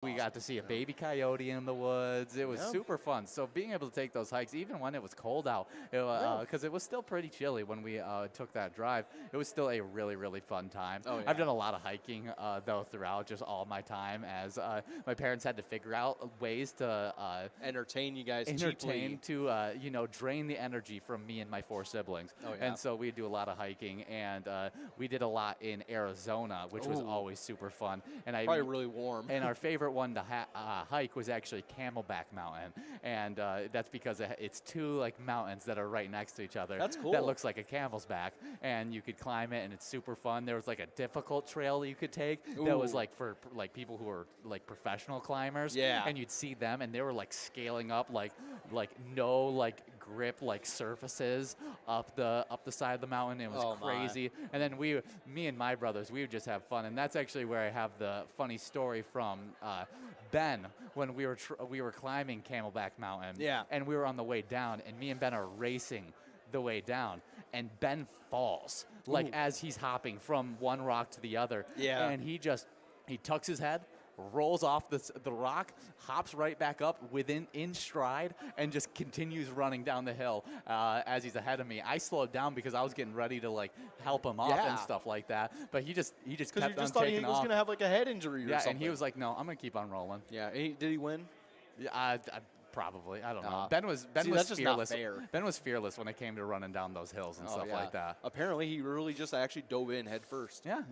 We got to see a baby coyote in the woods. It was super fun. So being able to take those hikes, even when it was cold out, because it was still pretty chilly when we took that drive, it was still a really, really fun time. Oh, yeah. I've done a lot of hiking, though, throughout just all my time, as my parents had to figure out ways to entertain you guys entertain cheaply. to drain the energy from me and my 4 siblings. Oh, yeah. And so we do a lot of hiking, and we did a lot in Arizona, which was always super fun. And Probably really warm. And our favorite one to hike was actually Camelback Mountain, and that's because it's 2 mountains that are right next to each other. That's cool. That looks like a camel's back, and you could climb it, and it's super fun. There was a difficult trail that you could take that was for people who are professional climbers. Yeah. And you'd see them, and they were scaling up no grip surfaces up the side of the mountain. It was crazy. And then me and my brothers, we would just have fun, and that's actually where I have the funny story from. Ben, when we were climbing Camelback Mountain, and we were on the way down, and me and Ben are racing the way down, and Ben falls as he's hopping from one rock to the other, and he tucks his head, rolls off the rock, hops right back up in stride, and just continues running down the hill as he's ahead of me. I slowed down because I was getting ready to help him up and stuff like that. But he just kept on taking off. Because you just thought he was going to have a head injury or something. Yeah, and he was like, "No, I'm going to keep on rolling." Yeah, did he win? Yeah, probably. I don't know. Ben was fearless. Ben was fearless when it came to running down those hills and stuff like that. Apparently, he really just actually dove in head first. Yeah,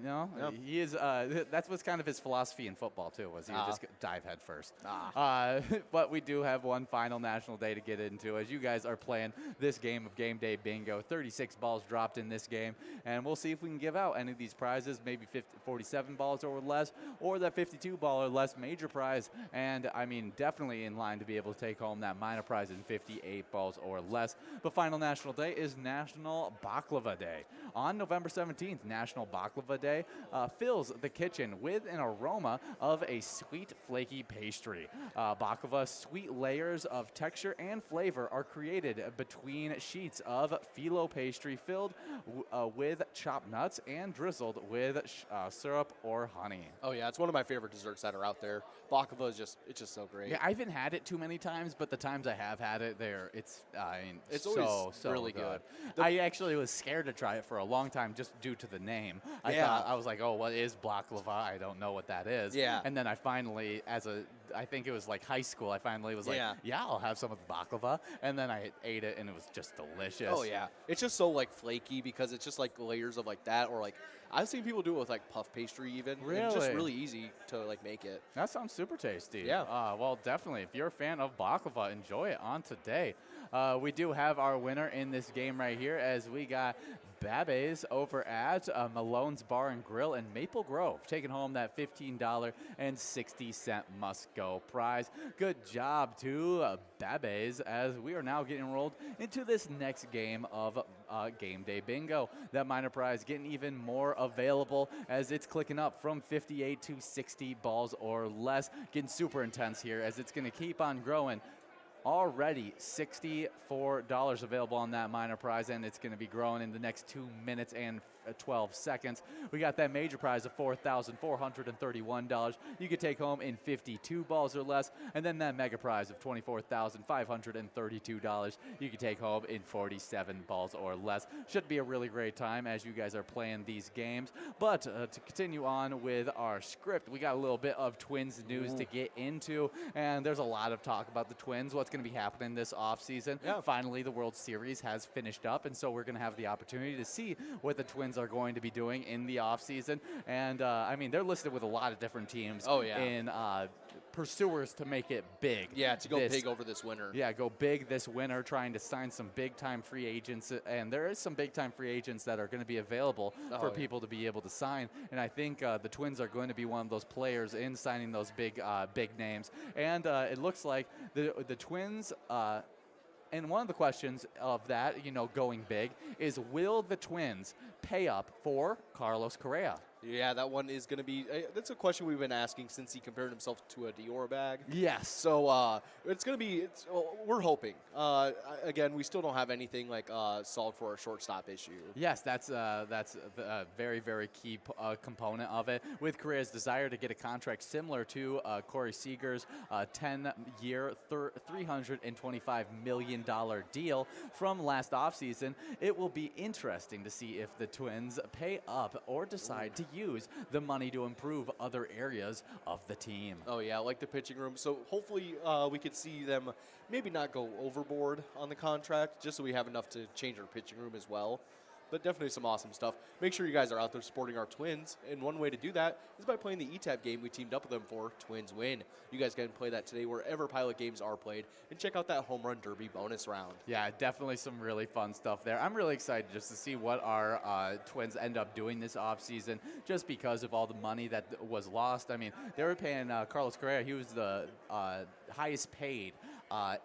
he is. That's what's kind of his philosophy in football too. Was he would just dive head first. But we do have one final national day to get into, as you guys are playing this game of Game Day Bingo. 36 balls dropped in this game, and we'll see if we can give out any of these prizes. Maybe 47 balls or less, or that 52 ball or less major prize. And I mean, definitely in line to be able to take home that minor prize in 58 balls or less. But final national day is National Baklava Day. On November 17th, National Baklava Day fills the kitchen with an aroma of a sweet, flaky pastry. Baklava's sweet layers of texture and flavor are created between sheets of phyllo pastry filled with chopped nuts and drizzled with syrup or honey. Oh yeah, it's one of my favorite desserts that are out there. Baklava is it's just so great. Yeah, I haven't had it too many times, but the times I have had it, it's always so really good. I actually was scared to try it for a long time just due to the name. I was like, oh, what is baklava? I don't know what that is. Yeah. And then I finally, I think it was high school, I finally was like, yeah, I'll have some of the baklava. And then I ate it, and it was just delicious. Oh yeah, it's just so flaky because it's just layers of that, or I've seen people do it with puff pastry even. Really? It's just really easy to make it. That sounds super tasty. Yeah. Well, definitely, if you're a fan of baklava, enjoy it on today. We do have our winner in this game right here, as we got Babes over at Malone's Bar and Grill in Maple Grove, taking home that $15.60 must-go prize. Good job to Babes, as we are now getting enrolled into this next game of Game Day Bingo. That minor prize getting even more available, as it's clicking up from 58 to 60 balls or less. Getting super intense here, as it's going to keep on growing. Already $64 available on that minor prize, and it's going to be growing in the next 2 minutes and 12 seconds. We got that major prize of $4,431 you could take home in 52 balls or less, and then that mega prize of $24,532 you could take home in 47 balls or less. Should be a really great time as you guys are playing these games. But to continue on with our script, we got a little bit of Twins news to get into, and there's a lot of talk about the Twins, what's going to be happening this offseason. Yeah. Finally, the World Series has finished up, and so we're going to have the opportunity to see what the Twins are going to be doing in the offseason. And, I mean, they're listed with a lot of different teams in pursuers to make it big. Yeah, to go big over this winter. Yeah, go big this winter, trying to sign some big-time free agents. And there is some big-time free agents that are going to be available for people to be able to sign. And I think the Twins are going to be one of those players in signing those big names. And it looks like the Twins... and one of the questions of that, going big, is will the Twins pay up for Carlos Correa? Yeah, that one is going to be that's a question we've been asking since he compared himself to a Dior bag. Yes. So it's going to be, we're hoping. Again, we still don't have anything like solved for our shortstop issue. Yes, that's a very, very key component of it. With Correa's desire to get a contract similar to Corey Seager's 10-year, $325 million deal from last offseason, it will be interesting to see if the Twins pay up or decide to use the money to improve other areas of the team. Oh, yeah, like the pitching room. So hopefully we could see them maybe not go overboard on the contract, just so we have enough to change our pitching room as well. But definitely some awesome stuff. Make sure you guys are out there supporting our Twins. And one way to do that is by playing the ETAB game we teamed up with them for, Twins Win. You guys can play that today wherever Pilot games are played. And check out that Home Run Derby bonus round. Yeah, definitely some really fun stuff there. I'm really excited just to see what our Twins end up doing this offseason, just because of all the money that was lost. I mean, they were paying Carlos Correa. He was the highest paid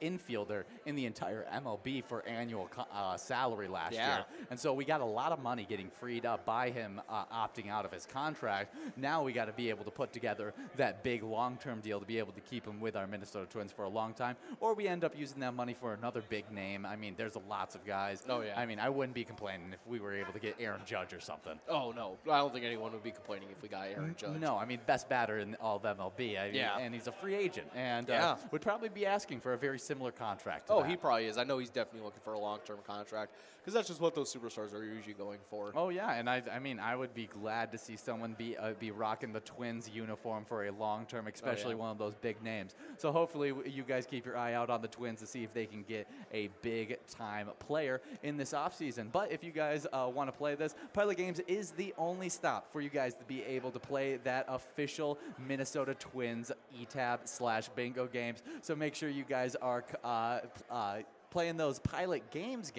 infielder in the entire MLB for annual salary last year. And so we got a lot of money getting freed up by him opting out of his contract. Now we got to be able to put together that big long-term deal to be able to keep him with our Minnesota Twins for a long time, or we end up using that money for another big name. I mean, there's lots of guys. Oh, yeah. I mean, I wouldn't be complaining if we were able to get Aaron Judge or something. Oh, no. I don't think anyone would be complaining if we got Aaron Judge. No, I mean, best batter in all of MLB. I mean, and he's a free agent, and would probably be asking for a very similar contract. Oh, he probably is. I know he's definitely looking for a long-term contract, because that's just what those superstars are usually going for. Oh, yeah, and I mean, I would be glad to see someone be rocking the Twins uniform for a long-term, especially one of those big names. So hopefully you guys keep your eye out on the Twins to see if they can get a big-time player in this offseason. But if you guys want to play this, Pilot Games is the only stop for you guys to be able to play that official Minnesota Twins ETAB/bingo games. So make sure you guys are playing those Pilot games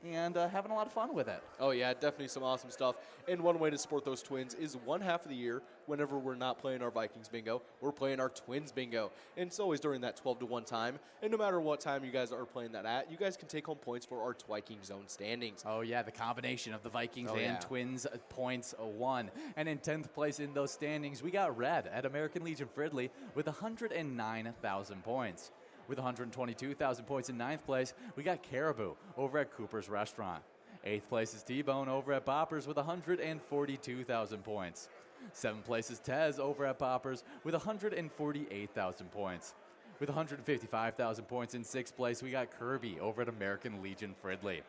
and having a lot of fun with it. Oh, yeah, definitely some awesome stuff. And one way to support those Twins is one half of the year, whenever we're not playing our Vikings bingo, we're playing our Twins bingo. And it's always during that 12 to 1 time. And no matter what time you guys are playing that at, you guys can take home points for our Viking zone standings. Oh, yeah, the combination of the Vikings and Twins points won. And in 10th place in those standings, we got Red at American Legion Fridley with 109,000 points. With 122,000 points in 9th place, we got Caribou over at Cooper's Restaurant. 8th place is T-Bone over at Boppers with 142,000 points. 7th place is Tez over at Boppers with 148,000 points. With 155,000 points in 6th place, we got Kirby over at American Legion Fridley.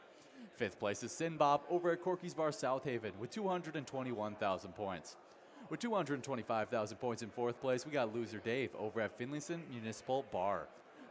5th place is Sinbop over at Corky's Bar South Haven with 221,000 points. With 225,000 points in 4th place, we got Loser Dave over at Finlayson Municipal Bar.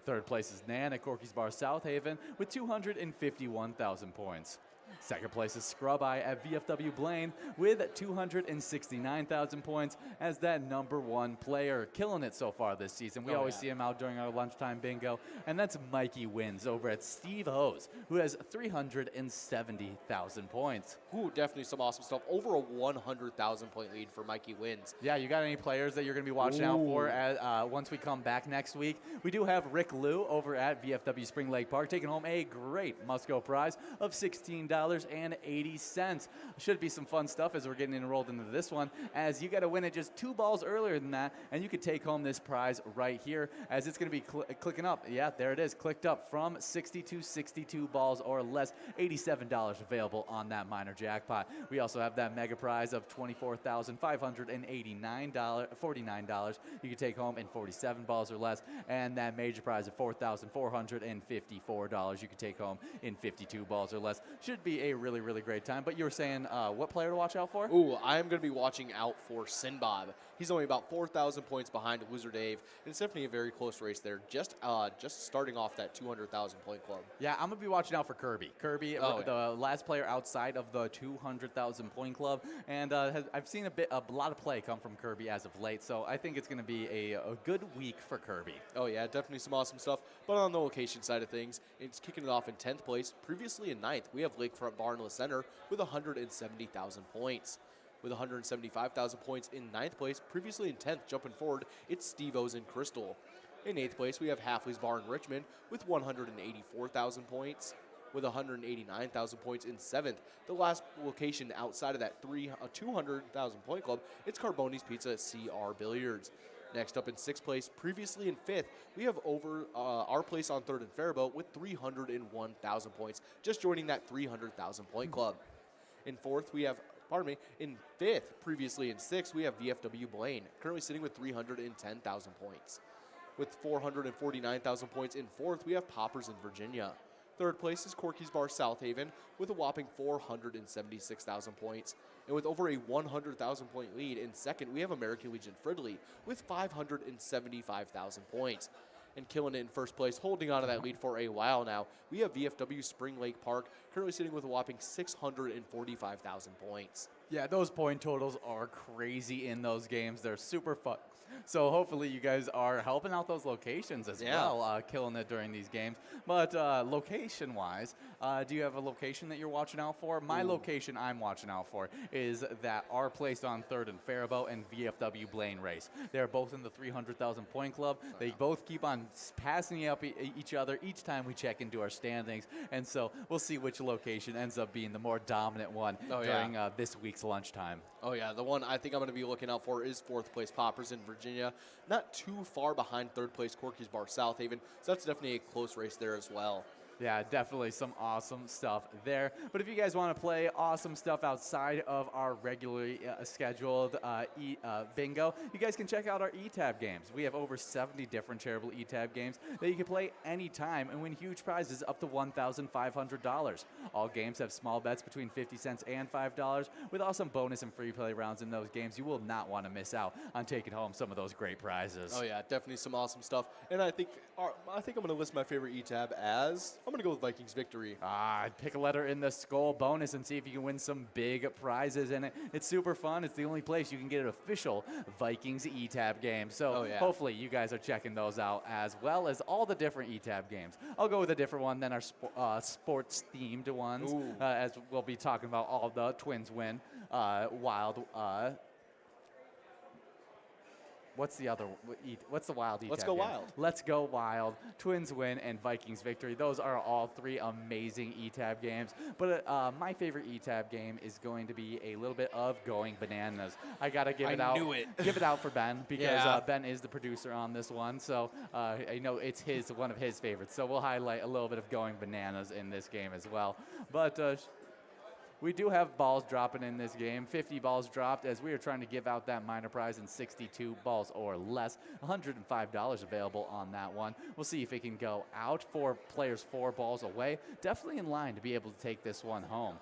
3rd place is Nan at Corky's Bar South Haven with 251,000 points. 2nd place is Scrub Eye at VFW Blaine with 269,000 points as that #1 player, killing it so far this season. We always see him out during our lunchtime bingo, and that's Mikey Wins over at Steve O's, who has 370,000 points. Ooh, definitely some awesome stuff. Over a 100,000 point lead for Mikey Wins. Yeah, you got any players that you're going to be watching out for once we come back next week? We do have Rick Liu over at VFW Spring Lake Park taking home a great Musco prize of $16.80. Should be some fun stuff as we're getting enrolled into this one, as you got to win it just 2 balls earlier than that, and you could take home this prize right here, as it's going to be clicking up. Yeah, there it is, clicked up from 62 balls or less. $87 available on that minor jackpot. We also have that mega prize of $24,589.49 you can take home in 47 balls or less, and that major prize of $4,454 you can take home in 52 balls or less. Should be a really, really great time. But you were saying what player to watch out for? Ooh, I am going to be watching out for Sinbob. He's only about 4,000 points behind Loser Dave, and it's definitely a very close race there. Just starting off that 200,000 point club. Yeah, I'm going to be watching out for Kirby. Kirby, the last player outside of the 200,000 point club, and I've seen a lot of play come from Kirby as of late, so I think it's going to be a good week for Kirby. Oh, yeah, definitely some awesome stuff. But on the location side of things, it's kicking it off in 10th place. Previously in 9th, we have Lakefront Bar and Center with 170,000 points. With 175,000 points in 9th place, previously in 10th, jumping forward, it's Steve O's in Crystal. In 8th place, we have Halfley's Bar in Richmond with 184,000 points. with 189,000 points in 7th. The last location outside of that 200,000 point club, it's Carboni's Pizza CR Billiards. Next up in 6th place, previously in 5th, we have over our place on 3rd and Faribault with 301,000 points, just joining that 300,000 point club. In 4th, we have, in 5th, previously in 6th, we have VFW Blaine, currently sitting with 310,000 points. With 449,000 points in 4th, we have Poppers in Virginia. 3rd place is Corky's Bar South Haven with a whopping 476,000 points. And with over a 100,000 point lead in 2nd, we have American Legion Fridley with 575,000 points. And killing it in 1st place, holding on to that lead for a while now, we have VFW Spring Lake Park, currently sitting with a whopping 645,000 points. Yeah, those point totals are crazy in those games. They're super fun. So hopefully you guys are helping out those locations as well, killing it during these games. But location-wise, do you have a location that you're watching out for? My location I'm watching out for is that our place on 3rd and Faribault and VFW Blaine race. They're both in the 300,000 point club. They both keep on passing up each other each time we check into our standings. And so we'll see which location ends up being the more dominant one during this week's lunchtime. Oh, yeah. The one I think I'm going to be looking out for is 4th place Poppers in Virginia. Not too far behind 3rd place Corky's Bar South Haven. So that's definitely a close race there as well. Yeah, definitely some awesome stuff there. But if you guys want to play awesome stuff outside of our regularly scheduled bingo, you guys can check out our eTab games. We have over 70 different charitable eTab games that you can play anytime and win huge prizes up to $1,500. All games have small bets between 50 cents and $5 with awesome bonus and free play rounds in those games. You will not want to miss out on taking home some of those great prizes. Oh, yeah, definitely some awesome stuff. And I think I'm going to list my favorite eTab as... I'm going to go with Vikings victory. Pick a letter in the Skull bonus and see if you can win some big prizes in it. It's super fun. It's the only place you can get an official Vikings eTab game. So hopefully you guys are checking those out as well as all the different eTab games. I'll go with a different one than our sports-themed ones, as we'll be talking about all the Twins Win, Wild. What's the other? What's the Wild eTab Let's Go game? Wild. Let's Go Wild, Twins Win, and Vikings Victory. Those are all 3 amazing eTab games. But my favorite eTab game is going to be a little bit of Going Bananas. I gotta give it out. I knew it. Give it out for Ben because Ben is the producer on this one. So I know it's one of his favorites. So we'll highlight a little bit of Going Bananas in this game as well. But we do have balls dropping in this game. 50 balls dropped as we are trying to give out that minor prize in 62 balls or less. $105 available on that one. We'll see if it can go out. 4 players, 4 balls away. Definitely in line to be able to take this one home.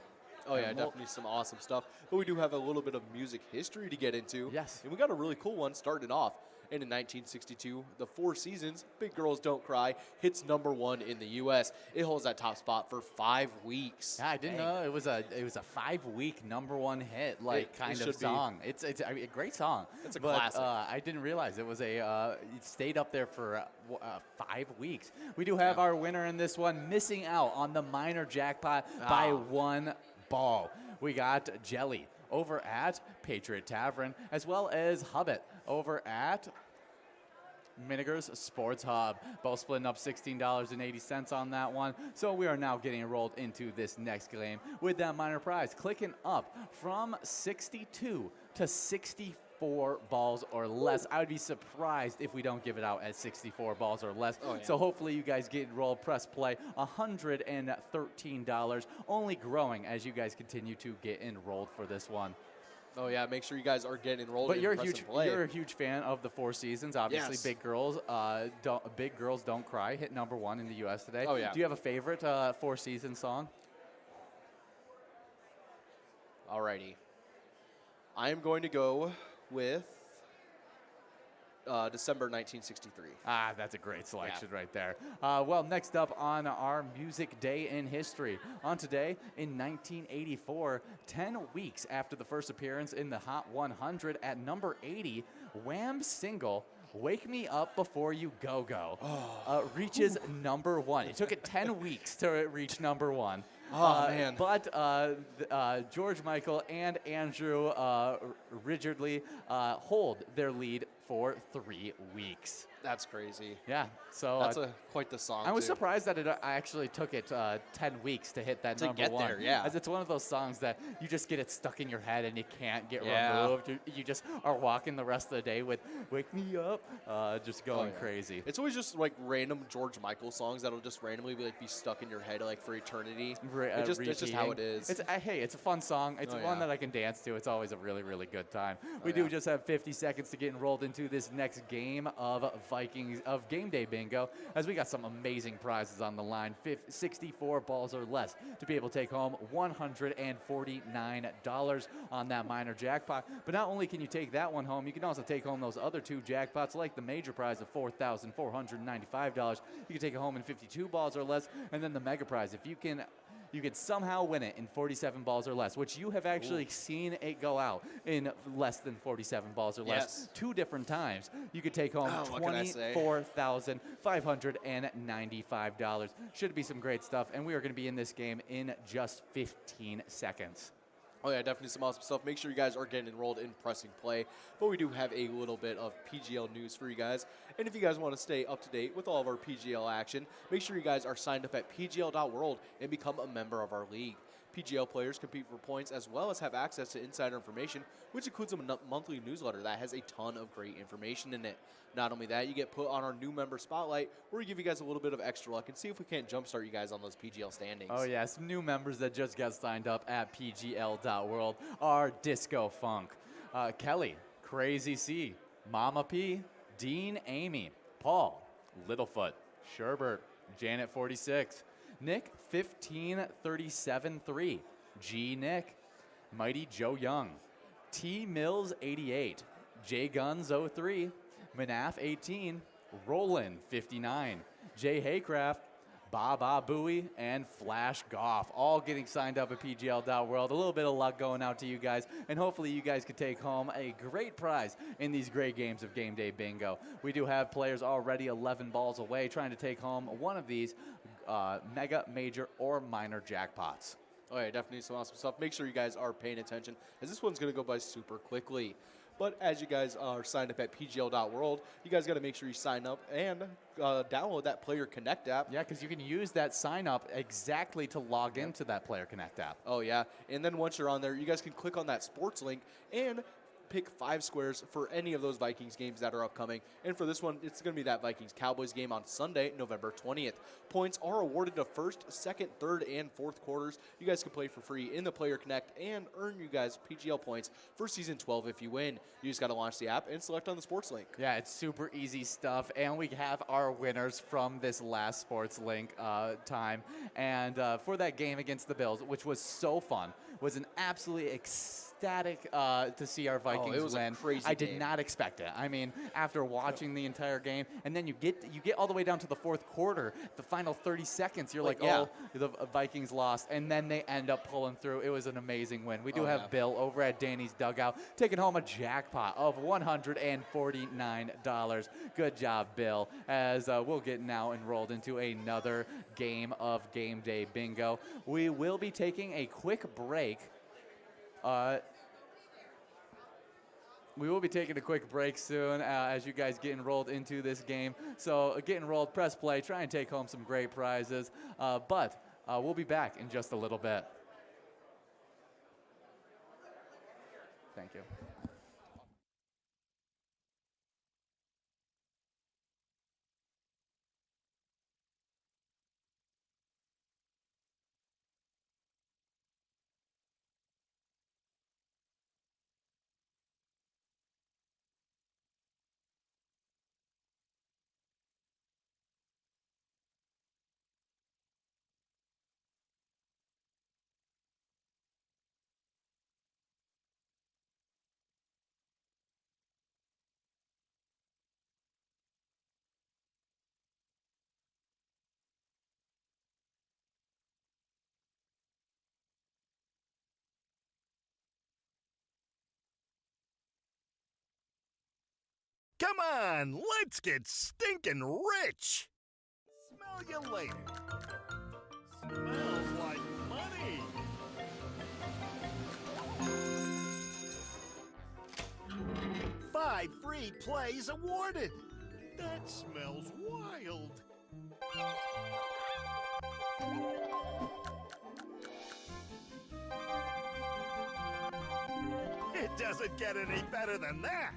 Oh, yeah, definitely some awesome stuff. But we do have a little bit of music history to get into. Yes. And we got a really cool one starting it off. And in 1962, the Four Seasons, Big Girls Don't Cry, hits #1 in the U.S. It holds that top spot for 5 weeks. Yeah, I didn't know it was a 5-week #1 hit kind of song. It's a great song. It's a classic. I didn't realize it was it stayed up there for 5 weeks. We do have our winner in this one, missing out on the minor jackpot by 1 ball. We got Jelly over at Patriot Tavern, as well as Hubbit over at Miniger's Sports Hub. Both splitting up $16.80 on that one. So we are now getting enrolled into this next game with that minor prize, clicking up from 62 to 64 balls or less. I would be surprised if we don't give it out at 64 balls or less. So hopefully you guys get enrolled. Press play. $113, only growing as you guys continue to get enrolled for this one. Oh, yeah, make sure you guys are getting enrolled. But you're a huge fan of the Four Seasons. Obviously, Big Girls Don't Cry hit #1 in the U.S. today. Oh, yeah. Do you have a favorite Four Seasons song? Alrighty. I am going to go with December 1963. That's a great selection right there. Well, next up on our Music Day in History. On today, in 1984, 10 weeks after the first appearance in the Hot 100 at number 80, Wham's single, Wake Me Up Before You Go Go, reaches #1. It took it 10 weeks to reach #1. Man. But George Michael and Andrew rigidly hold their lead for 3 weeks. That's crazy. Yeah, so That's quite the song. I was too. surprised that I actually took it 10 weeks to hit that To number get one. there, yeah. As it's one of those songs that you just get it stuck in your head and you can't get Yeah. removed. You just are walking the rest of the day with "Wake Me Up," just going crazy. It's always just like random George Michael songs that'll just randomly be stuck in your head like for eternity. It's just how it is. Hey, it's a fun song. It's one that I can dance to. It's always a really, really good time. We do just have 50 seconds to get enrolled into this next game of Game Day Bingo, as we got some amazing prizes on the line. 64 balls or less to be able to take home $149 on that minor jackpot. But not only can you take that one home, you can also take home those other two jackpots, like the major prize of $4,495. You can take it home in 52 balls or less, and then the mega prize. If you can somehow win it in 47 balls or less, which you have actually seen it go out in less than 47 balls or less 2 different times. You could take home $24,595. Should be some great stuff, and we are going to be in this game in just 15 seconds. Oh, yeah, definitely some awesome stuff. Make sure you guys are getting enrolled in pressing play. But we do have a little bit of PGL news for you guys. And if you guys want to stay up to date with all of our PGL action, make sure you guys are signed up at pgl.world and become a member of our league. PGL players compete for points as well as have access to insider information, which includes a monthly newsletter that has a ton of great information in it. Not only that, you get put on our new member spotlight, where we give you guys a little bit of extra luck and see if we can't jumpstart you guys on those PGL standings. Oh, yeah, some new members that just got signed up at pgl.world are Disco Funk, Kelly, Crazy C, Mama P, Dean Amy, Paul, Littlefoot, Sherbert, Janet 46, Nick 15373, G Nick, Mighty Joe Young, T Mills 88, J Guns 03, Manaf 18, Roland 59, Jay Haycraft, Baba Bowie, and Flash Goff, all getting signed up at PGL.world. A little bit of luck going out to you guys, and hopefully you guys could take home a great prize in these great games of Game Day Bingo. We do have players already 11 balls away trying to take home one of these mega, major, or minor jackpots. Oh, yeah, definitely some awesome stuff. Make sure you guys are paying attention, as this one's going to go by super quickly. But as you guys are signed up at pgl.world, you guys got to make sure you sign up and download that Player Connect app. Yeah, because you can use that sign up exactly to log into that Player Connect app. Oh, yeah. And then once you're on there, you guys can click on that sports link and pick 5 squares for any of those Vikings games that are upcoming. And for this one, it's going to be that Vikings-Cowboys game on Sunday, November 20th. Points are awarded to first, second, third, and fourth quarters. You guys can play for free in the Player Connect and earn you guys PGL points for Season 12 if you win. You just got to launch the app and select on the sports link. Yeah, it's super easy stuff. And we have our winners from this last sports link time. And for that game against the Bills, which was so fun, was an absolutely ecstatic to see our Vikings it was win. A crazy I did game. not expect it. I mean, after watching the entire game, and then you get all the way down to the fourth quarter, the final 30 seconds, you're like, oh, the Vikings lost, and then they end up pulling through. It was an amazing win. We do have Bill over at Danny's Dugout taking home a jackpot of $149. Good job, Bill, as we'll get now enrolled into another game of Game Day Bingo. We will be taking a quick break. We will be taking a quick break soon as you guys get enrolled into this game. So get enrolled, press play, try and take home some great prizes. But we'll be back in just a little bit. Thank you. Come on, let's get stinking rich! Smell you later. Smells like money! $5 free plays awarded! That smells wild. It doesn't get any better than that.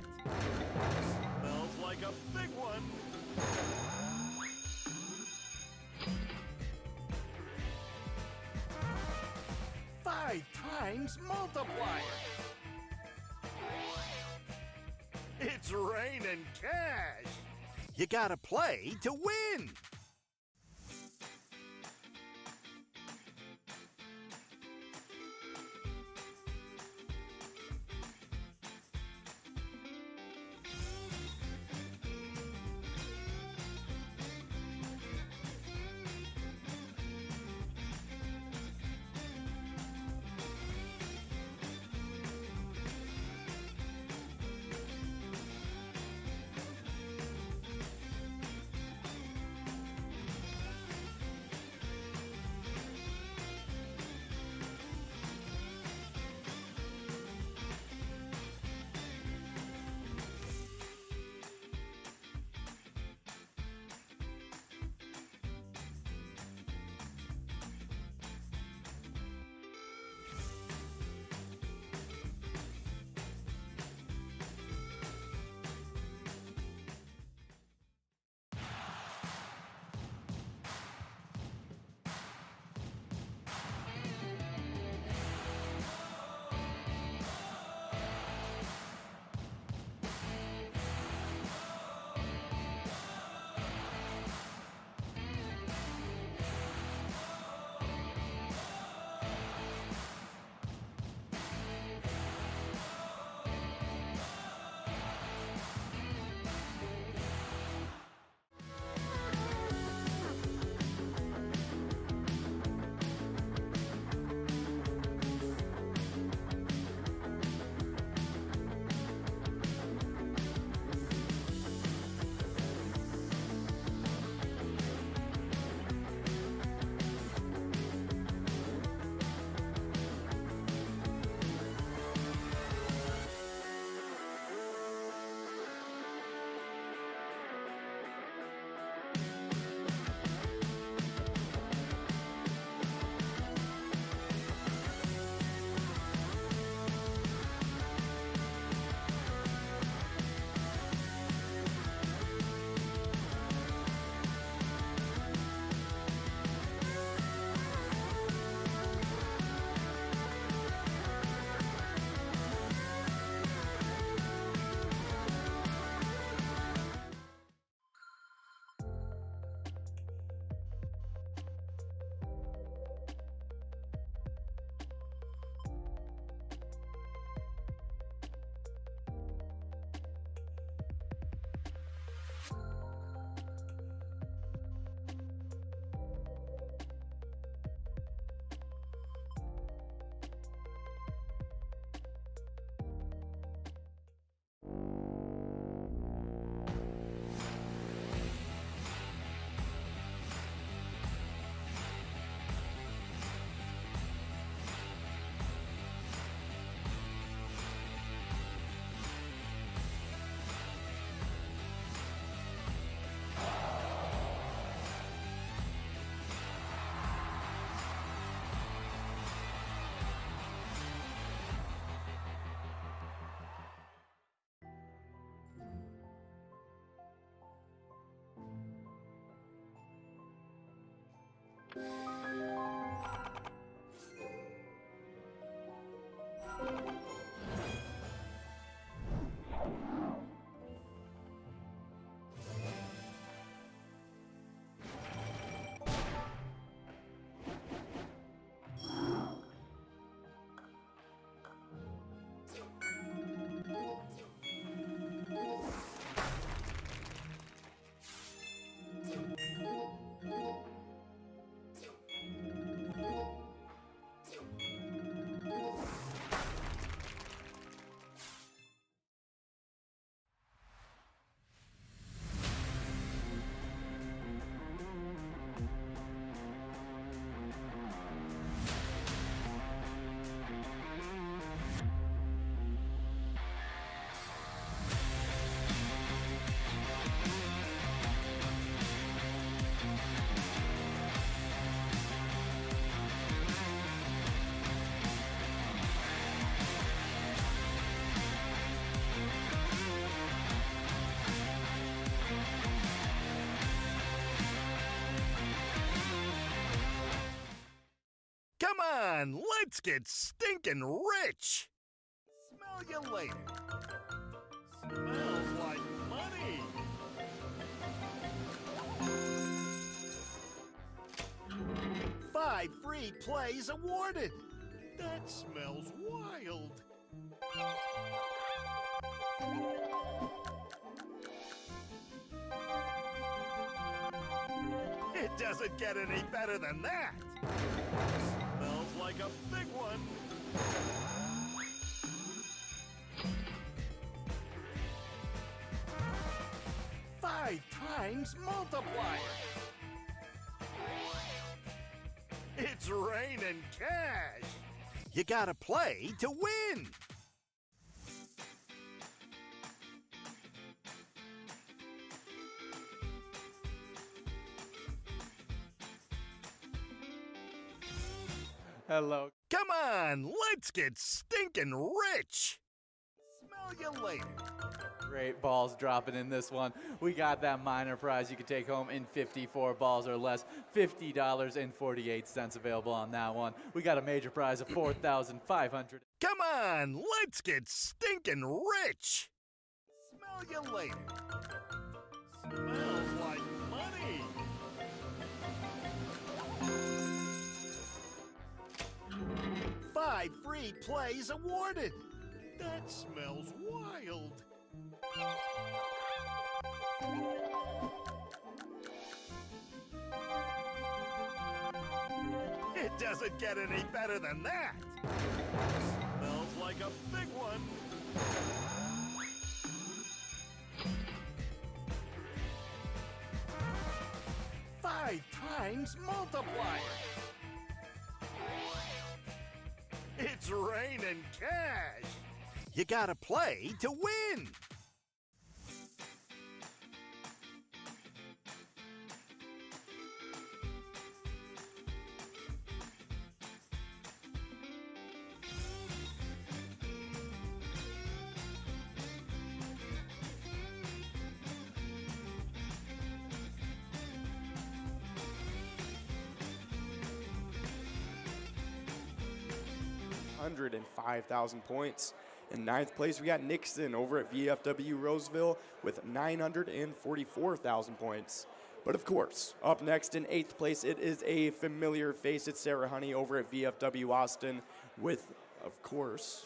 Smells like a big one. Five times multiplier. It's raining cash. You gotta play to win. Come on, let's get stinking rich. Smell you later. Smells like money. Five free plays awarded. That smells wild. It doesn't get any better than that. Smells like a big one. Five times multiplier. It's raining cash. You gotta play to win. Hello. Come on, let's get stinking rich. Smell you later. Great balls dropping in this one. We got that minor prize you can take home in 54 balls or less. $50.48 available on that one. We got a major prize of $4,500. Come on, let's get stinking rich. Smell you later. Smells like money. Five free plays awarded. That smells wild. It doesn't get any better than that. Smells like a big one. Five times multiplier. It's raining cash. You gotta play to win. $105,000 points. In ninth place, we got Nixon over at VFW Roseville with 944,000 points. But of course, up next in eighth place, it is a familiar face. It's Sarah Honey over at VFW Austin with, of course,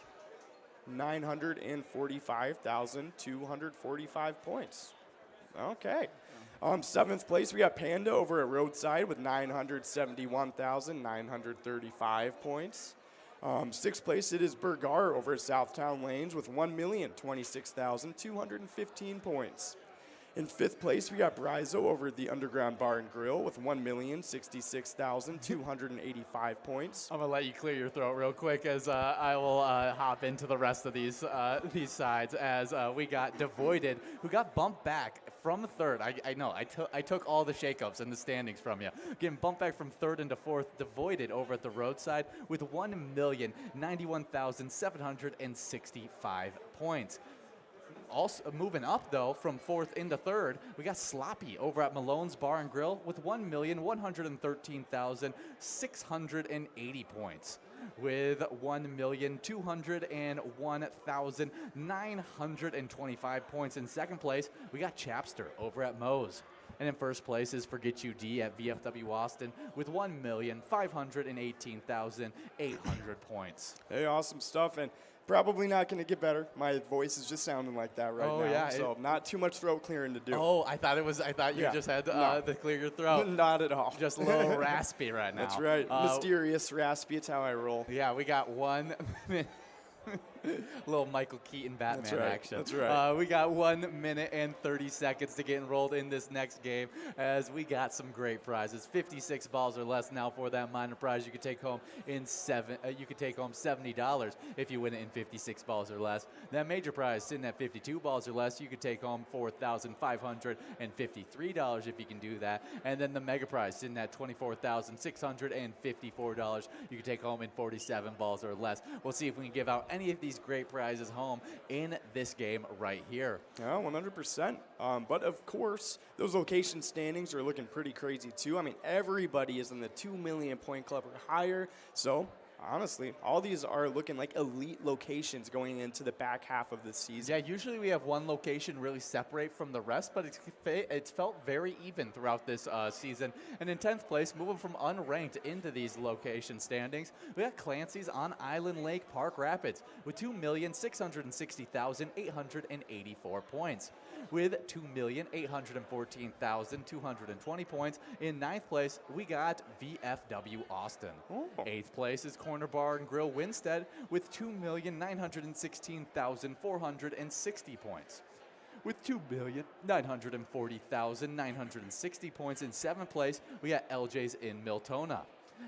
945,245 points. Okay. Seventh place, we got Panda over at Roadside with 971,935 points. Sixth place, it is Bergar over at Southtown Lanes with 1,026,215 points. In fifth place, we got Brizo over at the Underground Bar and Grill with 1,066,285 points. I'm gonna let you clear your throat real quick as I will hop into the rest of these sides as we got Devoided, who got bumped back from third. I know, I took all the shakeups in the standings from you. Getting bumped back from third into fourth, Devoided over at the Roadside with 1,091,765 points. Also moving up, though, from fourth into third, we got Sloppy over at Malone's Bar and Grill with 1,113,680 points. With 1,201,925 points in second place, we got Chapster over at Moe's. And in first place is Forget You D at VFW Austin with 1,518,800 points. Hey, awesome stuff, and probably not going to get better. My voice is just sounding like that right now, yeah, so not too much throat clearing to do. Oh, I thought you just had to clear your throat. Not at all. Just a little raspy right now. That's right. Mysterious, raspy, it's how I roll. Yeah, we got 1 minute. Little Michael Keaton Batman action. That's right. We got 1 minute and 30 seconds to get enrolled in this next game as we got some great prizes. 56 balls or less now for that minor prize. You could take home in you could take home $70 if you win it in 56 balls or less. That major prize sitting at 52 balls or less, you could take home $4,553 if you can do that. And then the mega prize sitting at $24,654. You could take home in 47 balls or less. We'll see if we can give out any of these these great prizes home in this game right here. Yeah, 100%. But of course, those location standings are looking pretty crazy too. I mean, everybody is in the 2 million point club or higher. So honestly, all these are looking like elite locations going into the back half of the season. Yeah, usually we have one location really separate from the rest, but it's felt very even throughout this season. And in 10th place, moving from unranked into these location standings, we got Clancy's on Island Lake Park Rapids with 2,660,884 points. With 2,814,220 points. In 9th place, we got VFW Austin. Oh. 8th place is Corner Bar and Grill Winstead with 2,916,460 points. With 2,940,960 points in 7th place, we got LJ's in Miltona.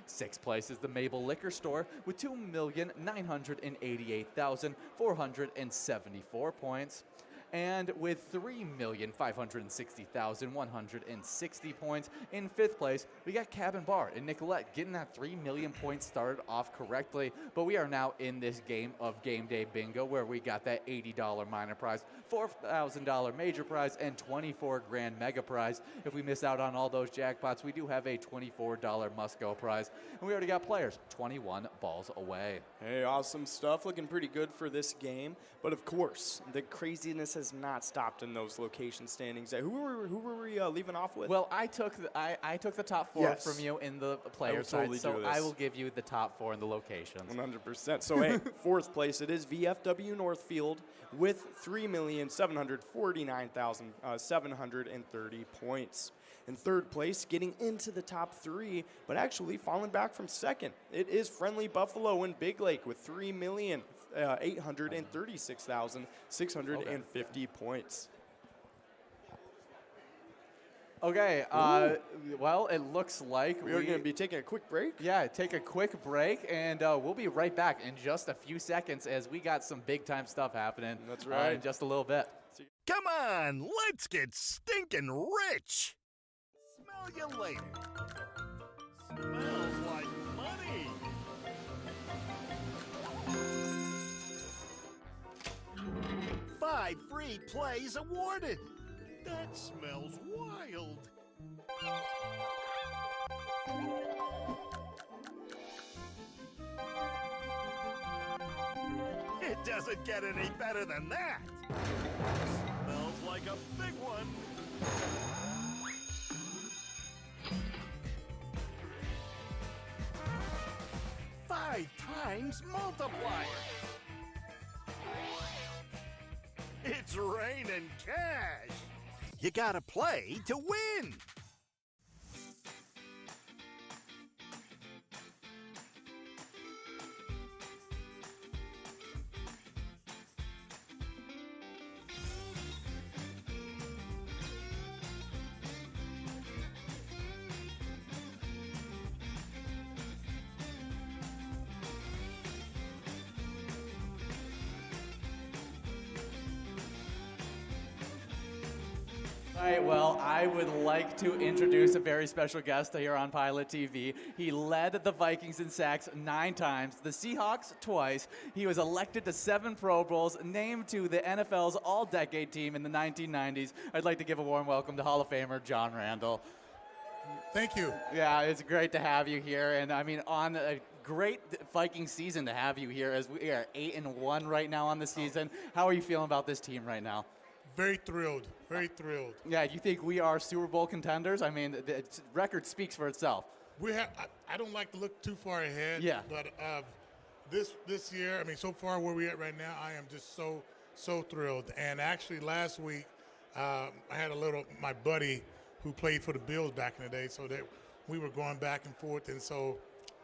6th place is the Mabel Liquor Store with 2,988,474 points. And with 3,560,160 points in 5th place, we got Cabin Bar in Nicolette getting that 3 million points started off correctly. But we are now in this game of Game Day Bingo where we got that $80 minor prize, $4,000 major prize, and $24 grand mega prize. If we miss out on all those jackpots, we do have a $24 must-go prize. And we already got players 21 balls away. Hey, awesome stuff. Looking pretty good for this game. But of course, the craziness has not stopped in those location standings. Who were we leaving off with? Well, I took the top 4 Yes. from you in the player totally side, so do I this. will give you the top 4 in the locations. 100%. So, hey, 4th place, it is VFW Northfield with 3,749,730 points. In 3rd place, getting into the top 3, but actually falling back from 2nd, it is Friendly Buffalo in Big Lake with 3,836,650 points. Okay, well, it looks like We are going to be taking a quick break. Yeah, take a quick break, and we'll be right back in just a few seconds as we got some big-time stuff happening. That's right. In just a little bit. Come on, let's get stinking rich. Smell you later. Smells like money. Five free plays awarded. That smells wild. It doesn't get any better than that. Smells like a big one. Five times multiplier. It's raining cash. You gotta play to win. All right, well, I would like to introduce a very special guest here on Pilot TV. He led the Vikings in sacks 9 times, the Seahawks twice. He was elected to 7 Pro Bowls, named to the NFL's All-Decade team in the 1990s. I'd like to give a warm welcome to Hall of Famer John Randall. Thank you. Yeah, it's great to have you here, and I mean, on a great Viking season to have you here, as we are 8-1 right now on the season. How are you feeling about this team right now? Very thrilled. Very thrilled. Yeah, you think we are Super Bowl contenders? I mean, the record speaks for itself. We have. I don't like to look too far ahead. Yeah. But this year, I mean, so far where we're at right now, I am just so thrilled. And actually, last week, I had my buddy who played for the Bills back in the day, so that we were going back and forth, and so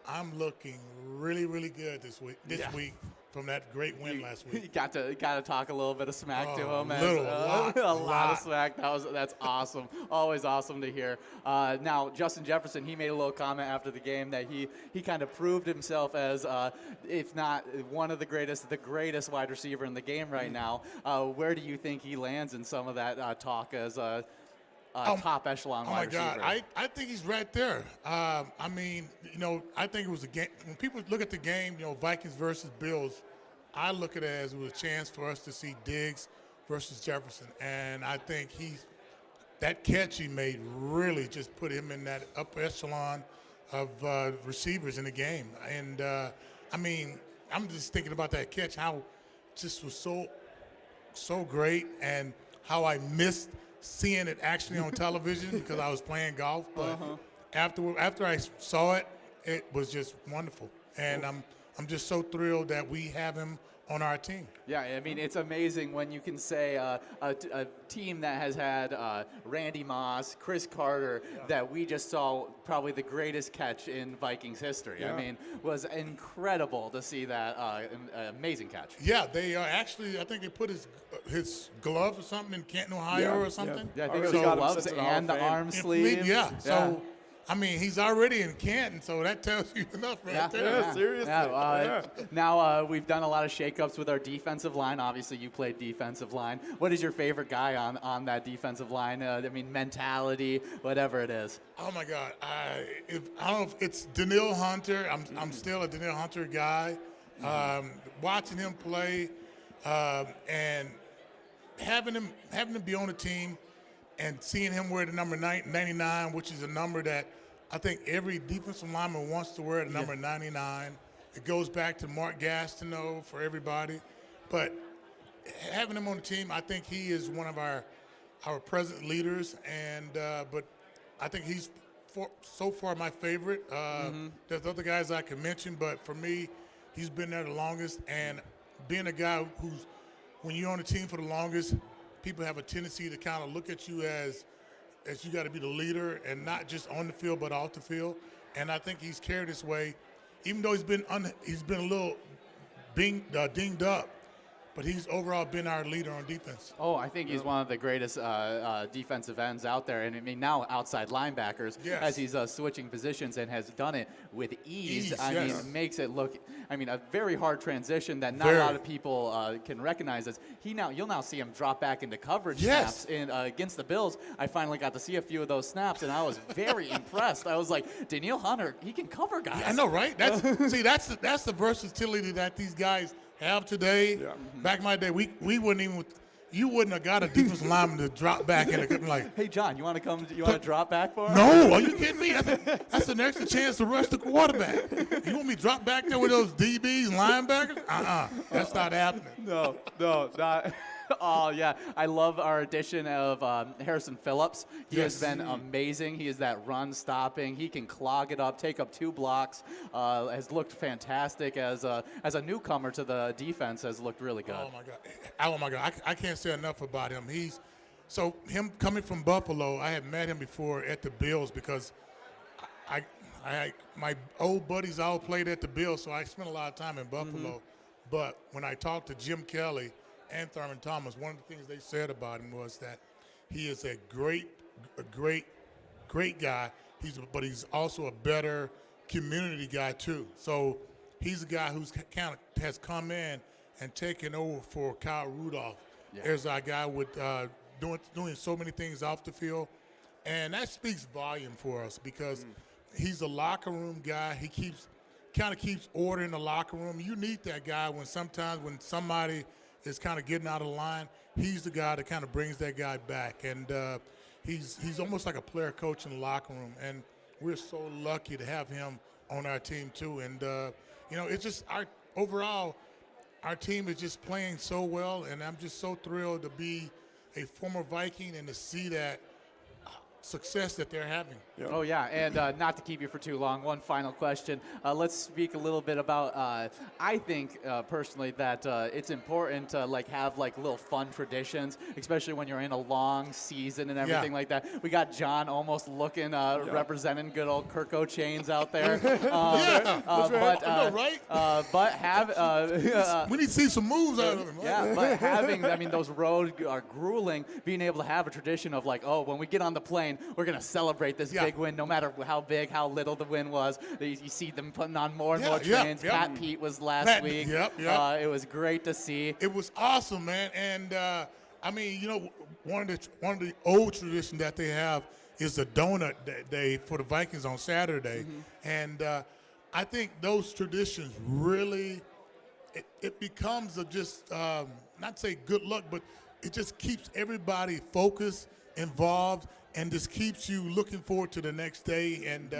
I'm looking really, really good this week. Week. From that great win last week. You got to talk a little bit of smack to him. A lot of smack. That's awesome. Always awesome to hear. Now, Justin Jefferson, he made a little comment after the game that he kind of proved himself as, if not one of the greatest wide receiver in the game right now. Where do you think he lands in some of that talk as a top echelon wide receiver? Oh, my God. I think he's right there. I mean, I think it was a game. When people look at the game, Vikings versus Bills, I look at it as a chance for us to see Diggs versus Jefferson, and I think that catch he made really just put him in that upper echelon of receivers in the game. And I mean, I'm just thinking about that catch, how just was so great, and how I missed seeing it actually on television because I was playing golf. But after I saw it, it was just wonderful, and I'm just so thrilled that we have him on our team. Yeah, I mean, it's amazing when you can say a team that has had Randy Moss, Chris Carter, that we just saw probably the greatest catch in Vikings history. Yeah. I mean, was incredible to see that amazing catch. Yeah, they actually, I think they put his glove or something in Canton, Ohio or something. Yeah, I think it Already was got him gloves sent to the Hall and of the Fame. arm sleeve. Yeah, so I mean, he's already in Canton, so that tells you enough right there. Yeah, seriously. Now, we've done a lot of shakeups with our defensive line. Obviously, you played defensive line. What is your favorite guy on that defensive line? I mean, mentality, whatever it is. Oh my God! I don't know if it's Daniil Hunter. I'm still a Daniil Hunter guy. Watching him play and having him be on the team and seeing him wear the number 99, which is a number that I think every defensive lineman wants to wear, the number 99. It goes back to Mark Gastineau for everybody. But having him on the team, I think he is one of our present leaders. And but I think he's so far my favorite. There's other guys I can mention, but for me, he's been there the longest. And being a guy who's, when you're on the team for the longest, people have a tendency to kind of look at you as you got to be the leader, and not just on the field but off the field. And I think he's carried this way, even though he's been a little dinged up, but he's overall been our leader on defense. Oh, I think he's one of the greatest defensive ends out there. And I mean, now outside linebackers, as he's switching positions and has done it with ease. I mean, makes it look, a very hard transition that not a lot of people can recognize. As you'll now see him drop back into coverage snaps against the Bills. I finally got to see a few of those snaps, and I was very impressed. I was like, Daniil Hunter, he can cover guys. Yeah, I know, right? That's the versatility that these guys have today. Back in my day, we wouldn't even. You wouldn't have got a defensive lineman to drop back in the like. Hey John, you want to come? You want to drop back for him? No, are you kidding me? That's an extra chance to rush the quarterback. You want me to drop back there with those DBs and linebackers? That's not happening. No, not. Oh, yeah. I love our addition of Harrison Phillips. He has been amazing. He is that run stopping. He can clog it up, take up 2 blocks. Has looked fantastic as a newcomer to the defense. Has looked really good. Oh, my God. I can't say enough about him. Him coming from Buffalo, I had met him before at the Bills because my old buddies all played at the Bills, so I spent a lot of time in Buffalo. But when I talked to Jim Kelly and Thurman Thomas, one of the things they said about him was that he is a great guy. But he's also a better community guy too. So he's a guy who's kind of has come in and taken over for Kyle Rudolph. There's our guy with doing so many things off the field, and that speaks volume for us because he's a locker room guy. He kind of keeps order in the locker room. You need that guy when somebody is kind of getting out of line. He's the guy that kind of brings that guy back, and he's almost like a player coach in the locker room, and we're so lucky to have him on our team too. And it's just our team is just playing so well, and I'm just so thrilled to be a former Viking and to see that success that they're having. Oh, yeah, and not to keep you for too long, one final question. Let's speak a little bit about, I think personally that it's important to have little fun traditions, especially when you're in a long season and everything like that. We got John almost looking, representing good old Kirk O'Chains out there. But have... we need to see some moves out of him. Yeah, but having, those roads are grueling, being able to have a tradition of when we get on the plane, we're going to celebrate this big win, no matter how big, how little the win was. You see them putting on more and more trains. Pat Pete was last week. It was great to see. It was awesome, man. And, one of the old traditions that they have is the donut day for the Vikings on Saturday. And I think those traditions really it becomes just not say good luck, but it just keeps everybody focused, involved, and just keeps you looking forward to the next day. And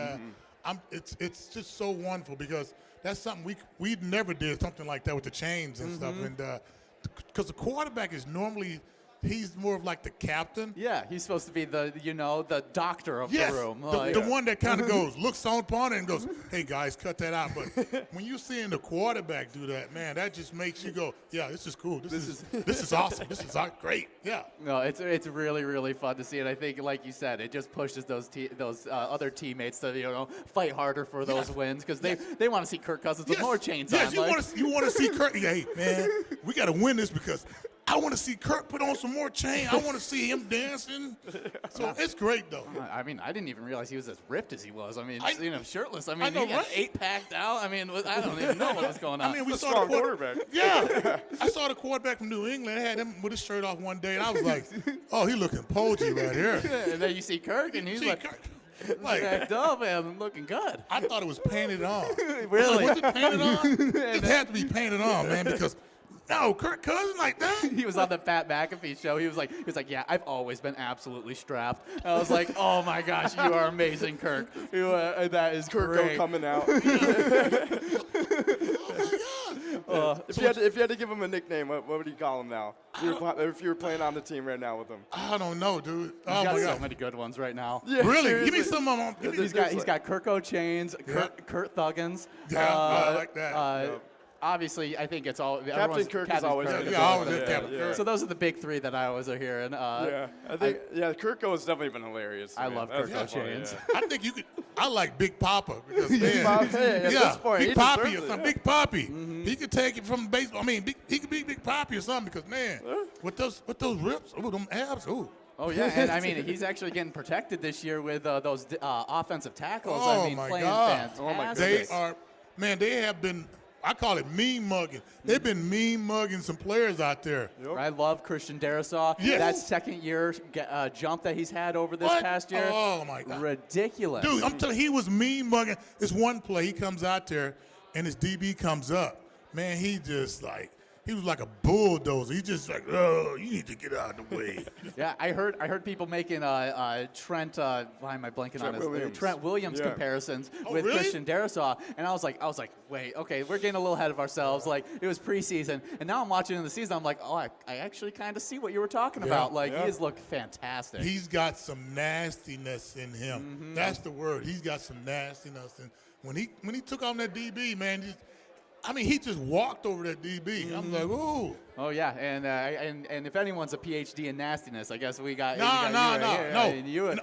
it's just so wonderful because that's something we never did something like that with the chains and stuff. And because the quarterback is normally he's more of like the captain. Yeah, he's supposed to be the doctor of Yes, the room. the one that kind of looks upon it and goes, hey, guys, cut that out. But when you're seeing the quarterback do that, man, that just makes you go, yeah, this is cool. This is awesome. This is great. Yeah. No, it's really, really fun to see. And I think, like you said, it just pushes those other teammates to, fight harder for those wins because they want to see Kirk Cousins with more chains on. Yes, you want to see Kirk. Hey, man, we got to win this because I want to see Kirk put on some more chain. I want to see him dancing. So it's great, though. I mean, I didn't even realize he was as ripped as he was. I mean, shirtless. I mean, I know, he got right? 8-packed out. I mean, I don't even know what was going on. I mean, we saw Strong the quarterback. Yeah. I saw the quarterback from New England. I had him with his shirt off one day, and I was like, oh, he looking pogey right here. And then you see Kirk, and he's like, packed up and looking good. I thought it was painted on. Really? Was it painted on? It had to be painted on, man, because no, Kirk Cousins like that. He was on the Pat McAfee show. He was like, yeah, I've always been absolutely strapped. And I was like, oh my gosh, you are amazing, Kirk. That is Kirk great. coming out. If you had to give him a nickname, what would you call him now? If you were playing on the team right now with him. I don't know, dude. He's got so many good ones right now. Yeah, Really? seriously. Give me some of them. He's got Kirk O'Chains, Kurt Thuggins. Yeah, I like that. Obviously, I think it's all Captain Kirk is always Kirk. good. Yeah, always good Captain Kirk. So those are the big three that I always are hearing. I think Kirko has definitely been hilarious. I love Kirk That's funny, O'Chains. I think you could. I like Big Papa because Big Papa, hey, at this point, Big he Papi deserves or it. something. Big Papi. He could take it from baseball. I mean, he could be Big Papi or something because man, with those rips, them abs, ooh. Oh yeah, and I mean he's actually getting protected this year with those offensive tackles. Oh, I mean, my playing God. fantastic. Oh, my They are, man. They have been. I call it mean mugging. They've been mean mugging some players out there. I love Christian Darrisaw. Yes. That second year jump that he's had over this What? past year. Oh my God. Ridiculous. Dude, I'm telling you, he was mean mugging. This one play, he comes out there, and his DB comes up. Man, he was like a bulldozer. He just like, oh, you need to get out of the way. Yeah, I heard people making Trent. Why am I blanking on his Williams. Trent Williams Yeah. comparisons Oh, with really? Christian Darrisaw, and I was like, wait, okay, we're getting a little ahead of ourselves. Like it was preseason, and now I'm watching in the season. I'm like, oh, I actually kind of see what you were talking about. Like he has looked fantastic. He's got some nastiness in him. That's the word. He's got some nastiness. And when he took on that DB, man, he just walked over that DB. I'm like, ooh. Oh yeah, and if anyone's a PhD in nastiness, I guess we got. No.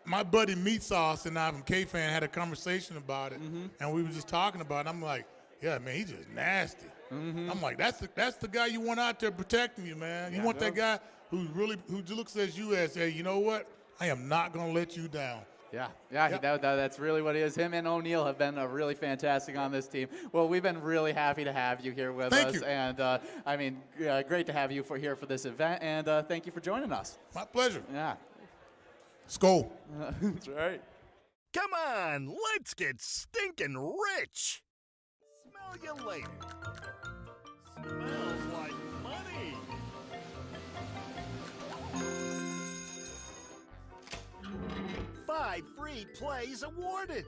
My buddy Meat Sauce and I from K-Fan had a conversation about it, and we were just talking about it. I'm like, yeah, man, he's just nasty. I'm like, that's the guy you want out there protecting you, man. You want that guy who looks at you as, hey, you know what? I am not going to let you down. Yeah, Yep. that's really what it is. Him and O'Neal have been really fantastic on this team. Well, we've been really happy to have you here with Thank us. you. And, great to have you here for this event, and thank you for joining us. My pleasure. Yeah. Skol. That's right. Come on, let's get stinking rich. Smell you later. Smells like money. Five free plays awarded.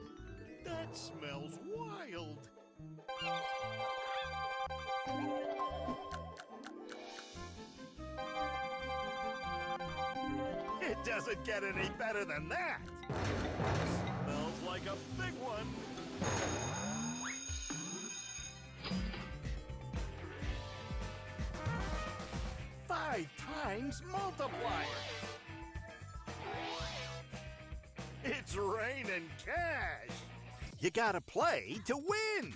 That smells wild. It doesn't get any better than that. Smells like a big one. Five times multiplier. It's raining cash. You gotta play to win.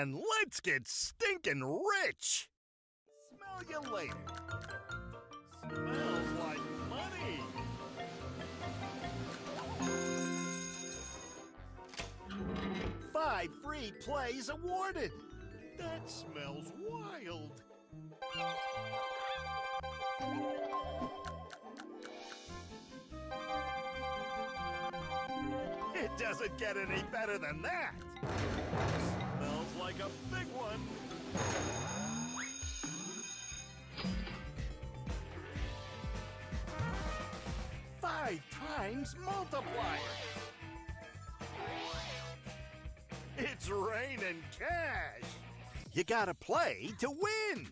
and let's get stinking rich. Smell you later. Smells like money. 5 free plays awarded. That smells wild. It doesn't get any better than that. Smells like a big one. Five times multiplier. It's raining cash. You gotta play to win.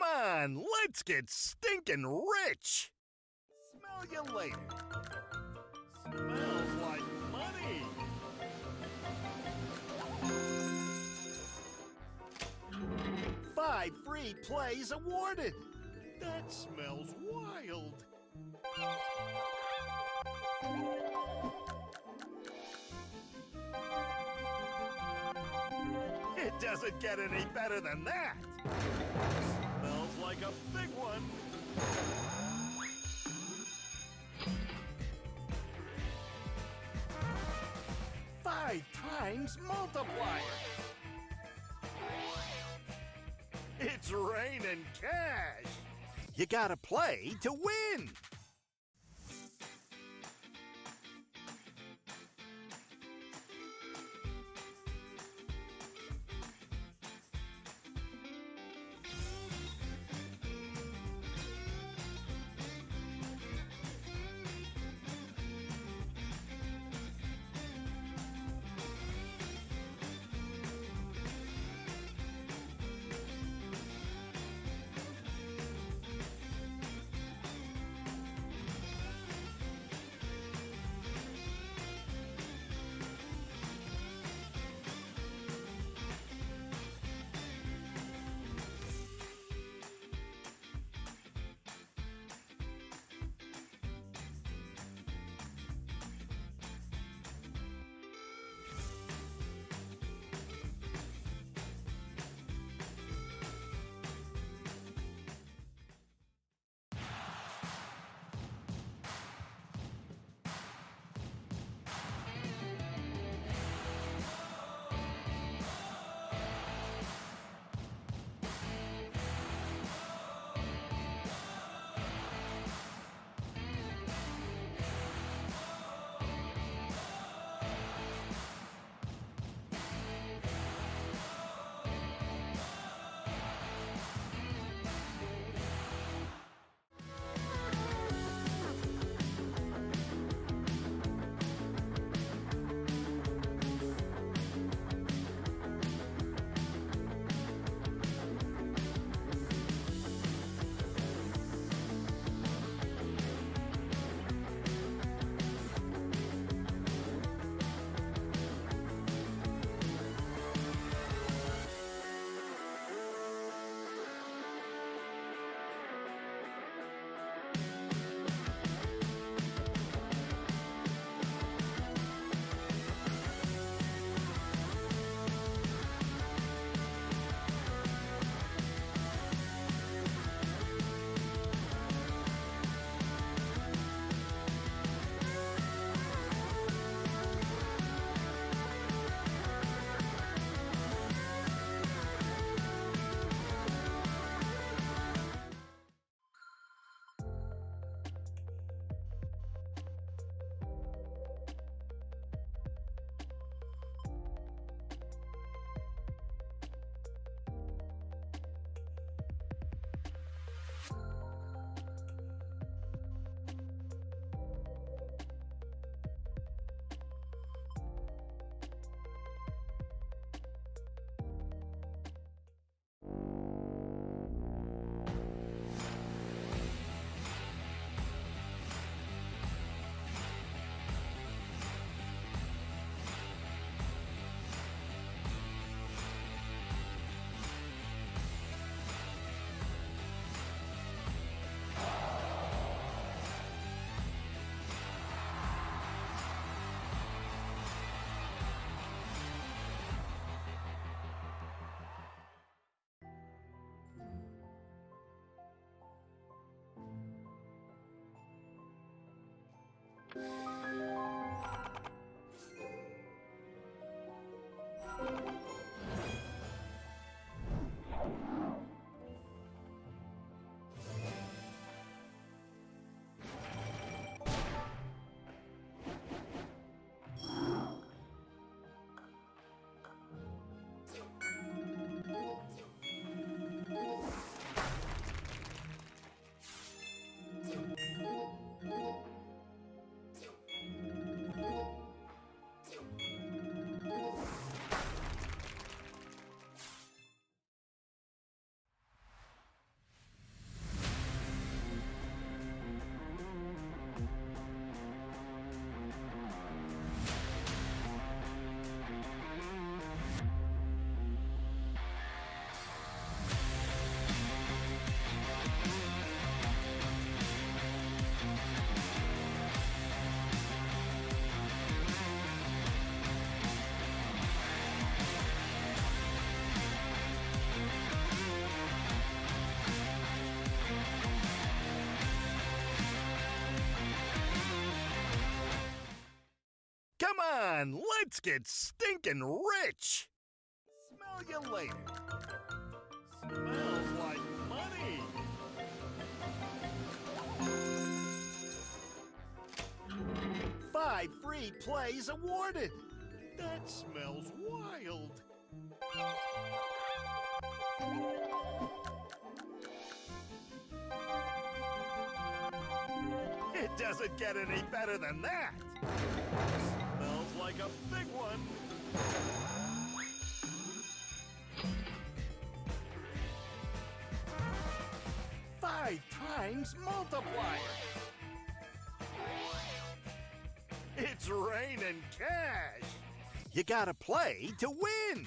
Come on, let's get stinking rich. Smell you later. Smells like money. Five free plays awarded. That smells wild. It doesn't get any better than that. Smells like a big one. Five times multiplier. It's raining cash. You gotta play to win. Come on, let's get stinking rich. Smell you later. Smells like money. 5 free plays awarded. That smells wild. It doesn't get any better than that. Smells like a big one. Five times multiplier. It's raining cash. You gotta play to win.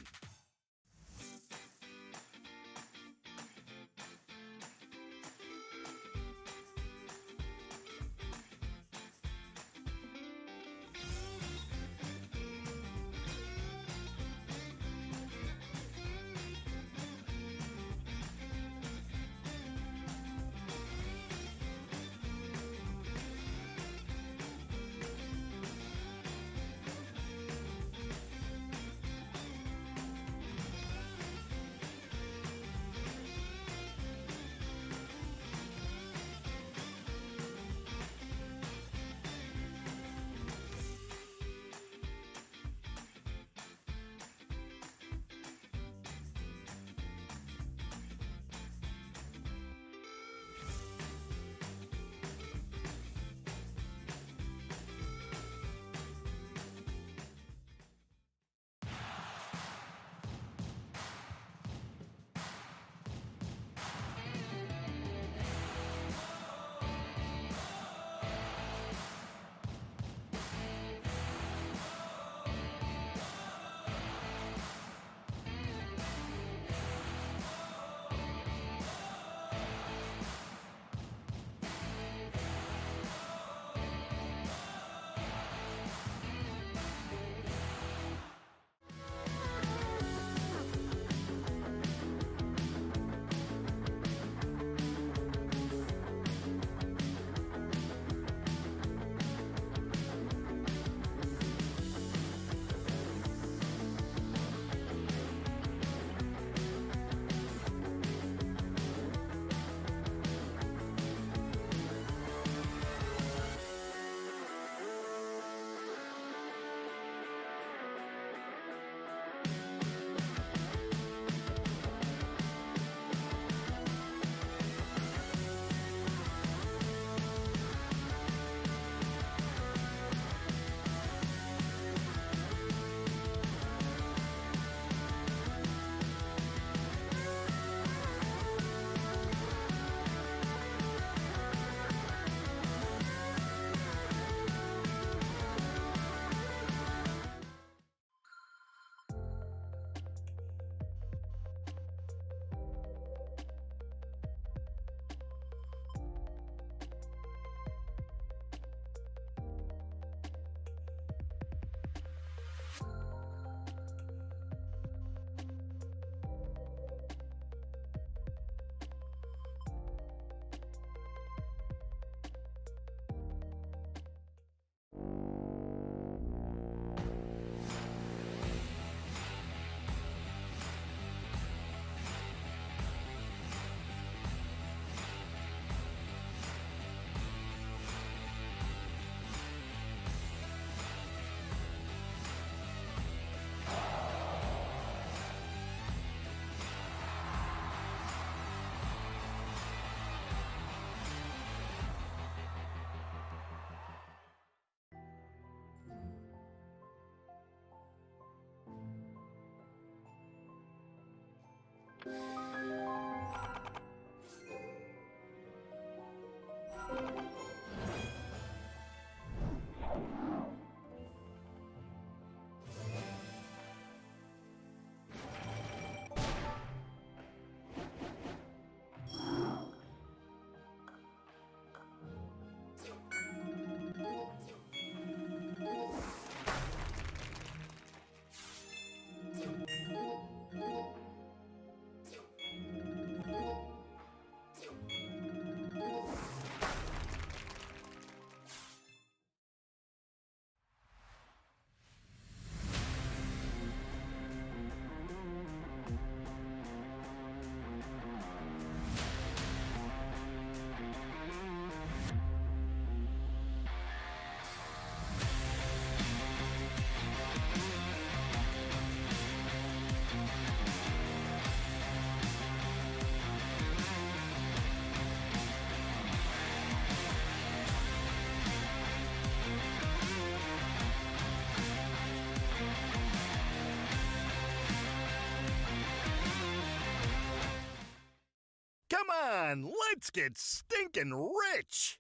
on, let's get stinking rich.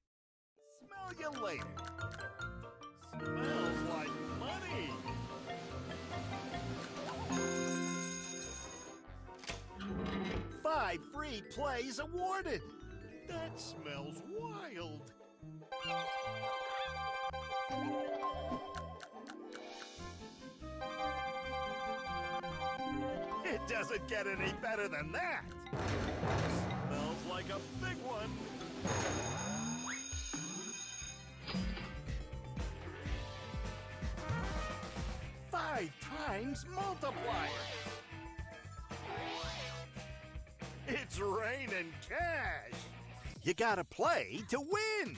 Smell you later. Smells like money. 5 free plays awarded. That smells wild. It doesn't get any better than that. Smells like a big one. Five times multiplier. It's raining cash. You gotta play to win.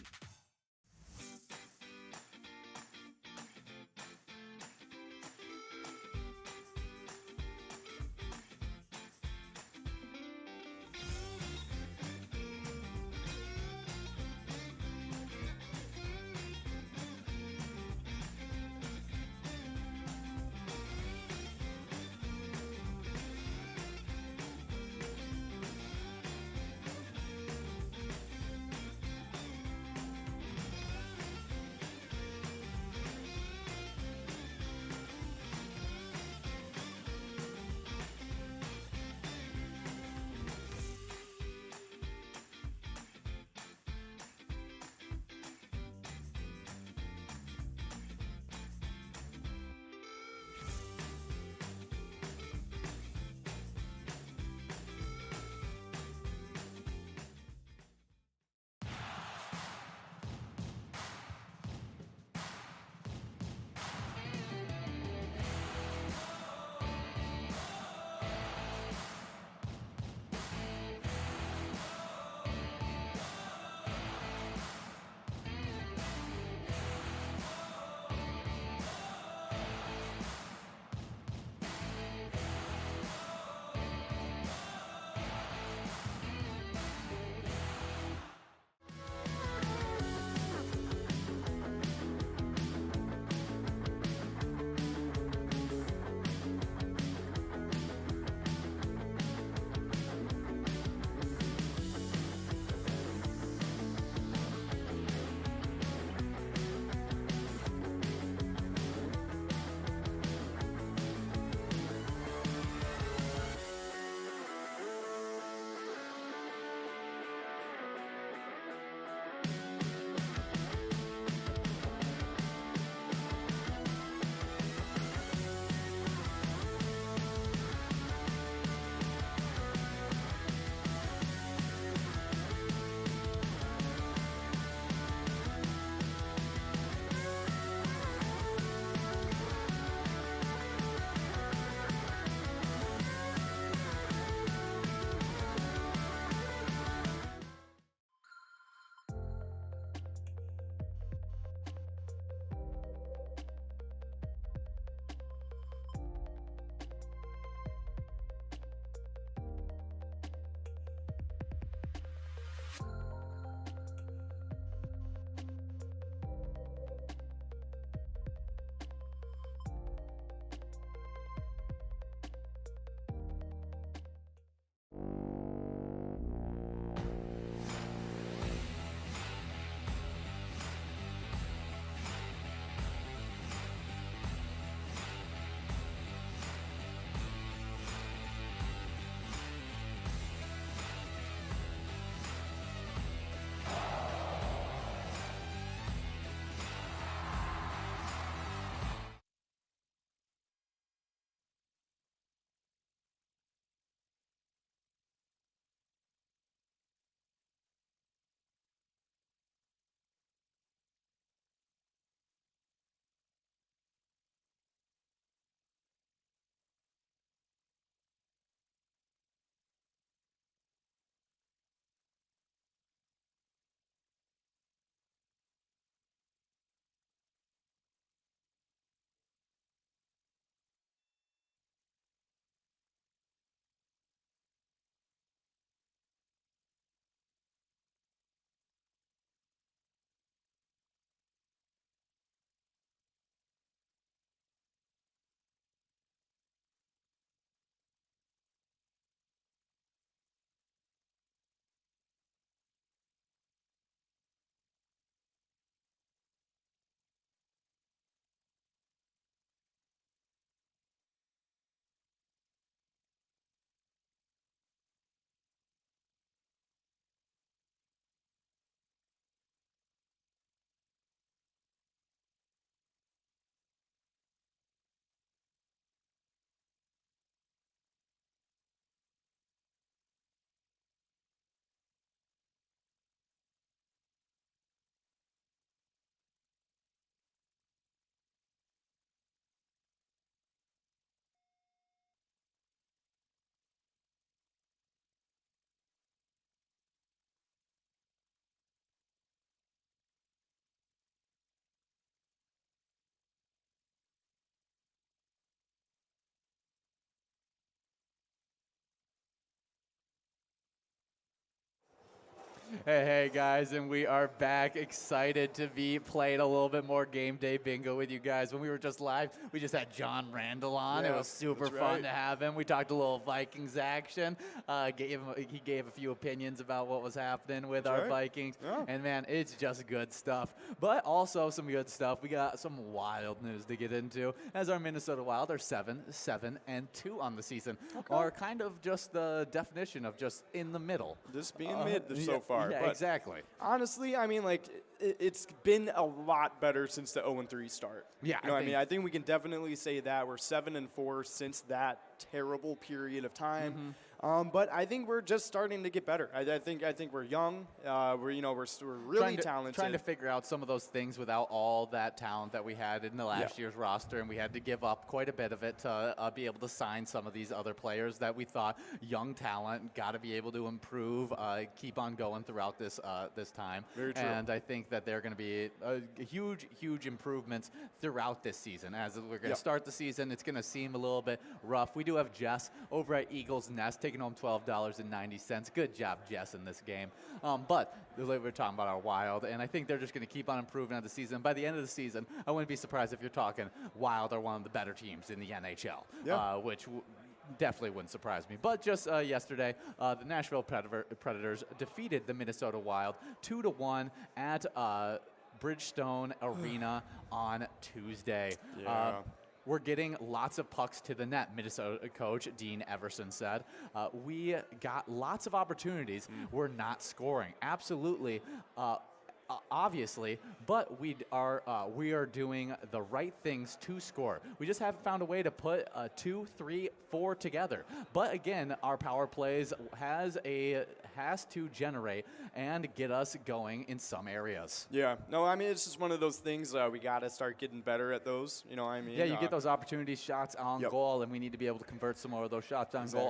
Hey guys, and we are back, excited to be playing a little bit more game day bingo with you guys. When we were just live, we just had John Randall on. Yeah, it was super fun to have him. We talked a little Vikings action. He gave a few opinions about what was happening with our Vikings. Yeah. And man, it's just good stuff. But also some good stuff. We got some wild news to get into, as our Minnesota Wild are 7-2 on the season. Are kind of just the definition of just in the middle. Just being mid so far. Yeah, but exactly. honestly, I mean, like, it's been a lot better since the 0-3 start. Yeah, I mean, I think we can definitely say that. We're 7-4 since that terrible period of time. But I think we're just starting to get better. I think we're young. We're really talented. Trying to figure out some of those things without all that talent that we had in the last year's roster, and we had to give up quite a bit of it to be able to sign some of these other players that we thought young talent, got to be able to improve, keep on going throughout this time. Very true. And I think that they're going to be huge improvements throughout this season. As we're going to start the season, it's going to seem a little bit rough. We do have Jess over at Eagles Nest taking home $12.90. Good job, Jess, in this game. But we're talking about our Wild, and I think they're just going to keep on improving on the season. By the end of the season, I wouldn't be surprised if you're talking Wild are one of the better teams in the NHL, which definitely wouldn't surprise me. But just yesterday, the Nashville Predators defeated the Minnesota Wild 2-1 at Bridgestone Arena on Tuesday. We're getting lots of pucks to the net, Minnesota coach Dean Everson said. We got lots of opportunities. We're not scoring. Absolutely. Obviously, but we are doing the right things to score. We just haven't found a way to put 2, 3, 4 together. But again, our power plays has to generate and get us going in some areas. Yeah, no, I mean, it's just one of those things we got to start getting better at those. You know what I mean? Yeah, you get those opportunity shots on goal, and we need to be able to convert some more of those shots on goal.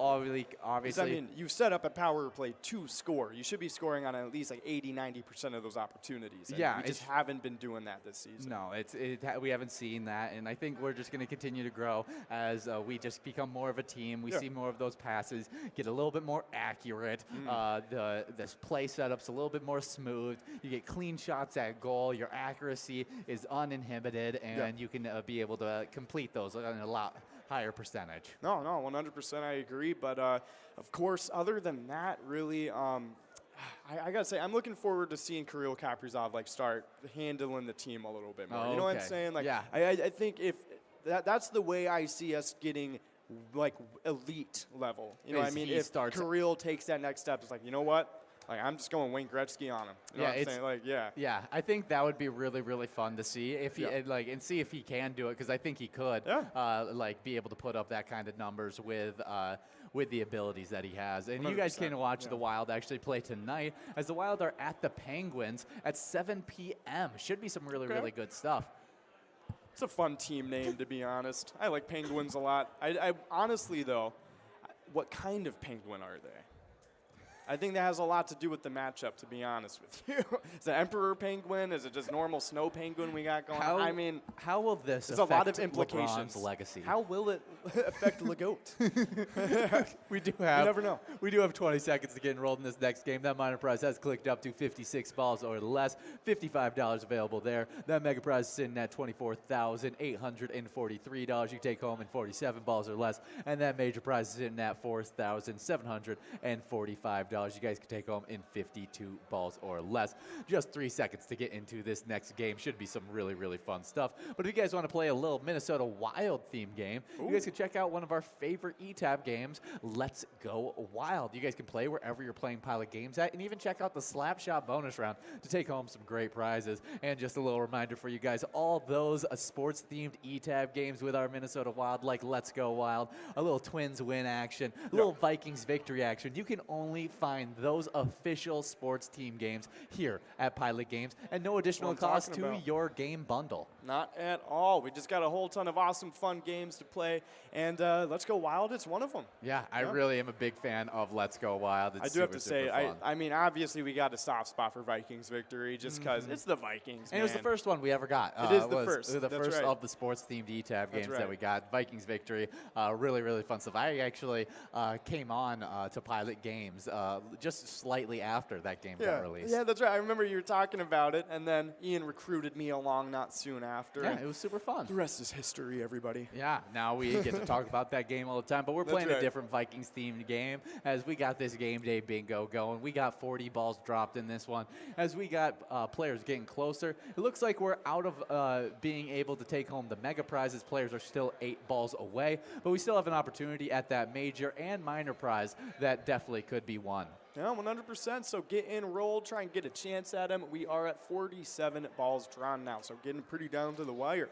Obviously. I mean, you've set up a power play to score. You should be scoring on at least like 80-90% of those opportunities. And we just haven't been doing that this season. No, we haven't seen that, and I think we're just going to continue to grow as we just become more of a team. We see more of those passes get a little bit more accurate. This play setup's a little bit more smooth. You get clean shots at goal. Your accuracy is uninhibited, and you can be able to complete those in a lot higher percentage. No, 100% I agree. But, of course, other than that, really, I got to say, I'm looking forward to seeing Kirill Kaprizov start handling the team a little bit more. You know what I'm saying? I think if that's the way I see us getting elite level. You know what I mean? If Kirill takes that next step, it's like, you know what? I'm just going Wayne Gretzky on him. You know what I'm saying? Yeah, I think that would be really, really fun to see if he and see if he can do it, because I think he could. Be able to put up that kind of numbers with the abilities that he has. And you guys can watch the Wild actually play tonight, as the Wild are at the Penguins at 7 p.m. Should be some really, really good stuff. It's a fun team name, to be honest. I like Penguins a lot. I honestly, though, what kind of penguin are they? I think that has a lot to do with the matchup, to be honest with you. Is it Emperor Penguin? Is it just normal snow penguin we got going on? I mean, how will this affect a lot of implications. LeBron's legacy? How will it affect LeGoat? You never know. We do have 20 seconds to get enrolled in this next game. That minor prize has clicked up to 56 balls or less. $55 available there. That mega prize is sitting at $24,843. You can take home in 47 balls or less. And that major prize is sitting at $4,745. You guys can take home in 52 balls or less. Just 3 seconds to get into this next game. Should be some really, really fun stuff. But if you guys want to play a little Minnesota Wild theme game, you guys can check out one of our favorite eTab games, Let's Go Wild. You guys can play wherever you're playing Pilot Games at, and even check out the Slap Shot bonus round to take home some great prizes. And just a little reminder for you guys, all those sports-themed eTab games with our Minnesota Wild, like Let's Go Wild, a little Twins win action, a little Vikings victory action, you can only find those official sports team games here at Pilot Games, and no additional cost to your game bundle. Not at all. We just got a whole ton of awesome, fun games to play, and Let's Go Wild, it's one of them. Yeah, I really am a big fan of Let's Go Wild. It's I do have to say, I mean, obviously we got a soft spot for Vikings victory just because it's the Vikings, and it was the first one we ever got. It is the first. It was the first of the sports-themed eTab games that we got. Vikings victory. Really, really fun stuff. I actually came on to Pilot Games just slightly after that game got released. Yeah, that's right. I remember you were talking about it, and then Ian recruited me along not soon after. Yeah, it was super fun. The rest is history, everybody. Yeah, now we get to talk about that game all the time, but we're playing a different Vikings-themed game as we got this game day bingo going. We got 40 balls dropped in this one. As we got players getting closer, it looks like we're out of being able to take home the mega prizes. Players are still 8 balls away, but we still have an opportunity at that major and minor prize that definitely could be won. Yeah, 100%. So get enrolled, try and get a chance at them. We are at 47 balls drawn now, so getting pretty down to the wire.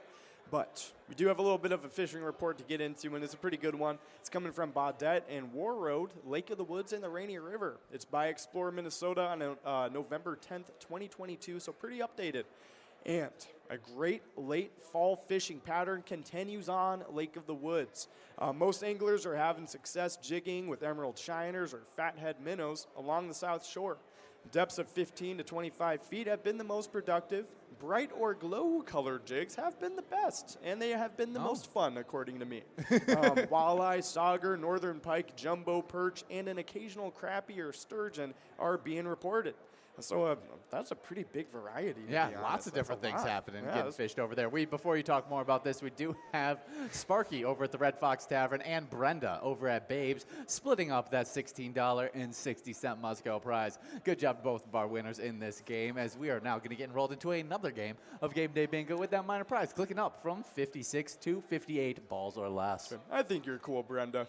But we do have a little bit of a fishing report to get into, and it's a pretty good one. It's coming from Baudette and War Road, Lake of the Woods, and the Rainy River. It's by Explorer, Minnesota on November 10th, 2022, so pretty updated. And a great late fall fishing pattern continues on Lake of the Woods. Most anglers are having success jigging with emerald shiners or fathead minnows along the south shore. Depths of 15 to 25 feet have been the most productive. Bright or glow-colored jigs have been the best, and they have been the most fun, according to me. Walleye, sauger, northern pike, jumbo perch, and an occasional crappie or sturgeon are being reported. So that's a pretty big variety. Yeah, lots of different things happening, getting fished over there. Before you talk more about this, we do have Sparky over at the Red Fox Tavern and Brenda over at Babes splitting up that $16.60 must-go prize. Good job to both of our winners in this game, as we are now going to get enrolled into another game of Game Day Bingo with that minor prize, clicking up from 56 to 58 balls or less. I think you're cool, Brenda.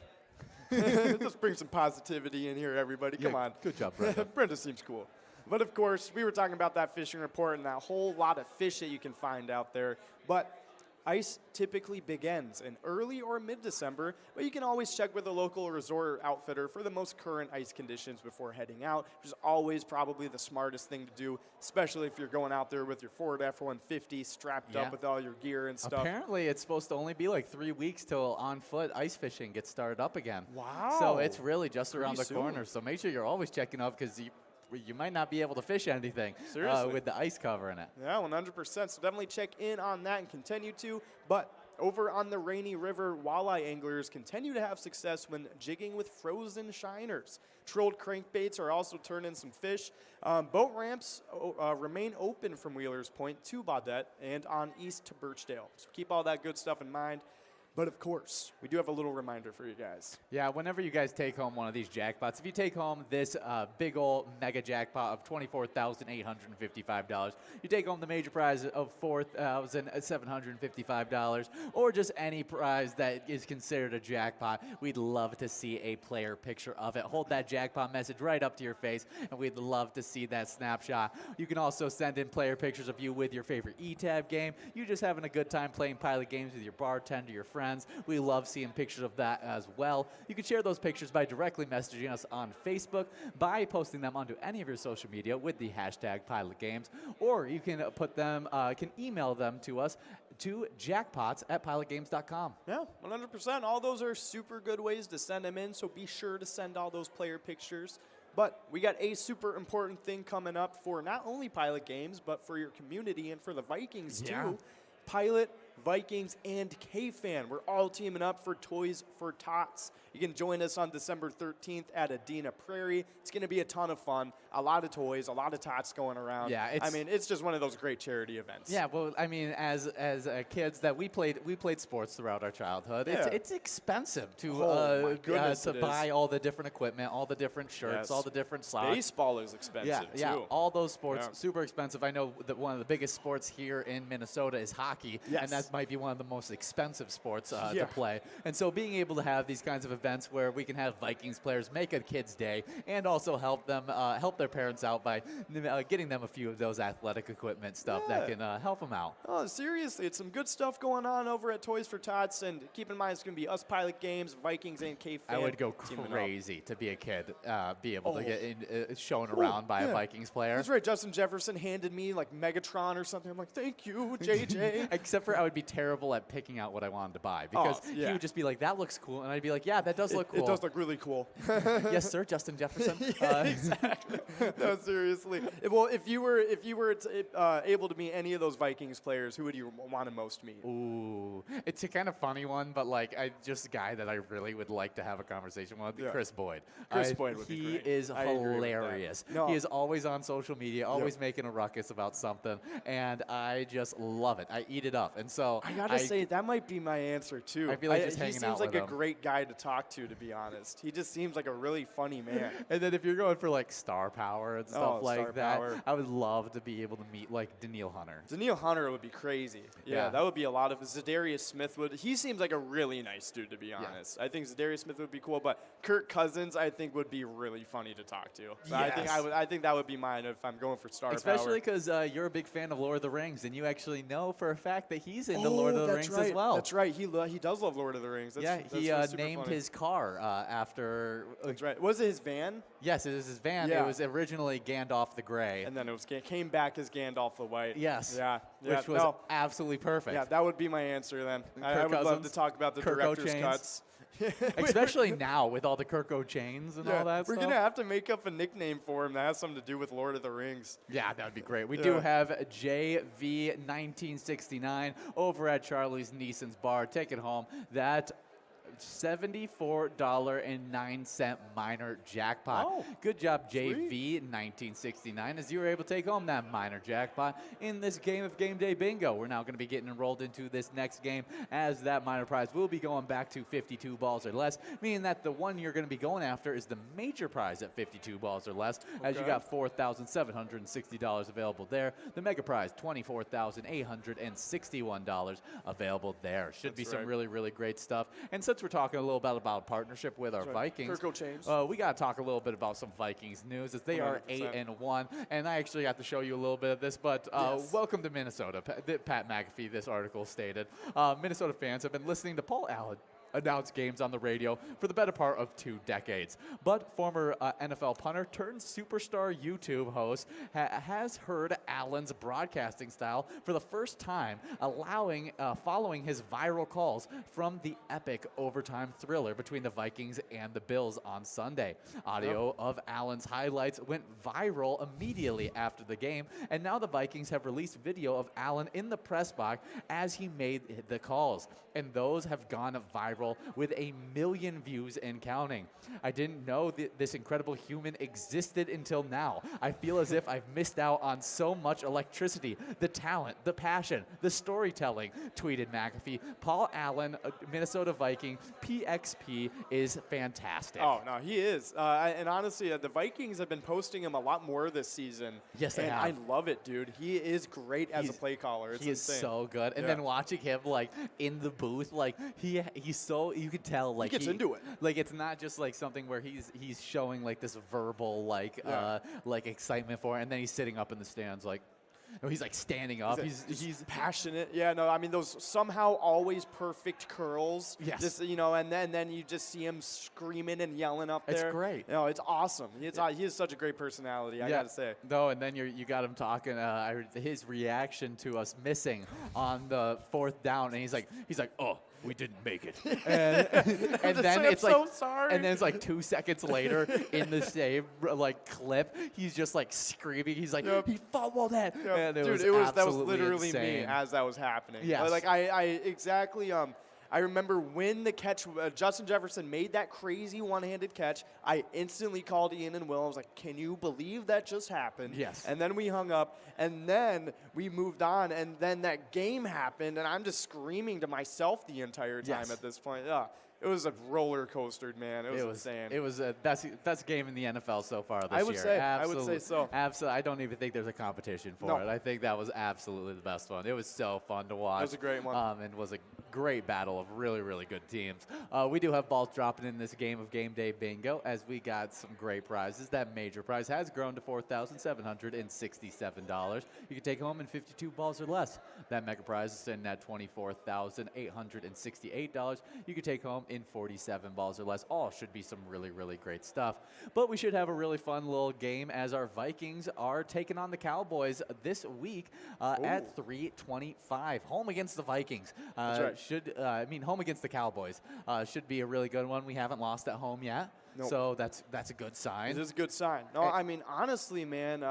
Let's bring some positivity in here, everybody. Come on. Good job, Brenda. Brenda seems cool. But, of course, we were talking about that fishing report and that whole lot of fish that you can find out there. But ice typically begins in early or mid-December, but you can always check with a local resort outfitter for the most current ice conditions before heading out, which is always probably the smartest thing to do, especially if you're going out there with your Ford F-150 strapped up with all your gear and stuff. Apparently, it's supposed to only be like 3 weeks till on-foot ice fishing gets started up again. Wow. So it's really just around the soon. corner. So make sure you're always checking up, because you might not be able to fish anything with the ice covering it. Yeah, 100%. So definitely check in on that and continue to. But over on the Rainy River, walleye anglers continue to have success when jigging with frozen shiners. Trolled crankbaits are also turning some fish. Boat ramps remain open from Wheeler's Point to Baudette and on east to Birchdale. So keep all that good stuff in mind. But, of course, we do have a little reminder for you guys. Yeah, whenever you guys take home one of these jackpots, if you take home this big old mega jackpot of $24,855, you take home the major prize of $4,755, or just any prize that is considered a jackpot, we'd love to see a player picture of it. Hold that jackpot message right up to your face, and we'd love to see that snapshot. You can also send in player pictures of you with your favorite E-Tab game. You just having a good time playing Pilot games with your bartender, your friends. We love seeing pictures of that as well. You can share those pictures by directly messaging us on Facebook, by posting them onto any of your social media with the hashtag Pilot Games, or you can put them, can email them to us to jackpots@pilotgames.com. Yeah, 100%. All those are super good ways to send them in, so be sure to send all those player pictures. But we got a super important thing coming up for not only Pilot Games, but for your community and for the Vikings too. Pilot, Vikings, and K-Fan. We're all teaming up for Toys for Tots. You can join us on December 13th at Adena Prairie. It's going to be a ton of fun. A lot of toys, a lot of tots going around. Yeah, it's just one of those great charity events. Yeah, well, I mean, as kids that we played sports throughout our childhood. Yeah. It's expensive to buy all the different equipment, all the different shirts, all the different socks. Baseball is expensive too. Yeah, all those sports super expensive. I know that one of the biggest sports here in Minnesota is hockey, and that might be one of the most expensive sports to play. And so being able to have these kinds of events where we can have Vikings players make a kids' day and also help them help their parents out by getting them a few of those athletic equipment stuff that can help them out. Oh, seriously, it's some good stuff going on over at Toys for Tots, and keep in mind it's going to be us Pilot Games, Vikings, and K-Fan. I would go crazy to be a kid, be able to get shown around by a Vikings player. That's right. Justin Jefferson handed me like Megatron or something. I'm like, thank you, JJ. Except for I be terrible at picking out what I wanted to buy because yeah. he would just be like, "That looks cool," and I'd be like, "Yeah, that does look cool." It does look really cool. Yes, sir, Justin Jefferson. Exactly. No, seriously. Well, if you were able to meet any of those Vikings players, who would you want to most meet? Ooh, it's a kind of funny one, but like, just a guy that I really would like to have a conversation with, Chris Boyd. Chris Boyd would be great. He is I agree with that. hilarious. No. He is always on social media, always making a ruckus about something, and I just love it. I eat it up, and so I gotta say that might be my answer too. I feel like just he hanging seems out like with a him. great guy to talk to be honest. He just seems like a really funny man. And then if you're going for like star power and stuff like star that, power. I would love to be able to meet like Daniil Hunter. Daniil Hunter would be crazy. Yeah, that would be a lot of. Zadarius Smith would. He seems like a really nice dude, to be honest. I think Zadarius Smith would be cool, but Kirk Cousins, I think, would be really funny to talk to. So I think that would be mine if I'm going for star power. Especially because you're a big fan of Lord of the Rings, and you actually know for a fact that he's into Lord of the Rings as well. That's right. He does love Lord of the Rings. That's he really super named funny. his car after. That's right. Was it his van? Yes, it was his van. Yeah. It was originally Gandalf the Grey. And then it came back as Gandalf the White. Yes. Yeah. Which was absolutely perfect. Yeah, that would be my answer then. I would love Cousins, to talk about the Kirk director's O'Chains. cuts. Especially now with all the Kirk O'Chains and all that We're stuff. going to have to make up a nickname for him that has something to do with Lord of the Rings. Yeah, that would be great. We do have JV1969 over at Charlie's Neeson's Bar. Take it home. That $74.09 minor jackpot. Oh, good job, JV1969, as you were able to take home that minor jackpot in this game of Game Day Bingo. We're now going to be getting enrolled into this next game as that minor prize will be going back to 52 balls or less, meaning that the one you're going to be going after is the major prize at 52 balls or less, as you got $4,760 available there. The mega prize, $24,861 available there. Should be some really, really great stuff. And since we're talking a little bit about partnership with our Vikings, Kirk O'Chains. we got to talk a little bit about some Vikings news, as they 100%. are 8-1, and I actually got to show you a little bit of this. But welcome to Minnesota, Pat McAfee. This article stated Minnesota fans have been listening to Paul Allen announce games on the radio for the better part of 2 decades. But former NFL punter turned superstar YouTube host has heard Allen's broadcasting style for the first time, following his viral calls from the epic overtime thriller between the Vikings and the Bills on Sunday. Audio of Allen's highlights went viral immediately after the game, and now the Vikings have released video of Allen in the press box as he made the calls, and those have gone viral with 1 million views and counting. I didn't know this incredible human existed until now. I feel as if I've missed out on so much electricity, the talent, the passion, the storytelling, tweeted McAfee. Paul Allen, Minnesota Viking, PXP is fantastic. Oh, no, he is. And honestly, the Vikings have been posting him a lot more this season. Yes, they and have. I love it, dude. He is great as a play caller. It's he insane. is so good. And then watching him, like, in the booth, like, he's so, you could tell, like, he gets into it. Like, it's not just, like, something where he's showing, like, this verbal, like, like, excitement for it, and then he's sitting up in the stands, like, no, he's like standing up. He's passionate. Yeah, no, I mean those somehow always perfect curls. Yes. Just, and then you just see him screaming and yelling up there. It's great. No, it's awesome. He is such a great personality. I gotta say. No, and then you got him talking. I heard his reaction to us missing on the 4th down, and he's like, oh, we didn't make it. And then it's like, so sorry. And then it's like 2 seconds later in the same like clip, he's just like screaming. He's like, he fumbled it. Yep. And Dude, that was literally insane. me as that was happening. Yes. Like I exactly. I remember when the catch, Justin Jefferson made that crazy one-handed catch, I instantly called Ian and Will. I was like, can you believe that just happened? Yes. And then we hung up, and then we moved on, and then that game happened, and I'm just screaming to myself the entire time at this point. It was a roller coaster, man. It was insane. It was the best game in the NFL so far this year. I would say so. Absolutely. I don't even think there's a competition for it. I think that was absolutely the best one. It was so fun to watch. It was a great one. And was a great battle of really, really good teams. We do have balls dropping in this game of Game Day Bingo as we got some great prizes. That major prize has grown to $4,767. You can take home in 52 balls or less. That mega prize is sitting at $24,868. You can take home in 47 balls or less. All should be some really, really great stuff. But we should have a really fun little game as our Vikings are taking on the Cowboys this week at 3:25. Home against the Vikings. That's right. Home against the Cowboys should be a really good one. We haven't lost at home yet. Nope. So that's a good sign. It is a good sign. No, I mean, honestly, man,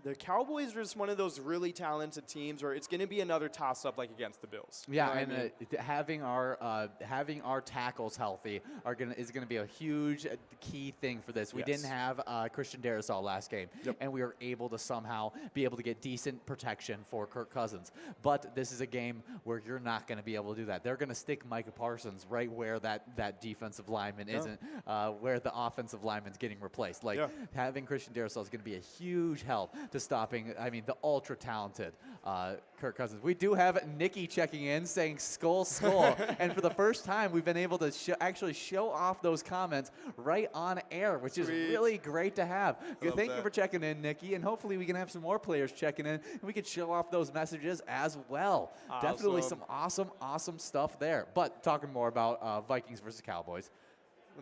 the Cowboys are just one of those really talented teams where it's going to be another toss-up like against the Bills. Yeah, You know what and having our tackles healthy is gonna be a huge key thing for this. We Yes. didn't have Christian Darrisaw last game, and we were able to somehow be able to get decent protection for Kirk Cousins. But this is a game where you're not going to be able to do that. They're going to stick Micah Parsons right where that defensive lineman isn't, where the offensive lineman's getting replaced. Like having Christian Darrisaw is going to be a huge help to stopping, the ultra-talented Kirk Cousins. We do have Nikki checking in saying skull, skull. And for the first time, we've been able to actually show off those comments right on air, which is really great to have. Thank you for checking in, Nikki. And hopefully we can have some more players checking in, and we can show off those messages as well. Awesome. Definitely some awesome stuff there. But talking more about Vikings versus Cowboys.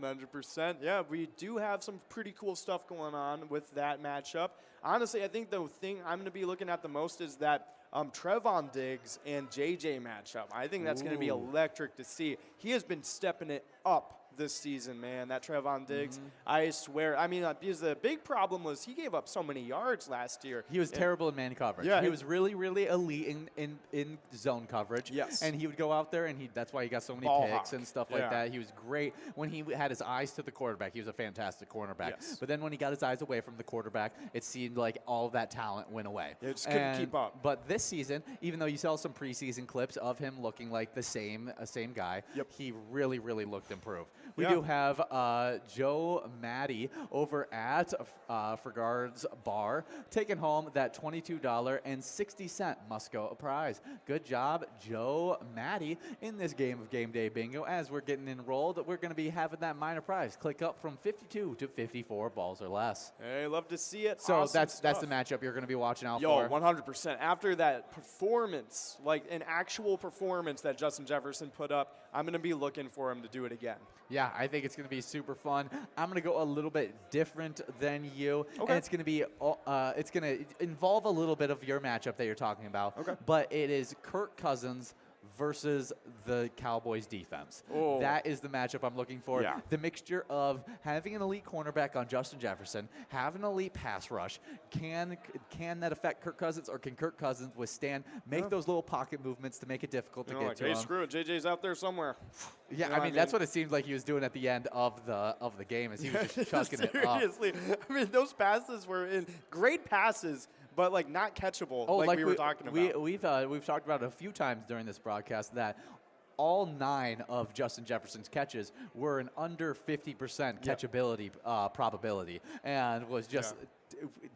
100%. Yeah, we do have some pretty cool stuff going on with that matchup. Honestly, I think the thing I'm going to be looking at the most is that Trevon Diggs and JJ matchup. I think that's going to be electric to see. He has been stepping it up this season, man. That Trevon Diggs, I swear. Because the big problem was he gave up so many yards last year. He was terrible in man coverage. Yeah, he was really, really elite in zone coverage. Yes. And he would go out there, and that's why he got so many Ball picks hawk. and stuff like that. He was great. When he had his eyes to the quarterback, he was a fantastic cornerback. Yes. But then when he got his eyes away from the quarterback, it seemed like all of that talent went away. It just couldn't keep up. But this season, even though you saw some preseason clips of him looking like the same guy, he really, really looked improved. We do have Joe Maddie over at Frigard's Bar taking home that $22.60 Musco prize. Good job, Joe Maddie, in this game of Game Day Bingo. As we're getting enrolled, we're going to be having that minor prize click up from 52 to 54 balls or less. Hey, love to see it. So Awesome that's stuff. the matchup you're going to be watching out Yo, for. 100%. After that performance, like an actual performance that Justin Jefferson put up, I'm going to be looking for him to do it again. Yeah, I think it's going to be super fun. I'm going to go a little bit different than you. Okay. And it's going to be it's going to involve a little bit of your matchup that you're talking about. Okay. But it is Kirk Cousins versus the Cowboys defense. Oh. That is the matchup I'm looking for. Yeah. The mixture of having an elite cornerback on Justin Jefferson, having an elite pass rush. Can that affect Kirk Cousins, or can Kirk Cousins withstand, make those little pocket movements to make it difficult to get to him? Screw it. JJ's out there somewhere. Yeah, You know, that's what it seemed like he was doing at the end of the game, as he was just chucking it up. Seriously. Those passes were great passes, but like not catchable, like we were talking about. We've talked about it a few times during this broadcast that all 9 of Justin Jefferson's catches were an under 50% catchability probability, and was just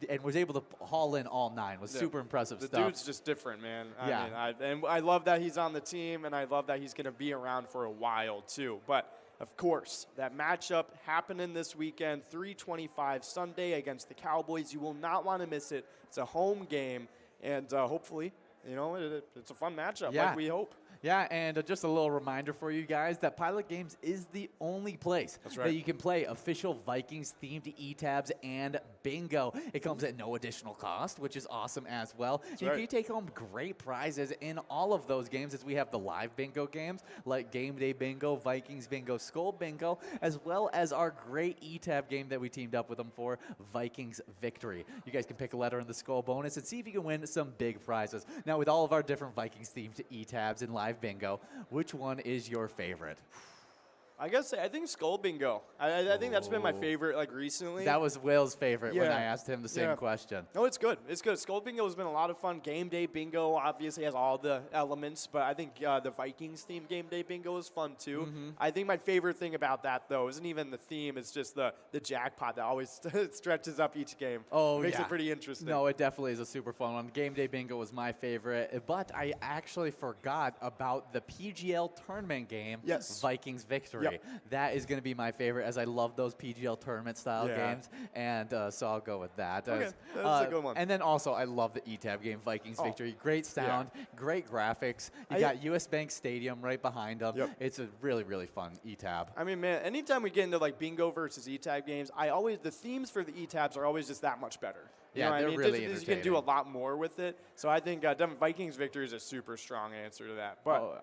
and was able to haul in all 9. Was super impressive stuff. The dude's just different, man. I love that he's on the team, and I love that he's going to be around for a while too. But of course, that matchup happening this weekend, 3:25 Sunday against the Cowboys. You will not want to miss it. It's a home game, and hopefully, it's a fun matchup, like we hope. Yeah, and just a little reminder for you guys that Pilot Games is the only place that you can play official Vikings-themed E-tabs and bingo. It comes at no additional cost, which is awesome as well. You can take home great prizes in all of those games, as we have the live bingo games like Game Day Bingo, Vikings Bingo, Skull Bingo, as well as our great E-tab game that we teamed up with them for, Vikings Victory. You guys can pick a letter in the Skull bonus and see if you can win some big prizes. Now, with all of our different Vikings-themed E-tabs and live bingo, which one is your favorite? I guess I think Skull Bingo. I think that's been my favorite like recently. That was Will's favorite when Yeah. I asked him the same question. No, it's good. It's good. Skull Bingo has been a lot of fun. Game Day Bingo obviously has all the elements, but I think the Vikings themed Game Day Bingo is fun too. I think my favorite thing about that though isn't even the theme. It's just the jackpot that always stretches up each game. Oh, Makes yeah. it pretty interesting. No, it definitely is a super fun one. Game Day Bingo was my favorite, but I actually forgot about the PGL tournament game, Yes. Vikings Victory. Yep. That is going to be my favorite, as I love those PGL tournament style Yeah. games, and so I'll go with that. Okay, that's a good one. And then also, I love the ETAB game, Vikings Victory. Great sound, great graphics. You got US Bank Stadium right behind them. Yep. It's a really, really fun ETAB. I mean, man, anytime we get into like bingo versus ETAB games, the themes for the ETABs are always just that much better. You Yeah, know what they're I mean? really You can do a entertaining. lot more with it. So I think Vikings Victory is a super strong answer to that. But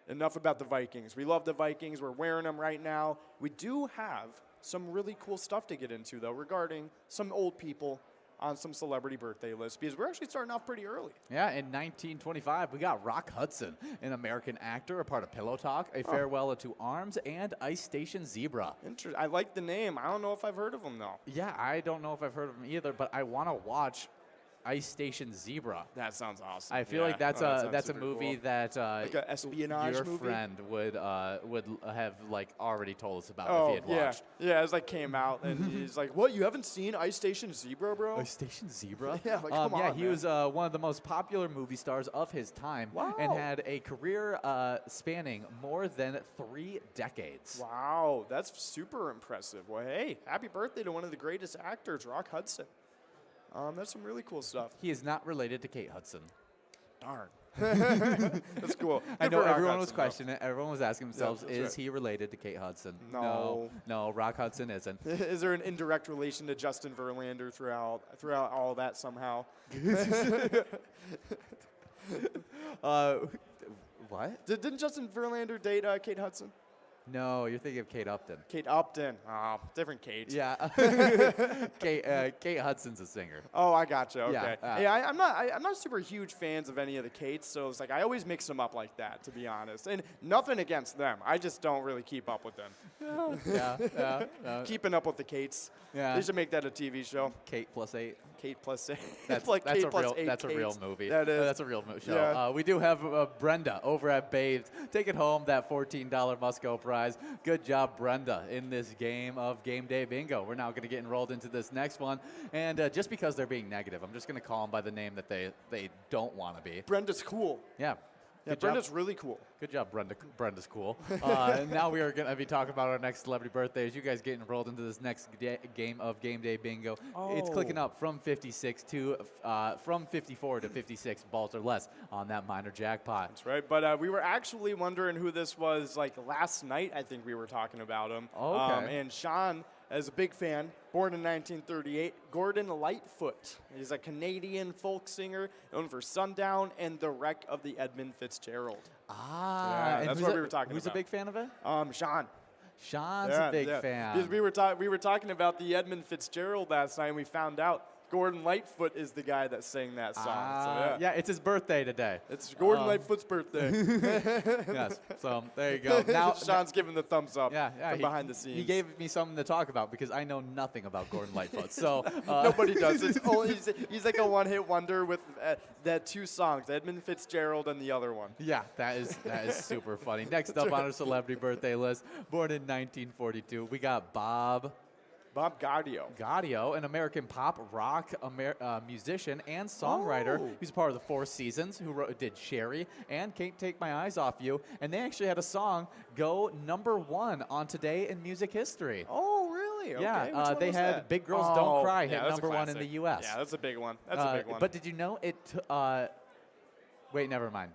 enough about the Vikings. We love the Vikings. We're wearing them right now. We do have some really cool stuff to get into, though, regarding some old people on some celebrity birthday lists, because we're actually starting off pretty early. Yeah, in 1925, we got Rock Hudson, an American actor, a part of Pillow Talk, A Farewell to Arms, and Ice Station Zebra. I like the name. I don't know if I've heard of him, though. Yeah, I don't know if I've heard of him either, but I want to watch Ice Station Zebra. That sounds awesome. I feel like that's that sounds that's a super movie cool. that Like a espionage your movie? friend would have like already told us about if Oh, he had yeah. watched. Yeah, it was like came out, and he's like, what, you haven't seen Ice Station Zebra, bro? Ice Station Zebra? Yeah, like, come yeah, on, he man. was one of the most popular movie stars of his time and Wow. had a career spanning more than 3 decades. Wow, that's super impressive. Well, hey, happy birthday to one of the greatest actors, Rock Hudson. That's some really cool stuff. He is not related to Kate Hudson. Darn. That's cool. I Good know for Rock everyone was Hudson, though. questioning it. Everyone was asking themselves, that's is right. he related to Kate Hudson? No. No, Rock Hudson isn't. Is there an indirect relation to Justin Verlander throughout all that somehow? What? Didn't Justin Verlander date Kate Hudson? No, you're thinking of Kate Upton. Kate Upton. Oh, different Kate. Yeah. Kate Hudson's a singer. Oh, I gotcha. Okay. Yeah, Yeah, I'm not super huge fans of any of the Kates, so it's like I always mix them up like that, to be honest. And nothing against them. I just don't really keep up with them. Yeah. Keeping up with the Kates. Yeah. They should make that a TV show. Kate plus 8. Kate plus 8. That's, It's like that's Kate a plus real. 8 That's a real Kates. movie. That is. That's a real show. Yeah. We do have Brenda over at Bathed taking home that $14 Musco prize. Good job, Brenda, in this game of Game Day Bingo. We're now going to get enrolled into this next one, and just because they're being negative, I'm just going to call them by the name that they don't want to be. Brenda's cool. Yeah. Yeah, Good job. Brenda's really cool. Good job, Brenda. Brenda's cool. Now we are going to be talking about our next celebrity birthdays. You guys get enrolled into this next game of Game Day Bingo. It's clicking up from 56 to from 54 to 56 balls or less on that minor jackpot. That's right. But we were actually wondering who this was. Like last night, I think we were talking about him. Okay. And Sean, as a big fan, born in 1938, Gordon Lightfoot. He's a Canadian folk singer known for Sundown and The Wreck of the Edmund Fitzgerald. Yeah, that's what we were talking who's about. a big fan of it? Sean. Sean's a big fan. Because we were talking about the Edmund Fitzgerald last night, and we found out Gordon Lightfoot is the guy that sang that song. So, yeah, it's his birthday today. It's Gordon Lightfoot's birthday. Yes, so there you go. Now, Sean's giving the thumbs up yeah, from behind the scenes. He gave me something to talk about because I know nothing about Gordon Lightfoot. So Nobody does. It's only, he's like a one-hit wonder with that 2 songs, Edmund Fitzgerald and the other one. Yeah, that is super funny. Next up on our celebrity birthday list, born in 1942, we got Bob Gaudio. Gaudio, an American pop rock musician and songwriter who's part of the Four Seasons, who did Sherry and Can't Take My Eyes Off You. And they actually had a song go #1 on Today in Music History. Oh, really? Okay. Yeah, Which one they was had that? Big Girls Don't Cry yeah, hit that's a #1 in classic. the U.S. Yeah, that's a big one. That's a big one. But did you know it? Wait, never mind.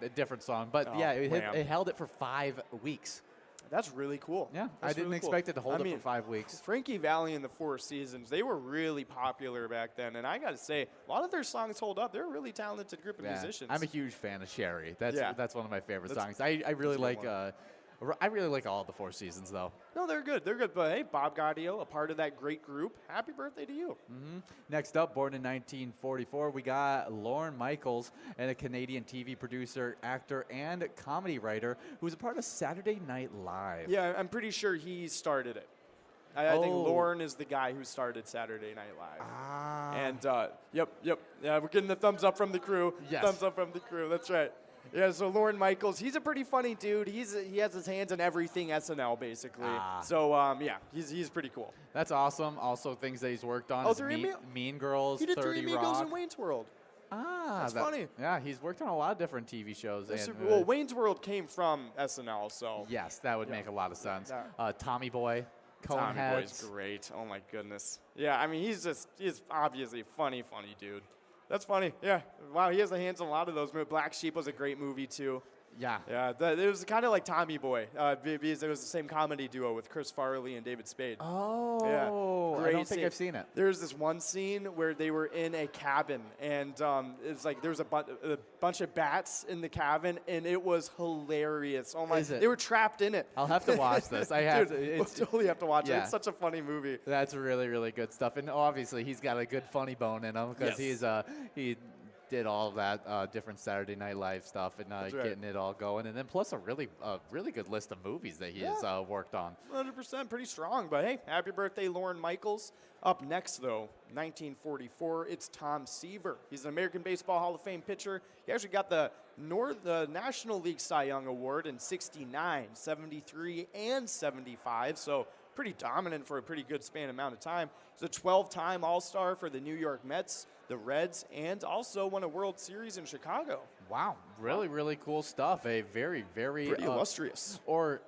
A different song. But yeah, it held it for 5 weeks. That's really cool. Yeah, That's I didn't really cool. expect it to hold I it mean, for 5 weeks. Frankie Valli and the Four Seasons, they were really popular back then. And I got to say, a lot of their songs hold up. They're a really talented group of musicians. I'm a huge fan of Sherry. That's one of my favorite That's- songs. I really that's a like good I really like all of the Four Seasons, though. No, they're good. They're good. But hey, Bob Gaudio, a part of that great group. Happy birthday to you. Next up, born in 1944, we got Lorne Michaels, and a Canadian TV producer, actor, and comedy writer who was a part of Saturday Night Live. Yeah, I'm pretty sure he started it. I think Oh. Lorne is the guy who started Saturday Night Live. Ah. And yep. Yeah, we're getting the thumbs up from the crew. Yes. Thumbs up from the crew. That's right. Yeah, so Lorne Michaels, he's a pretty funny dude. He has his hands in everything SNL basically. Ah. So yeah, he's pretty cool. That's awesome. Also, things that he's worked on Oh, is Three mean Girls, He did 30 Three Amigos Rock. and Wayne's World. That's funny. Yeah, he's worked on a lot of different TV shows. And, Well, Wayne's World came from SNL, so yes, that would Yeah. make a lot of sense. Yeah. Tommy Boy, Tommy Boy's Coneheads. great. Oh my goodness. Yeah, I mean he's obviously a funny dude. That's funny. Yeah. Wow, he has the hands on a lot of those. Black Sheep was a great movie too. Yeah. Yeah, it was kind of like Tommy Boy, because it was the same comedy duo with Chris Farley and David Spade. Oh, Yeah. I Great don't think scene. I've seen it. There's this one scene where they were in a cabin, and it's like there's a bunch of bats in the cabin, and it was hilarious. Oh my! Is it? They were trapped in it. I'll have to watch this. I have Dude, to. we'll It's, totally have to watch it. yeah. It's such a funny movie. that's really, really good stuff. And obviously, he's got a good funny bone in him because Yes. he did all of that different Saturday Night Live stuff and right. getting it all going. And then plus a really good list of movies that he has worked on. 100%, pretty strong. But hey, happy birthday, Lorne Michaels. Up next, though, 1944, it's Tom Seaver. He's an American Baseball Hall of Fame pitcher. He actually got the National League Cy Young Award in 69, 73, and 75. So pretty dominant for a pretty good span amount of time. He's a 12-time All-Star for the New York Mets, the Reds, and also won a World Series in Chicago. Wow, really, really cool stuff. A very, very Pretty illustrious. Or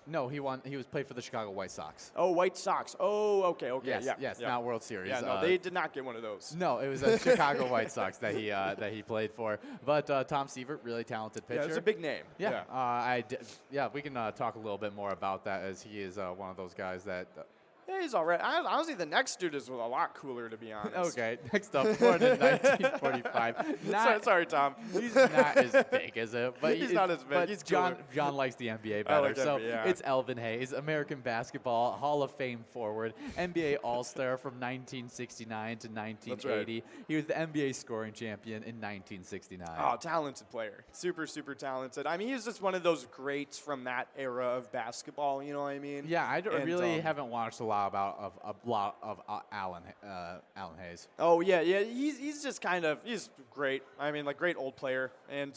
no, he was played for the Chicago White Sox. Oh, White Sox. Oh, okay, Yes, yeah. not World Series. Yeah, no, they did not get one of those. No, it was the Chicago White Sox that he played for. But Tom Seaver, really talented pitcher. Yeah, it's a big name. Yeah, we can talk a little bit more about that as he is one of those guys that. Yeah, he's all right. Honestly, the next dude is a lot cooler, to be honest. Okay, next up, born in 1945. Sorry, Tom. He's not as big as it, but He's not as big. But He's John cooler. likes the NBA I better, like so NBA, yeah. it's Elvin Hayes, American basketball Hall of Fame forward, NBA All-Star from 1969 to 1980. He was the NBA scoring champion in 1969. Oh, talented player. Super, super talented. I mean, he's just one of those greats from that era of basketball, you know what I mean? Yeah, I And, really haven't watched a lot of Alan Hayes. Oh, yeah. He's just he's great. I mean, like, great old player. And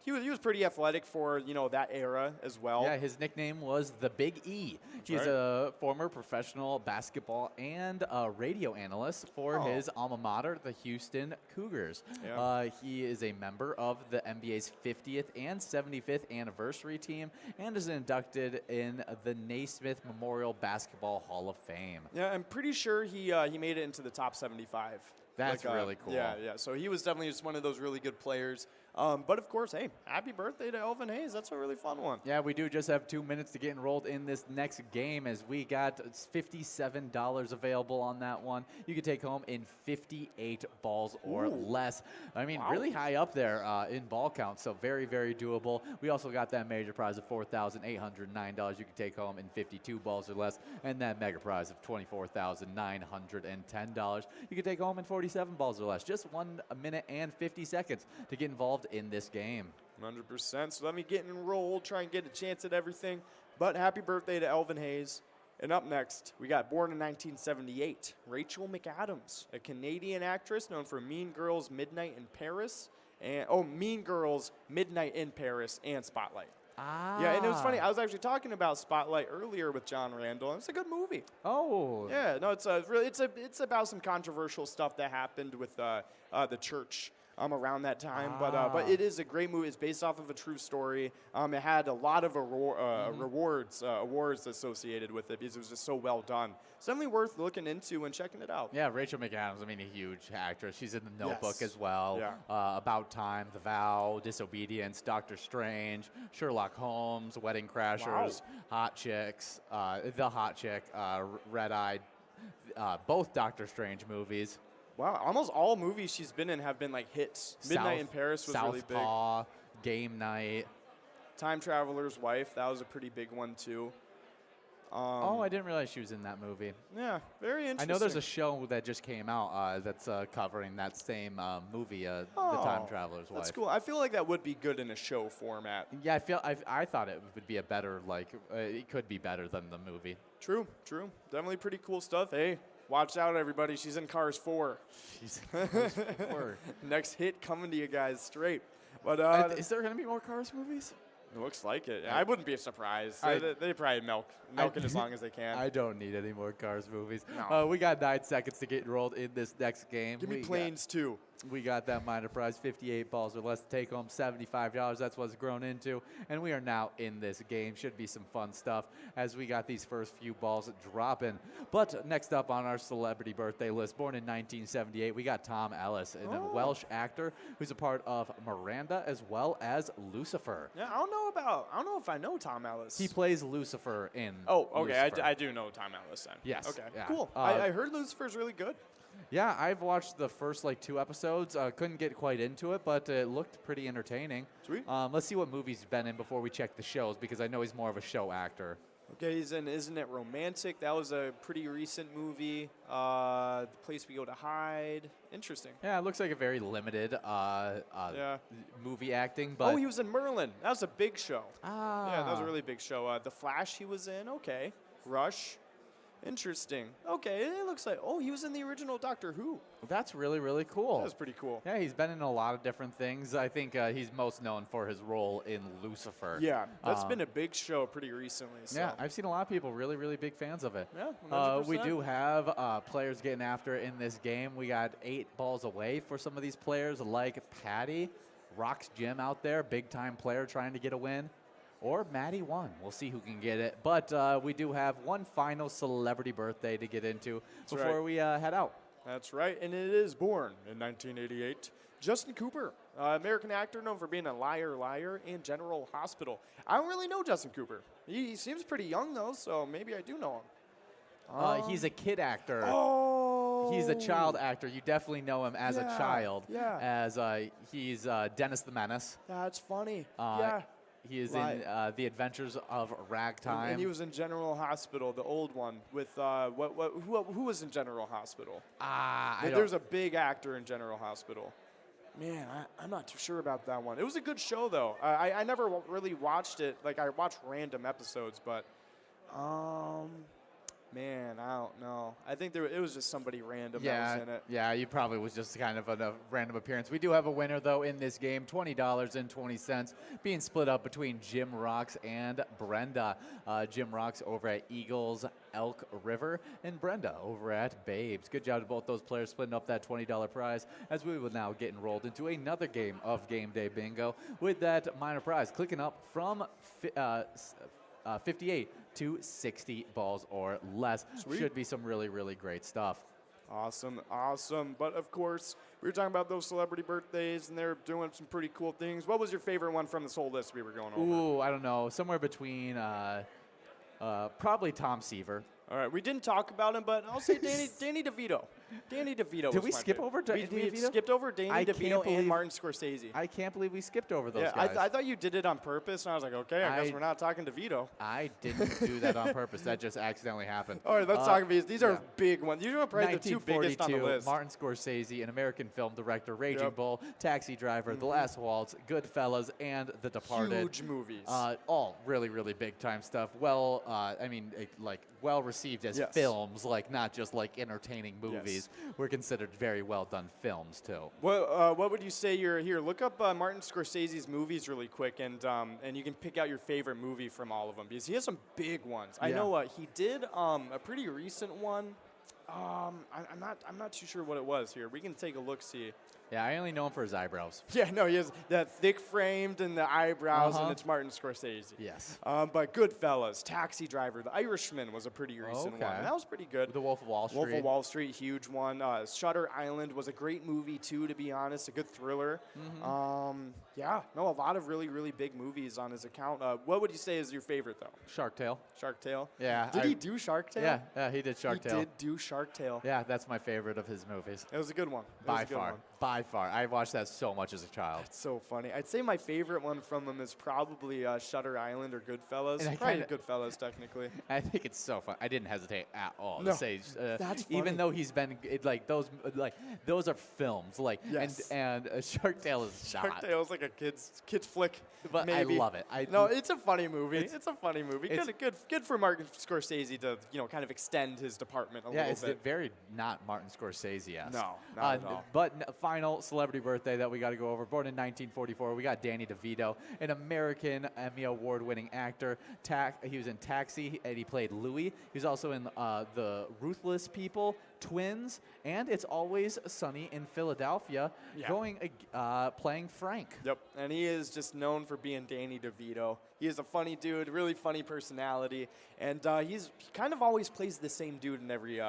he was pretty athletic for, that era as well. Yeah, his nickname was the Big E. He's right. a former professional basketball and radio analyst for his alma mater, the Houston Cougars. Yeah. He is a member of the NBA's 50th and 75th anniversary team and is inducted in the Naismith Memorial Basketball Hall of Fame. Yeah, I'm pretty sure he made it into the top 75. That's really cool. Yeah. So he was definitely just one of those really good players. But of course, hey, happy birthday to Elvin Hayes. That's a really fun one. Yeah, we do just have 2 minutes to get enrolled in this next game as we got $57 available on that one. You can take home in 58 balls or less. I mean, really high up there in ball count, so very, very doable. We also got that major prize of $4,809 you can take home in 52 balls or less, and that mega prize of $24,910 you can take home in 47 balls or less. Just 1 minute and 50 seconds to get involved in this game. 100%. So let me get enrolled, try and get a chance at everything. But happy birthday to Elvin Hayes. And up next, we got born in 1978, Rachel McAdams, a Canadian actress known for Mean Girls, Midnight in Paris, and Mean Girls, Midnight in Paris, and Spotlight. Yeah, and it was funny. I was actually talking about Spotlight earlier with John Randall, and it's a good movie. Oh. Yeah, no, it's about some controversial stuff that happened with the church around that time, but it is a great movie. It's based off of a true story. It had a lot of awards associated with it because it was just so well done. It's definitely worth looking into and checking it out. Yeah, Rachel McAdams, I mean, a huge actress. She's in The Notebook Yes. as well. Yeah. About Time, The Vow, Disobedience, Doctor Strange, Sherlock Holmes, Wedding Crashers, Hot Chicks, The Hot Chick, Red Eye, both Doctor Strange movies. Wow, almost all movies she's been in have been like hits. Midnight in Paris was really big. Southpaw, Game Night. Time Traveler's Wife, that was a pretty big one too. Oh, I didn't realize she was in that movie. Yeah, very interesting. I know there's a show that just came out that's covering that same movie, The Time Traveler's Wife. That's cool. I feel like that would be good in a show format. Yeah, I thought it would be a better, it could be better than the movie. True. Definitely pretty cool stuff. Hey, watch out, everybody. She's in Cars 4. She's in Cars 4. Next hit coming to you guys straight. But is there going to be more Cars movies? It looks like it. I wouldn't be surprised. They probably milk it as long as they can. I don't need any more Cars movies. No. We got 9 seconds to get enrolled in this next game. Give me Planes too. We got that minor prize, 58 balls or less to take home, $75. That's what's grown into. And we are now in this game. Should be some fun stuff as we got these first few balls dropping. But next up on our celebrity birthday list, born in 1978, we got Tom Ellis, a Welsh actor who's a part of Miranda as well as Lucifer. Yeah, I don't know if I know Tom Ellis. He plays Lucifer in Oh, okay. Lucifer. I do know Tom Ellis then. Yes. Okay, Yeah. cool. I heard Lucifer's really good. Yeah, I've watched the first 2 episodes. Couldn't get quite into it, but it looked pretty entertaining. Sweet. Let's see what movies he's been in before we check the shows, because I know he's more of a show actor. Okay, he's in Isn't It Romantic? That was a pretty recent movie. The Place We Go to Hide. Interesting. Yeah, it looks like a very limited movie acting. But Oh, he was in Merlin. That was a big show. Yeah, that was a Ah. really big show. The Flash he was in. Okay. Rush. Interesting. Okay, it looks like, he was in the original Doctor Who. That's really, really cool. That was pretty cool. Yeah, he's been in a lot of different things. I think he's most known for his role in Lucifer. Yeah, that's been a big show pretty recently. So. Yeah, I've seen a lot of people really, really big fans of it. Yeah, 100%. We do have players getting after it in this game. We got 8 balls away for some of these players, like Patty, Rock's Gym out there, big-time player trying to get a win. Or Maddie 1. We'll see who can get it. But we do have one final celebrity birthday to get into before we head out. That's right, and it is born in 1988. Justin Cooper, American actor known for being a liar in General Hospital. I don't really know Justin Cooper. He seems pretty young, though, so maybe I do know him. He's a kid actor. Oh! He's a child actor. You definitely know him as a child. Yeah. As he's Dennis the Menace. That's funny. Yeah. He is in The Adventures of Ragtime. And he was in General Hospital, the old one, with who was in General Hospital? There's a big actor in General Hospital. Man, I'm not too sure about that one. It was a good show, though. I never really watched it. I watched random episodes, but man, I don't know. I think it was just somebody random that was in it. Yeah, you probably was just kind of a random appearance. We do have a winner, though, in this game, $20.20, being split up between Jim Rocks and Brenda. Jim Rocks over at Eagles Elk River, and Brenda over at Babes. Good job to both those players splitting up that $20 prize, as we will now get enrolled into another game of Game Day Bingo with that minor prize, clicking up from 58 to 60 balls or less. Sweet. Should be some really, really great stuff. Awesome. But of course, we were talking about those celebrity birthdays, and they're doing some pretty cool things. What was your favorite one from this whole list we were going over? Ooh, I don't know. Somewhere between probably Tom Seaver. All right, we didn't talk about him, but I'll say Danny DeVito. Danny DeVito. Did we skip over Danny DeVito? We skipped over Danny DeVito and Martin Scorsese. I can't believe we skipped over those yeah, guys. I thought you did it on purpose, and I was like, okay, I guess we're not talking DeVito. I didn't do that on purpose. That just accidentally happened. All right, let's talk about these. These are big ones. These are probably the 2 biggest on the 1942, list. Martin Scorsese, an American film director, Raging Bull, Taxi Driver, The Last Waltz, Goodfellas, and The Departed. Huge movies. All really, really big time stuff. Well, well received as films, not just entertaining movies. Were considered very well done films too. Well, what would you say? Here, look up Martin Scorsese's movies really quick, and you can pick out your favorite movie from all of them, because he has some big ones. I know he did a pretty recent one. I'm not too sure what it was. Here, we can take a look. See. Yeah, I only know him for his eyebrows. Yeah, no, he has that thick framed and the eyebrows, and it's Martin Scorsese. Yes. But Goodfellas, Taxi Driver, The Irishman was a pretty recent one. And that was pretty good. The Wolf of Wall Street. Wolf of Wall Street, huge one. Shutter Island was a great movie, too, to be honest. A good thriller. A lot of really, really big movies on his account. What would you say is your favorite, though? Shark Tale. Shark Tale? Yeah. Did he do Shark Tale? Yeah, he did Shark Tale. He did do Shark Shark Tale. Yeah, that's my favorite of his movies. It was a good one. It was By a good far. one. By far. I watched that so much as a child. It's so funny. I'd say my favorite one from him is probably Shutter Island or Goodfellas. And I Probably kinda- Goodfellas, technically. I think it's so fun. I didn't hesitate at all No, to say, that's even funny. though he's been those are films, Yes. and Shark Tale is Shark not. Tale is like a kid's flick. But maybe. I love it. No, it's a funny movie. It's a funny movie. it's- Good for Martin Scorsese to kind of extend his department a Yeah, little it's bit. very not Martin Scorsese-esque. No, not at all. But final celebrity birthday that we got to go over. Born in 1944, we got Danny DeVito, an American Emmy Award-winning actor. He was in Taxi, and he played Louis. He was also in The Ruthless People, Twins, and It's Always Sunny in Philadelphia, playing Frank. Yep, and he is just known for being Danny DeVito. He is a funny dude, really funny personality, and he kind of always plays the same dude in every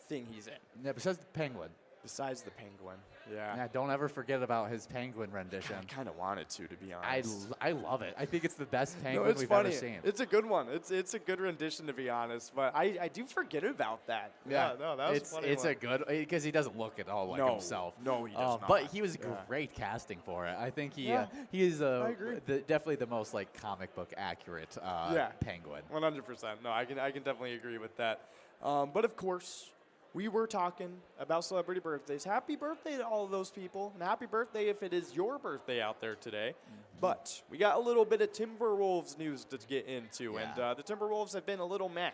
thing he's in, Yeah, besides the Penguin. besides the Penguin. Yeah. Yeah, don't ever forget about his Penguin rendition. I kind of wanted to be honest. I love it. I think it's the best No, Penguin it's we've funny. ever seen. It's a good one. It's a good rendition, to be honest, but I do forget about that. No, that was a funny it's one. a good because he doesn't look at all like No, himself. no, he does But not. he was Yeah. great casting for it. I think he Yeah, is I agree. definitely the most comic book accurate Penguin. 100%. No, I can definitely agree with that. But of course, we were talking about celebrity birthdays. Happy birthday to all of those people, and happy birthday if it is your birthday out there today. Mm-hmm. But we got a little bit of Timberwolves news to get into, and Yeah. the Timberwolves have been a little meh.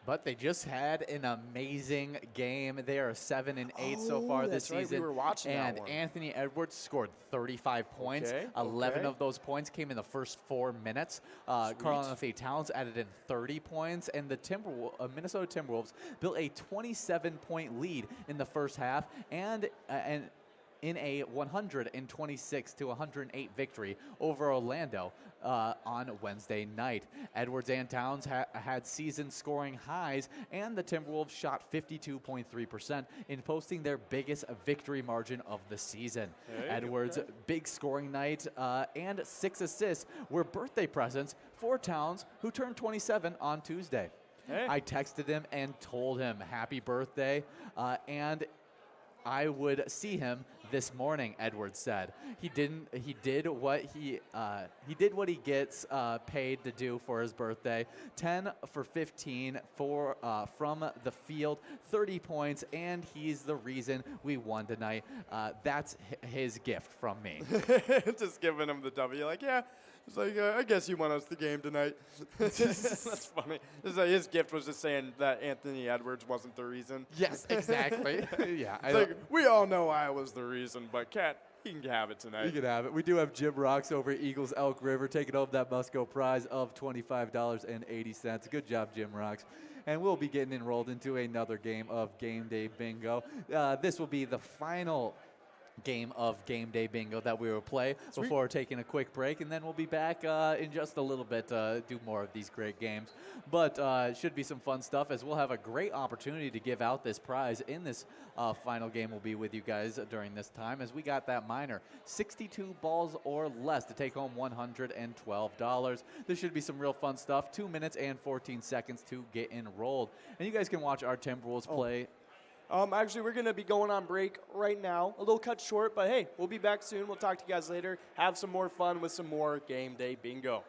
But they just had an amazing game. They are 7-8 so Oh, far this that's right. We season. were watching that and one. Anthony Edwards scored 35 points. Okay, 11 okay. of those points came in the first 4 minutes. Karl-Anthony Towns added in 30 points, and the Minnesota Timberwolves built a 27-point lead in the first half, and in a 126-108 victory over Orlando on Wednesday night. Edwards and Towns had season scoring highs, and the Timberwolves shot 52.3% in posting their biggest victory margin of the season. Hey, Edwards' okay. big scoring night and 6 assists were birthday presents for Towns, who turned 27 on Tuesday. Hey. I texted him and told him happy birthday, and I would see him this morning, Edwards said. He did what he gets paid to do for his birthday. 10 for 15 from the field, 30 points, and he's the reason we won tonight. That's his gift from me. Just giving him the W, like, yeah. It's like, I guess you won us the game tonight. That's funny. It's like his gift was just saying that Anthony Edwards wasn't the reason. Yes, exactly. Yeah. It's like, we all know I was the reason, but Cat, he can have it tonight. You can have it. We do have Jim Rocks over at Eagles Elk River taking home that must-go prize of $25.80. Good job, Jim Rocks. And we'll be getting enrolled into another game of Game Day Bingo. This will be the final game of Game Day Bingo that we will play before taking a quick break, and then we'll be back in just a little bit to do more of these great games. But it should be some fun stuff, as we'll have a great opportunity to give out this prize in this final game. We'll be with you guys during this time, as we got that minor 62 balls or less to take home $112. There should be some real fun stuff. 2 minutes and 14 seconds to get enrolled, and you guys can watch our Timberwolves play. Actually, we're going to be going on break right now. A little cut short, but hey, we'll be back soon. We'll talk to you guys later. Have some more fun with some more Game Day Bingo.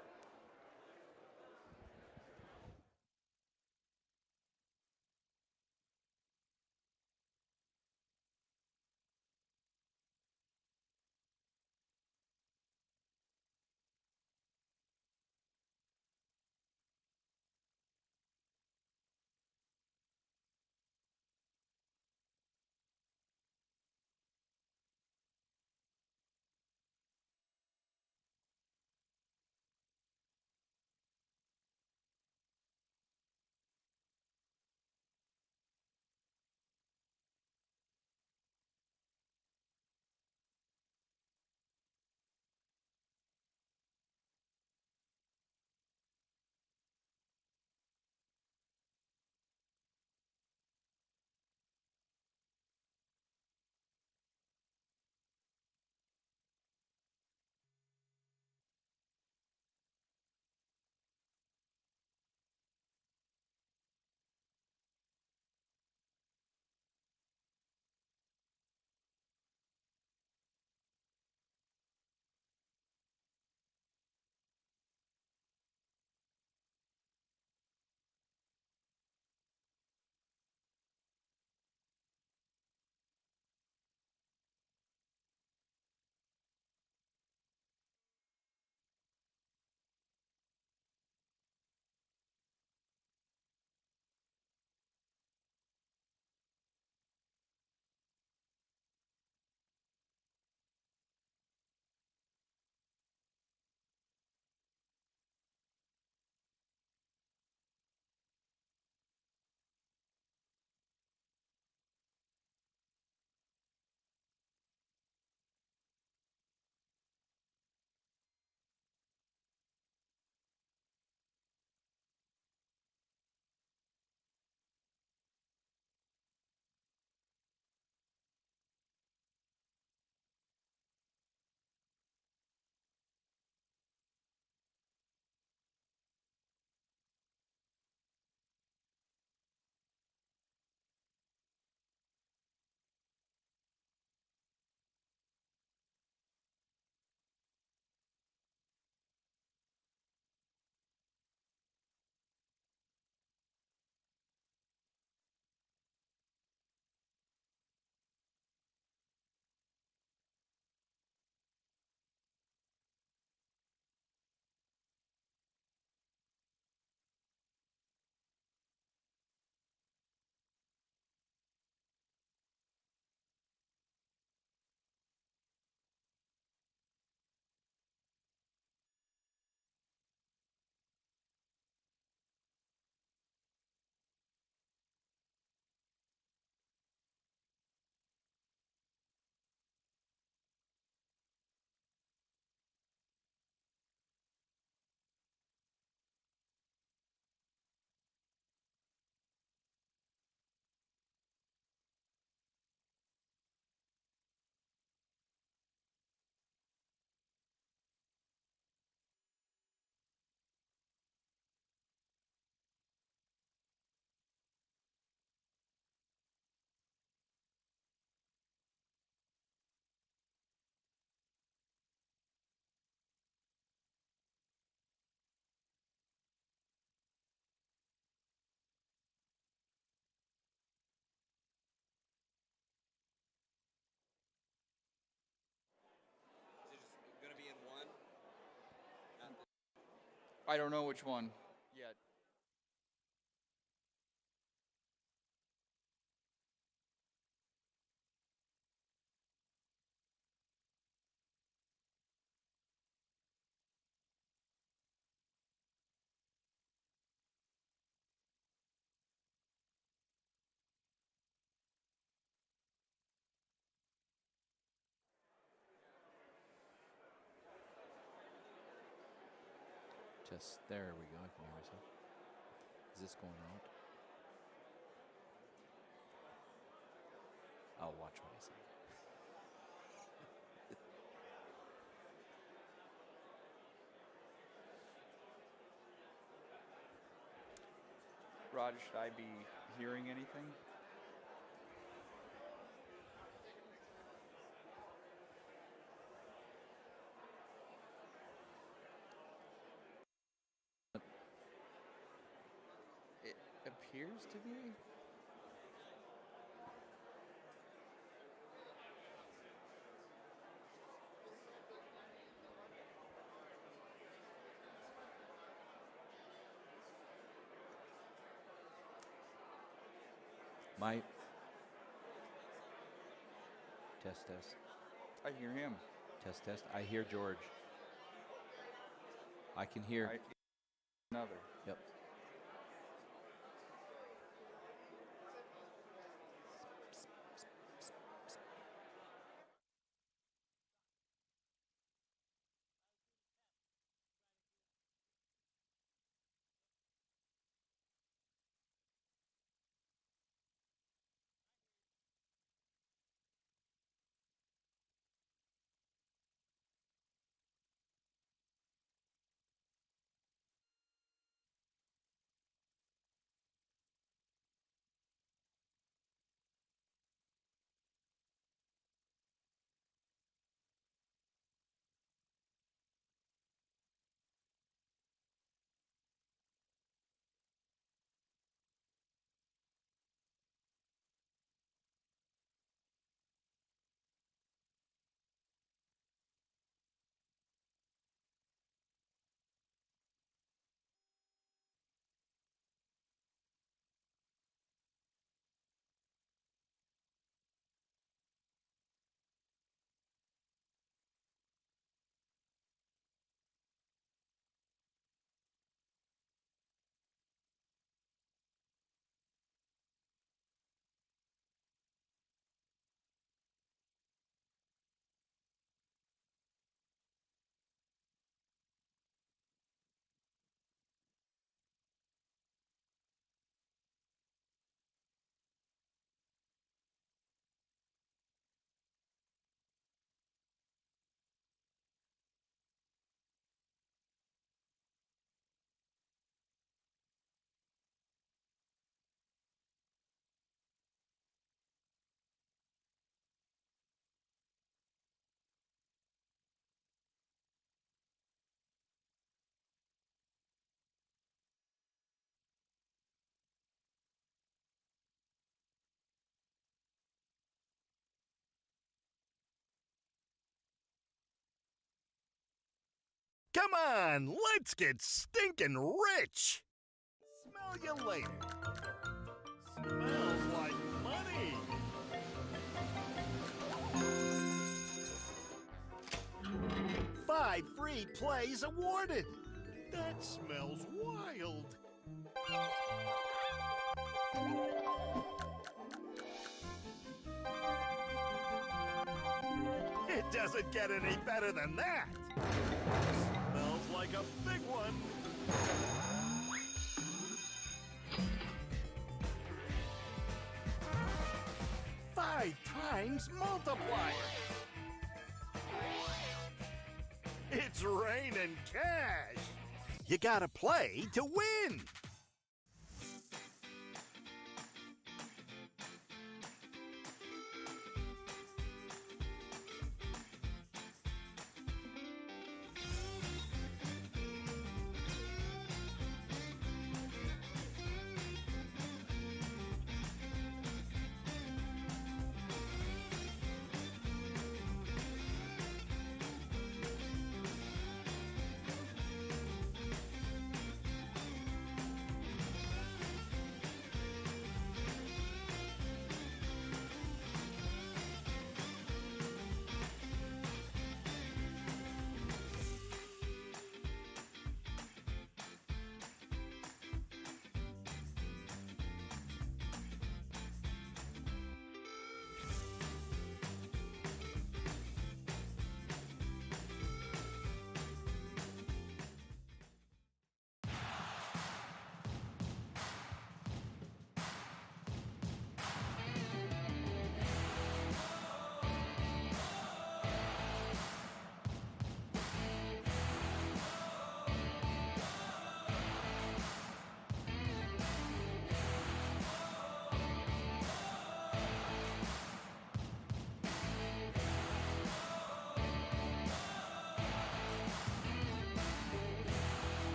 I don't know which one yet. Just there we go. I can hear myself. Is this going out? I'll watch what I say. Rod, should I be hearing anything? It appears to be. My test. I hear him. Test. I hear George. I can hear. Another. Yep. Come on, let's get stinking rich. Smell you later. Smells like money. Five free plays awarded. That smells wild. It doesn't get any better than that. Smells like a big one. Five times multiplier. It's raining cash. You gotta play to win.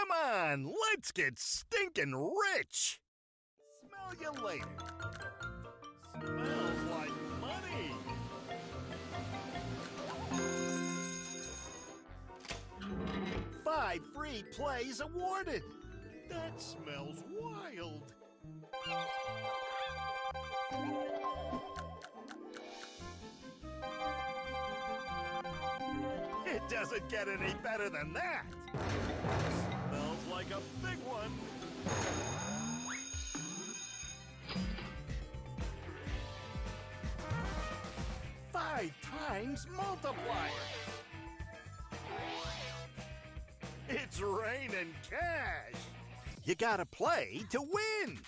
Come on, let's get stinking rich. Smell you later. Smells like money. Five free plays awarded. That smells wild. It doesn't get any better than that. Smells like a big one. Five times multiplier. It's raining cash. You gotta play to win.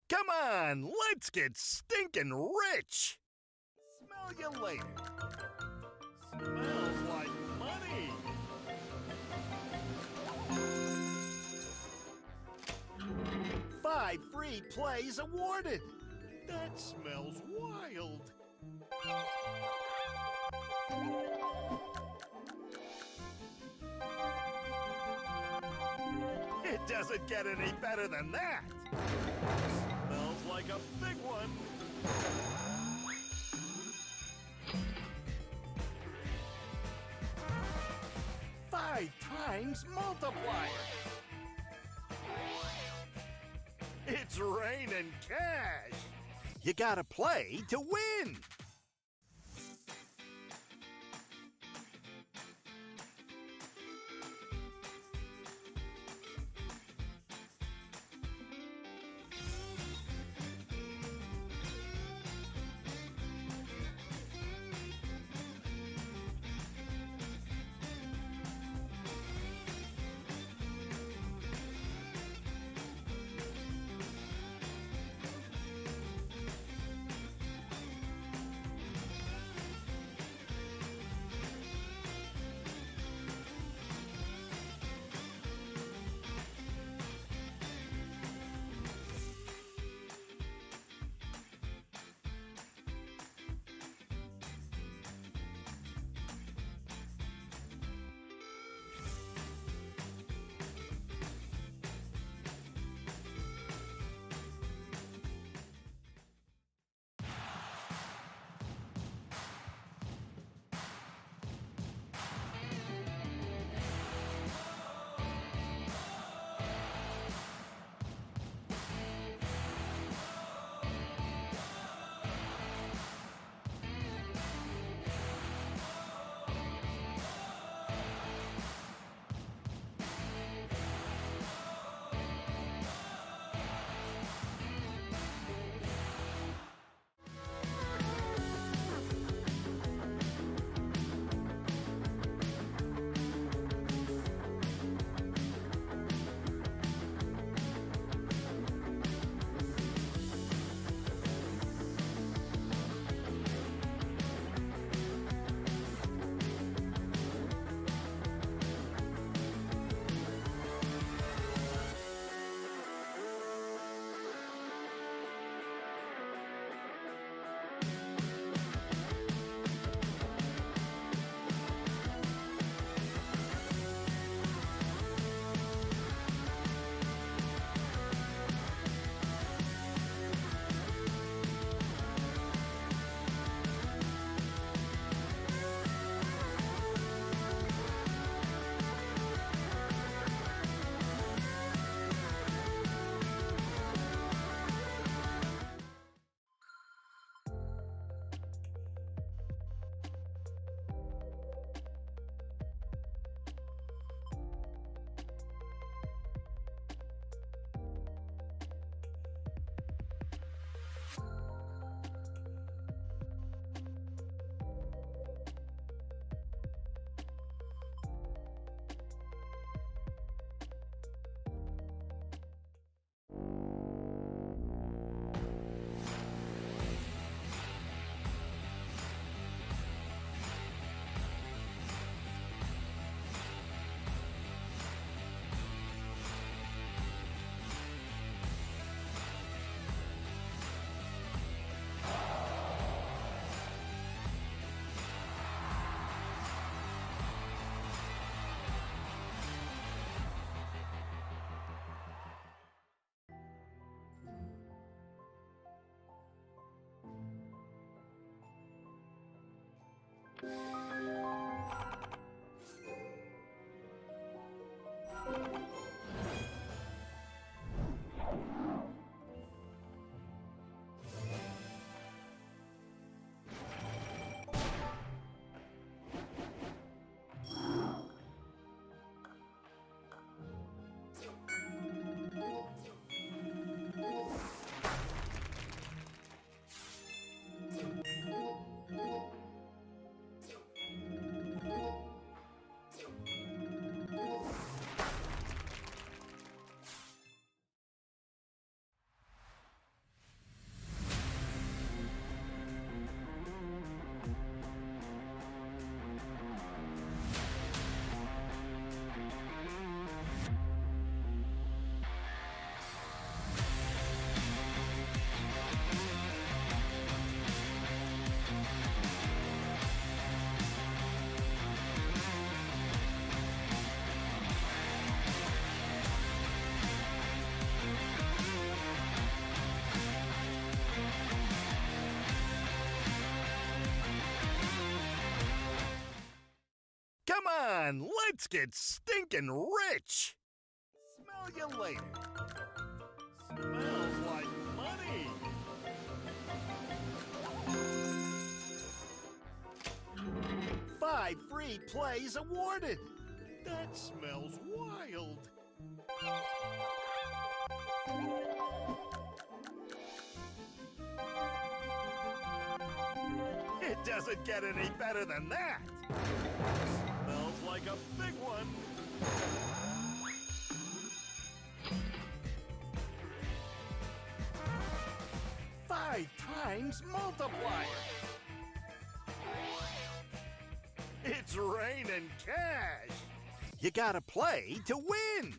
Come on, let's get stinking rich. Smell you later. Smells like money. Five free plays awarded. That smells wild. It doesn't get any better than that. Smells like a big one. Five times multiplier. It's raining cash. You gotta play to win. Let's get stinking rich. Smell you later. Smells like money. Five free plays awarded. That smells wild. It doesn't get any better than that. Smells like a big one. Five times multiplier. It's raining cash. You gotta play to win.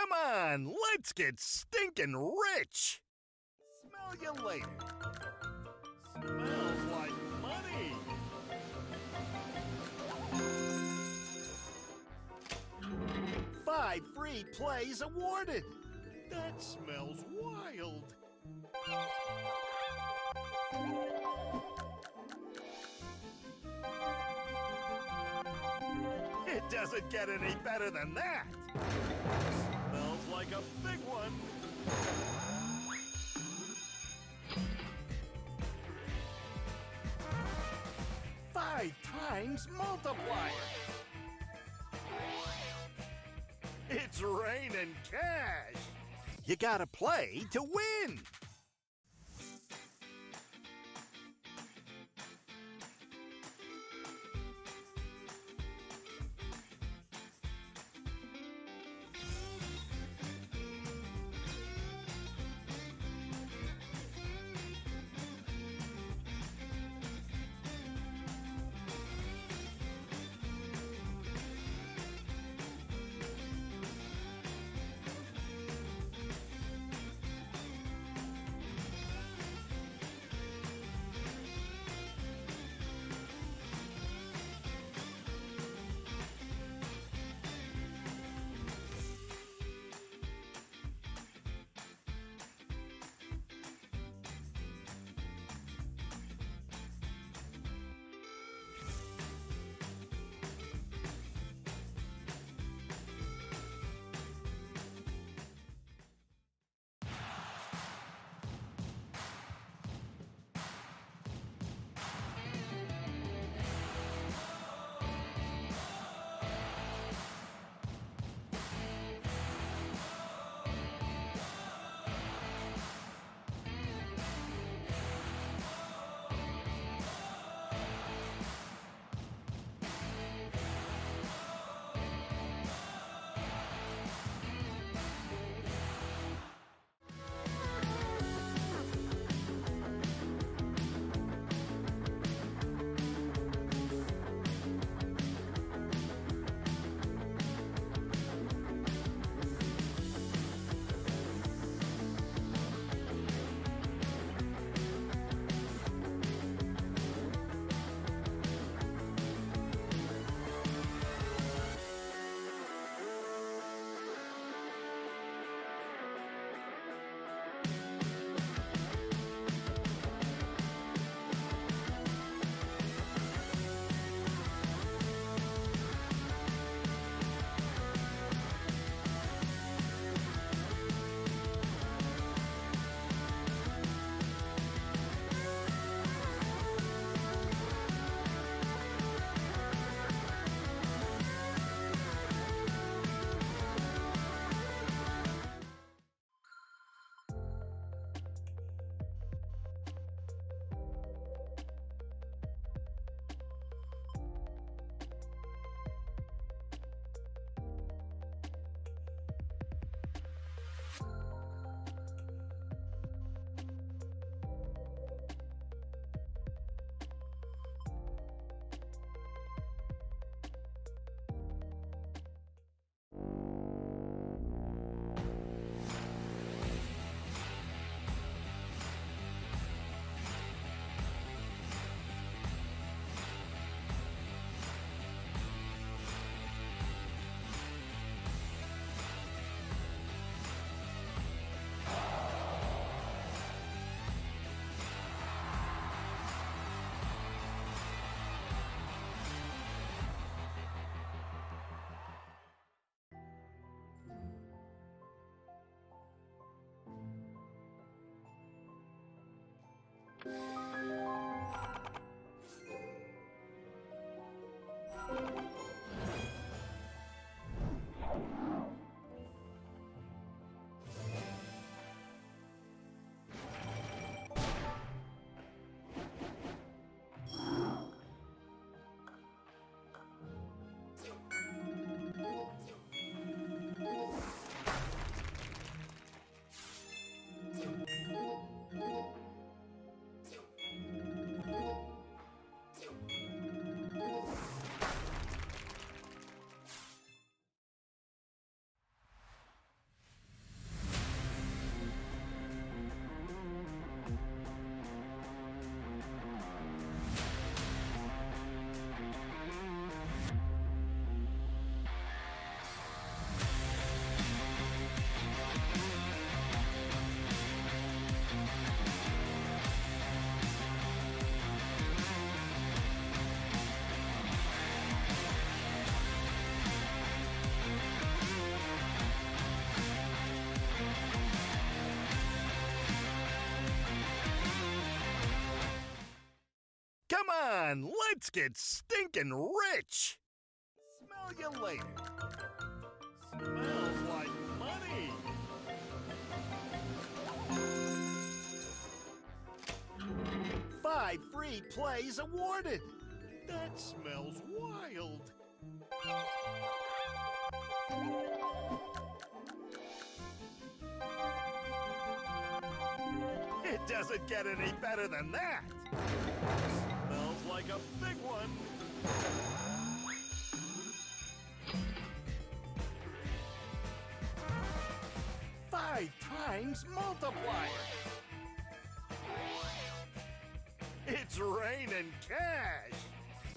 Come on, let's get stinking rich. Smell you later. Smells like money. 5 free plays awarded. That smells wild. It doesn't get any better than that. Smells like a big one. Five times multiplier. It's raining cash. You gotta play to win. Come on, let's get stinking rich. Smell you later. Smells like money. Five free plays awarded. That smells wild. It doesn't get any better than that. Smells like a big one. Five times multiplier. It's raining cash.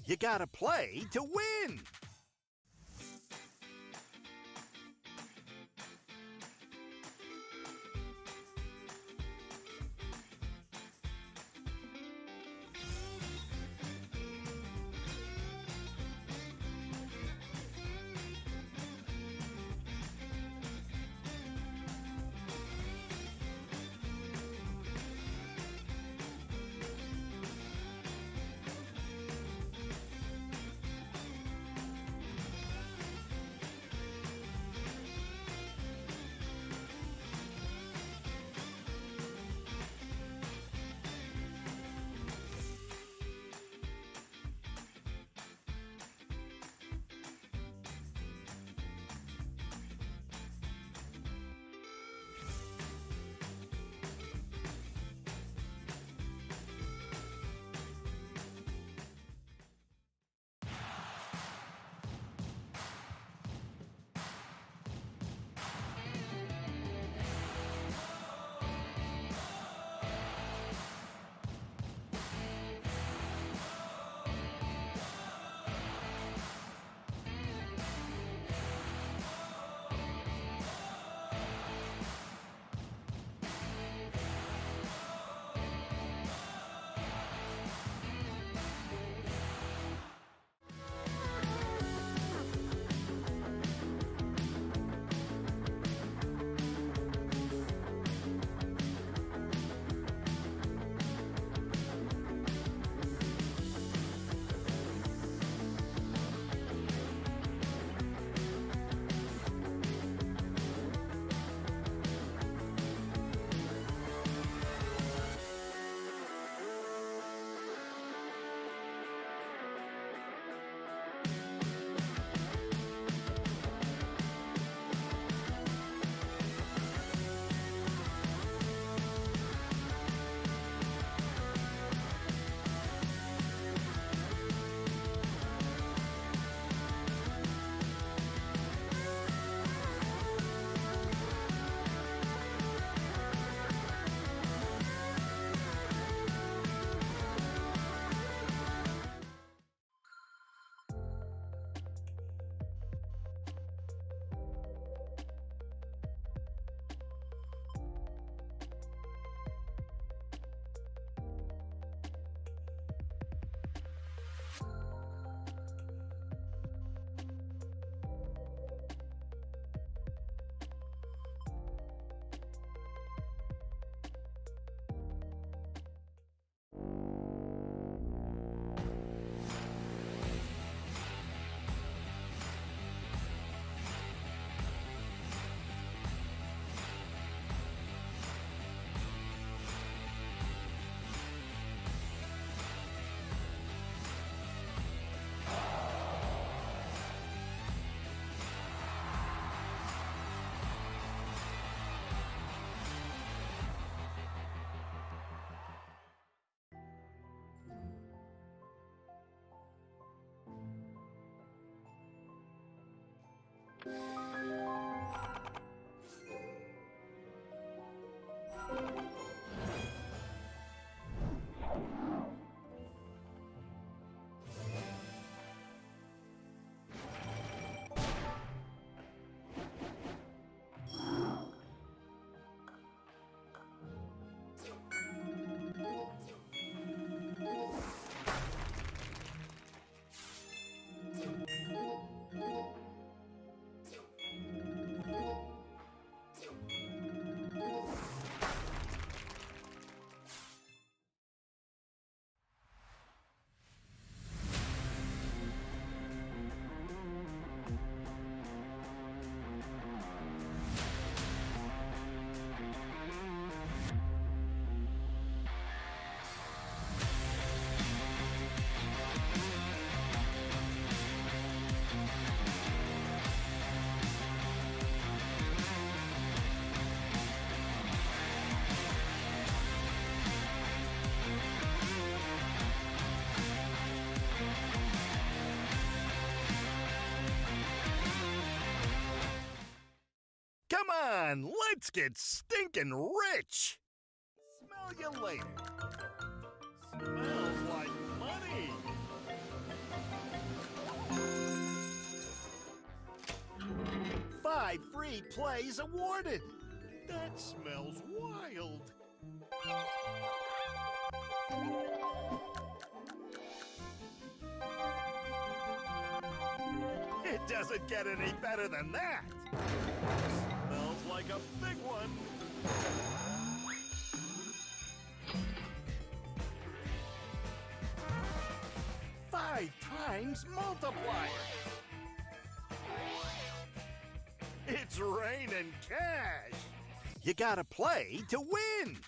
You gotta play to win. Come on, let's get stinking rich. Smell you later. Smells like money. Five free plays awarded. That smells wild. It doesn't get any better than that. Smells like a big one. Five times multiplier. It's raining cash. You gotta play to win.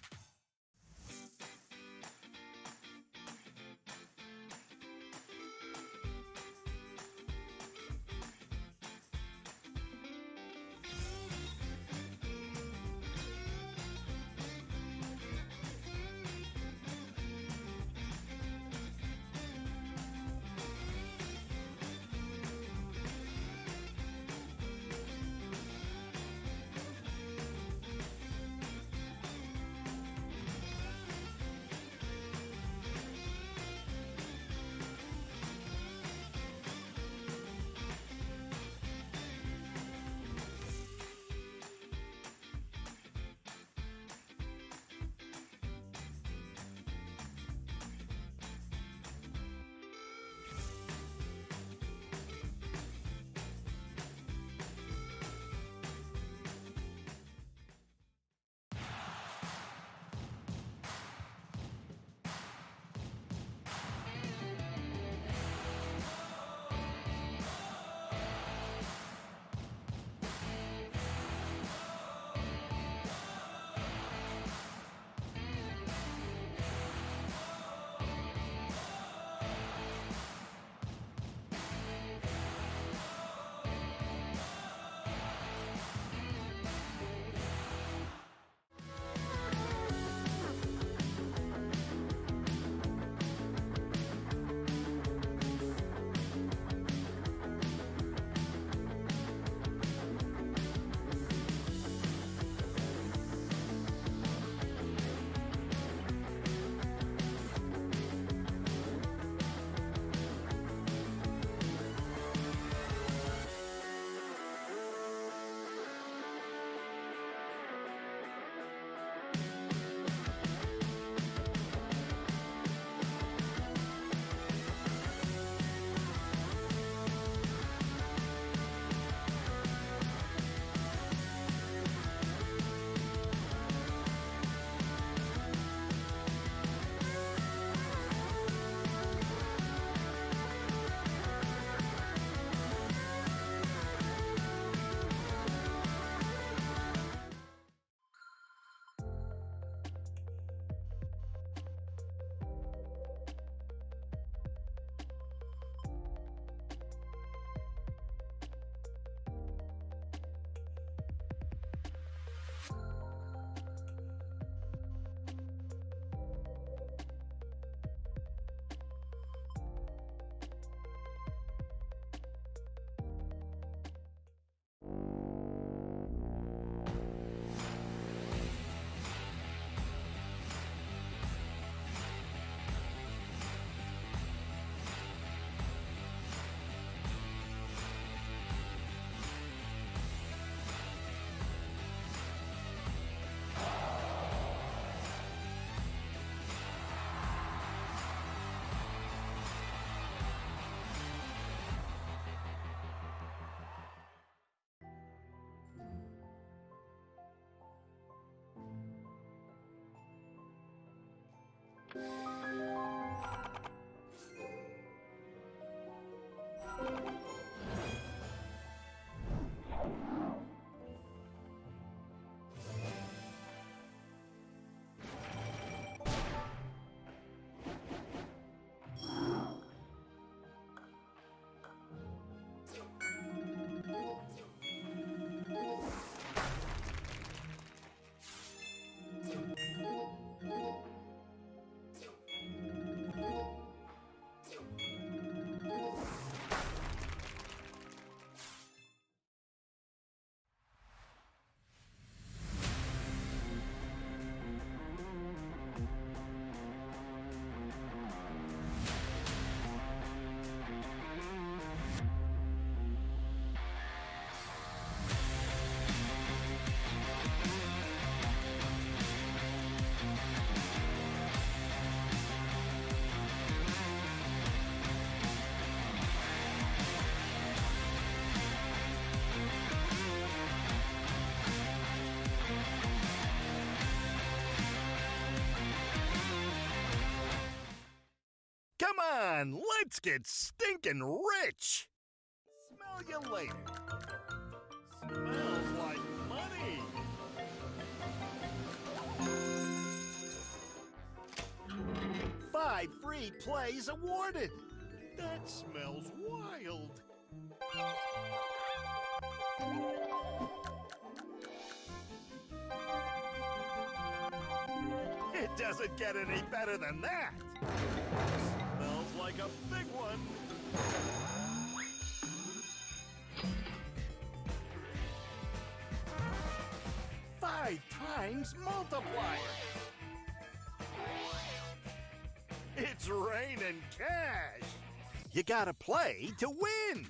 on, let's get stinking rich. Smell you later. Smells like money. Five free plays awarded. That smells wild. It doesn't get any better than that. Smells like a big one. Five times multiplier. It's raining cash. You gotta play to win.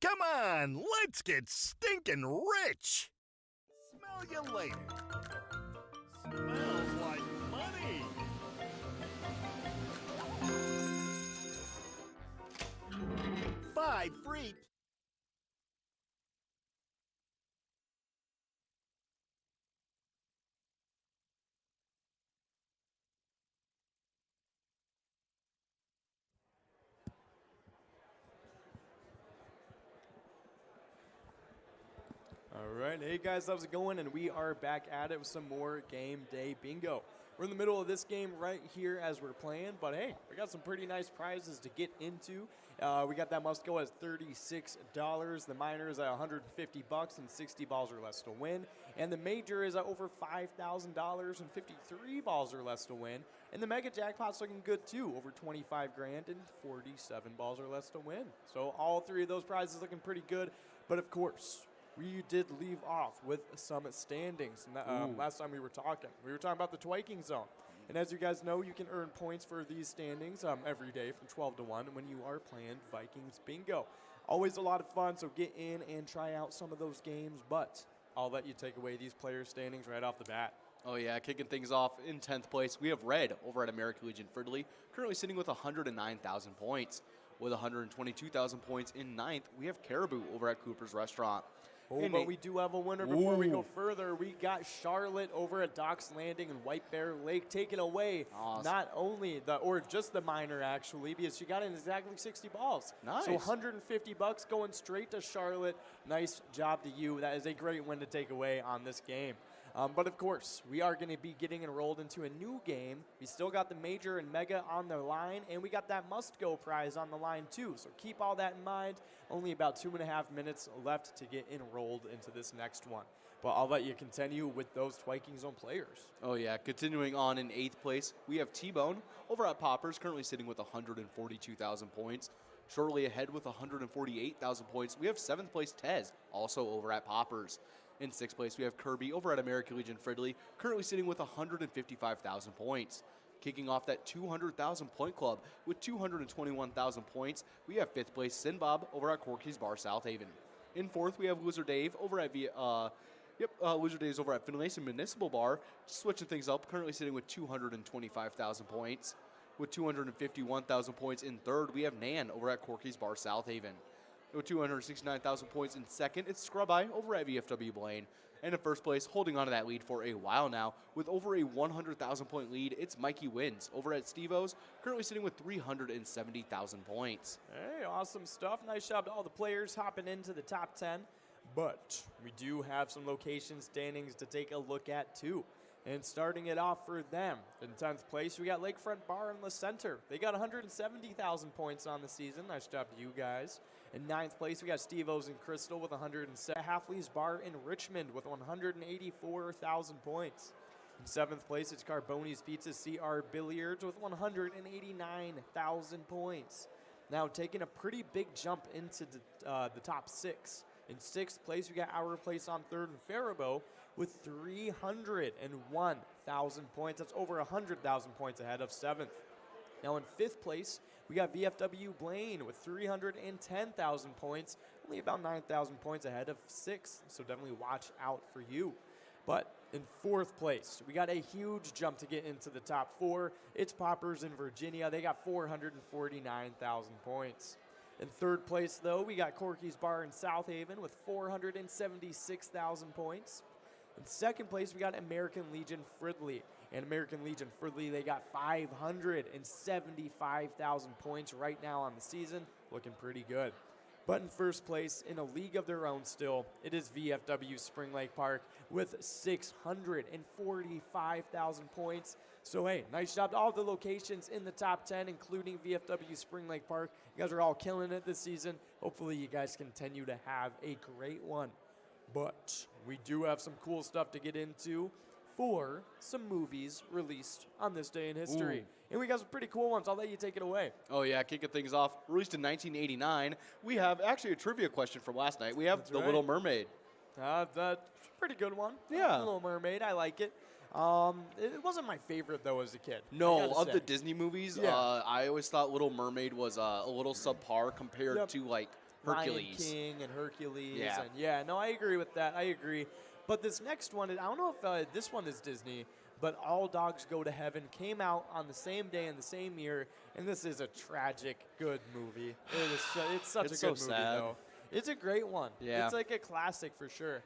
Come on, let's get stinking rich. Smell you later. Smells like money. 5 free. All right, hey guys, how's it going? And we are back at it with some more game day bingo. We're in the middle of this game right here as we're playing, but hey, we got some pretty nice prizes to get into. We got that must go at $36. The minor is at $150 and 60 balls or less to win. And the major is at over $5,000 and 53 balls or less to win. And the mega jackpot's looking good too, over 25 grand and 47 balls or less to win. So all three of those prizes looking pretty good. But of course, we did leave off with some standings. Last time we were talking about the twiking zone. And as you guys know, you can earn points for these standings every day from 12 to 1 when you are playing Vikings bingo. Always a lot of fun, so get in and try out some of those games, but I'll let you take away these player standings right off the bat. Oh yeah, kicking things off in 10th place, we have Red over at American Legion Fridley, currently sitting with 109,000 points. With 122,000 points in 9th, we have Caribou over at Cooper's Restaurant. Oh, but we do have a winner before we go further. We got Charlotte over at Docks Landing and White Bear Lake taking away not only just the minor actually, because she got in exactly 60 balls. Nice. So $150 going straight to Charlotte. Nice job to you. That is a great win to take away on this game. But of course, we are going to be getting enrolled into a new game. We still got the major and mega on the line, and we got that must-go prize on the line too. So keep all that in mind. Only about 2.5 minutes left to get enrolled into this next one. But I'll let you continue with those Twiking Zone players. Oh yeah, continuing on in 8th place, we have T-Bone over at Poppers, currently sitting with 142,000 points. Shortly ahead with 148,000 points, we have 7th place Tez, also over at Poppers. In 6th place, we have Kirby over at American Legion Fridley, currently sitting with 155,000 points. Kicking off that 200,000 point club with 221,000 points, we have 5th place Sinbob over at Corky's Bar South Haven. In 4th, we have Loser Dave over at Loser Dave's over at Finlayson Municipal Bar, switching things up, currently sitting with 225,000 points. With 251,000 points in 3rd, we have Nan over at Corky's Bar South Haven. With 269,000 points in 2nd, it's Scrub Eye over at VFW Blaine. And in 1st place, holding on to that lead for a while now, with over a 100,000 point lead, it's Mikey Wins over at Steve-O's, currently sitting with 370,000 points. Hey, awesome stuff. Nice job to all the players hopping into the top 10. But we do have some location standings to take a look at too. And starting it off for them, in 10th place, we got Lakefront Bar in the center. They got 170,000 points on the season. Nice job to you guys. In 9th place, we got Steve-O's and Crystal with 107. Halfley's Bar in Richmond with 184,000 points. In 7th place, it's Carboni's Pizza CR Billiards with 189,000 points. Now taking a pretty big jump into the top 6. In 6th place, we got Our Place on 3rd and Faribault with 301,000 points. That's over 100,000 points ahead of 7th. Now in 5th place, we got VFW Blaine with 310,000 points, only about 9,000 points ahead of 6th, so definitely watch out for you. But in 4th place, we got a huge jump to get into the top 4. It's Poppers in Virginia. They got 449,000 points. In 3rd place, though, we got Corky's Bar in South Haven with 476,000 points. In 2nd place, we got American Legion Fridley. And American Legion Fridley, they got 575,000 points right now on the season. Looking pretty good. But in 1st place, in a league of their own still, it is VFW Spring Lake Park with 645,000 points. So, hey, nice job to all the locations in the top 10, including VFW Spring Lake Park. You guys are all killing it this season. Hopefully, you guys continue to have a great one. But we do have some cool stuff to get into for some movies released on this day in history. And we got some pretty cool ones. I'll let you take it away. Oh, yeah, kicking things off. Released in 1989, we have actually a trivia question from last night. We have The Little Mermaid. That's a pretty good one. Yeah. The Little Mermaid, I like it. It wasn't my favorite though as a kid. I No, gotta of say. the Disney movies, Yeah. I always thought Little Mermaid was a little subpar compared Yep. to like Lion Hercules. King and Hercules. Yeah. And yeah, no, I agree with that. I agree. But this next one, I don't know if this one is Disney, but All Dogs Go to Heaven came out on the same day in the same year, and this is a tragic good movie. It's such It's a good so movie, sad. though. It's a great one. Yeah. It's like a classic for sure.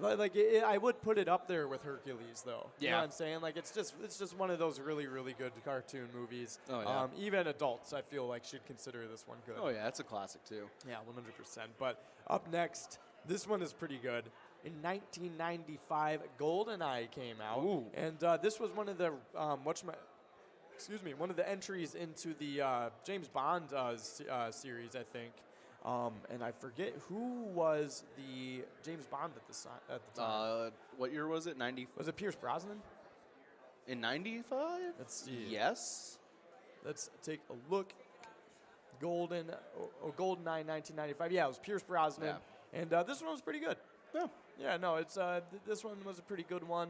I would put it up there with Hercules, though. You know Yeah. what I'm saying? Like, it's just one of those really, really good cartoon movies. Oh, yeah. Even adults, I feel like, should consider this one good. Oh yeah, it's a classic too. Yeah, 100%. But up next, this one is pretty good. In 1995, GoldenEye came out, Ooh. and this was one of the one of the entries into the James Bond series, I think. And I forget who was the James Bond at the time. What year was it? 90 Was it Pierce Brosnan? in 95? Let's see. Yes. Let's take a look. GoldenEye, 1995. Yeah, it was Pierce Brosnan, and this one was pretty good. Yeah. Yeah, no, it's this one was a pretty good one.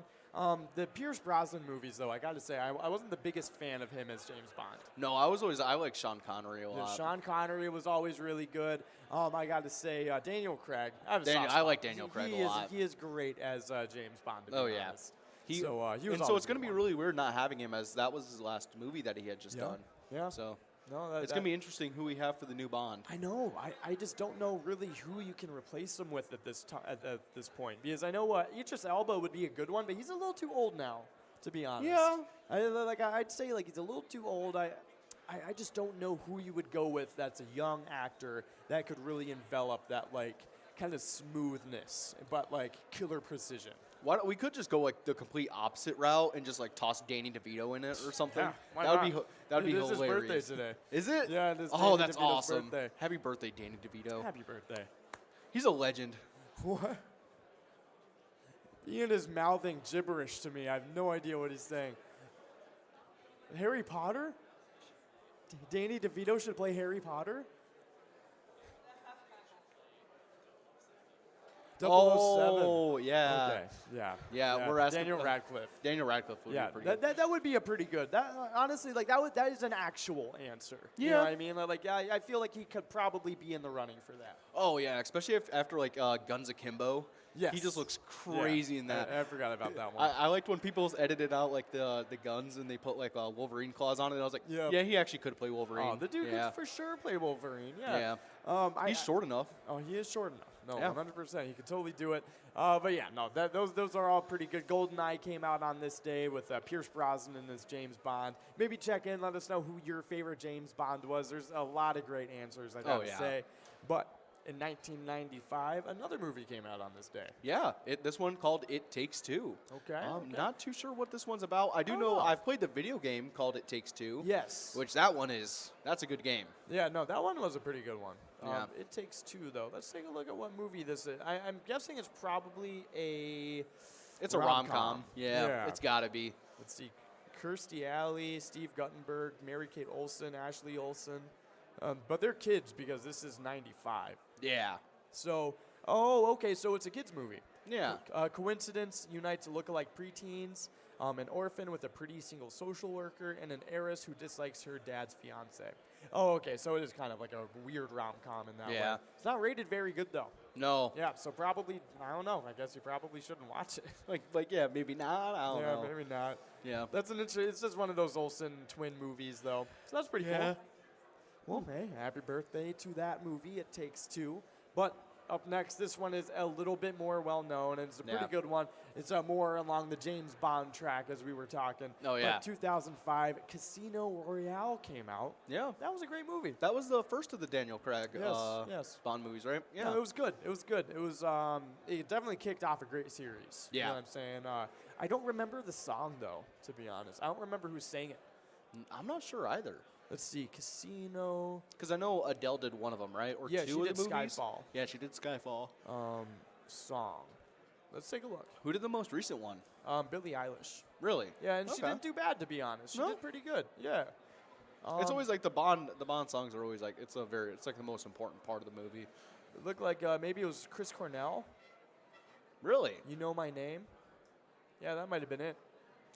The Pierce Brosnan movies, though, I got to say, I wasn't the biggest fan of him as James Bond. No, I like Sean Connery a lot. Sean Connery was always really good. I got to say, Daniel Craig. I like Daniel Craig a lot. He is great as James Bond. To be honest. He was. And so it's going to be really weird not having him, as that was his last movie that he had just done. Yeah. So No, it's going to be interesting who we have for the new Bond. I know. I just don't know really who you can replace him with at this point, because I know Idris Elba would be a good one, but he's a little too old now, to be honest. Yeah. I'd say like he's a little too old. I just don't know who you would go with that's a young actor that could really envelop that like kind of smoothness, but like killer precision. We could just go like the complete opposite route and just like toss Danny DeVito in it or something. Yeah, why that would not? be It's his hilarious. birthday today. Is it? Yeah, it is Oh, Danny that's DeVito's awesome! birthday. Happy birthday, Danny DeVito. Happy birthday. He's a legend. What? Ian is mouthing gibberish to me. I have no idea what he's saying. Harry Potter? Danny DeVito should play Harry Potter? 007. Oh, yeah. Okay. Yeah. Yeah, we're asking Daniel Radcliffe. Daniel Radcliffe would Yeah, be pretty good. that would be a pretty good. That honestly, like that is an actual answer. You know Yeah. what I mean? Like I feel like he could probably be in the running for that. Oh yeah, especially after like Guns Akimbo. Yes. He just looks crazy in that. I forgot about that one. I liked when people edited out like the guns and they put like Wolverine claws on it. And I was like, Yeah. yeah, he actually could play Wolverine. Oh, the dude yeah. could for sure play Wolverine. Yeah. Yeah. He's short enough. Oh, he is short enough. No, Yeah. 100%. He could totally do it. But yeah, no, those are all pretty good. GoldenEye came out on this day with Pierce Brosnan as James Bond. Maybe check in, let us know who your favorite James Bond was. There's a lot of great answers, I gotta say. But in 1995, another movie came out on this day. Yeah, this one called It Takes Two. Okay. Not too sure what this one's about. I do know I've played the video game called It Takes Two. Yes. Which that's a good game. Yeah, no, that one was a pretty good one. Yeah. It Takes Two, though. Let's take a look at what movie this is. I'm guessing it's probably It's a rom-com. Yeah, it's got to be. Let's see. Kirstie Alley, Steve Guttenberg, Mary-Kate Olsen, Ashley Olsen. But they're kids because this is 95. Yeah. So, okay, so it's a kids movie. Yeah. Coincidence unites look-alike preteens, an orphan with a pretty single social worker, and an heiress who dislikes her dad's fiance. Oh, okay, so it is kind of like a weird rom-com in that way. It's not rated very good, though. No. Yeah, so probably, I don't know. I guess you probably shouldn't watch it. Yeah, maybe not. I don't know. Yeah, maybe not. Yeah. That's it's just one of those Olsen twin movies, though. So that's pretty cool. Well, hey, happy birthday to that movie, It Takes Two. But up next, this one is a little bit more well-known, and it's a pretty good one. It's more along the James Bond track, as we were talking. Oh, yeah. But 2005, Casino Royale came out. Yeah. That was a great movie. That was the first of the Daniel Craig yes. Bond movies, right? Yeah. No, it was good. It was good. It was it definitely kicked off a great series. Yeah. You know what I'm saying? I don't remember the song, though, to be honest. I don't remember who sang it. I'm not sure either. Let's see, Casino. Because I know Adele did one of them, right? Or Yeah, two she of did the movies. Skyfall. Yeah, she did Skyfall. Song. Let's take a look. Who did the most recent one? Billie Eilish. Really? Yeah, and she Okay. didn't do bad, to be honest. She No? did pretty good. Yeah. It's always like the Bond songs are always like it's like the most important part of the movie. It looked like maybe it was Chris Cornell. Really? You Know My Name. Yeah, that might have been it.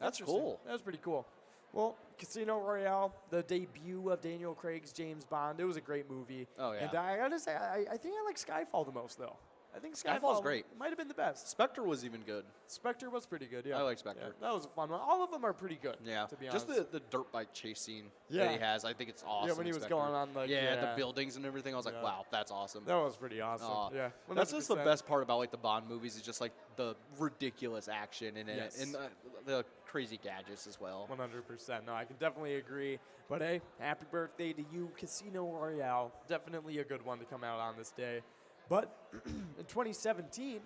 That's Interesting. cool. That was pretty cool. Well, Casino Royale, the debut of Daniel Craig's James Bond, it was a great movie. Oh, yeah. And I gotta say, I think I like Skyfall the most, though. I think Skyfall's great. might have been the best. Spectre was even good. Spectre was pretty good, yeah. I like Spectre. Yeah, that was a fun one. All of them are pretty good, Yeah. to be Just honest. the dirt bike chase scene Yeah. that he has, I think it's awesome. Yeah, when he was Spectre. going on, like, the yeah. buildings and everything, I was like, Yeah. wow, that's awesome. That was pretty awesome. Aw. Yeah, That's just the 100%. best part about like the Bond movies is just like the ridiculous action in it Yes. and the crazy gadgets as well. 100%. No, I can definitely agree. But hey, happy birthday to you, Casino Royale. Definitely a good one to come out on this day. But in 2017,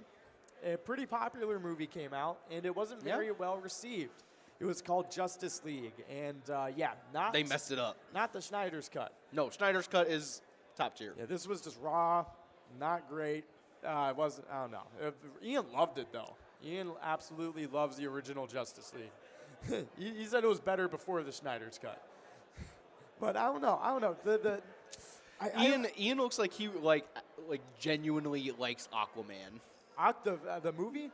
a pretty popular movie came out, and it wasn't very well received. It was called Justice League, and not They messed it up. not the Snyder's cut. No, Snyder's cut is top tier. Yeah, this was just raw, not great. It wasn't. I don't know. Ian loved it though. Ian absolutely loves the original Justice League. he said it was better before the Snyder's cut. But I don't know. Ian looks like he like genuinely likes Aquaman. The movie?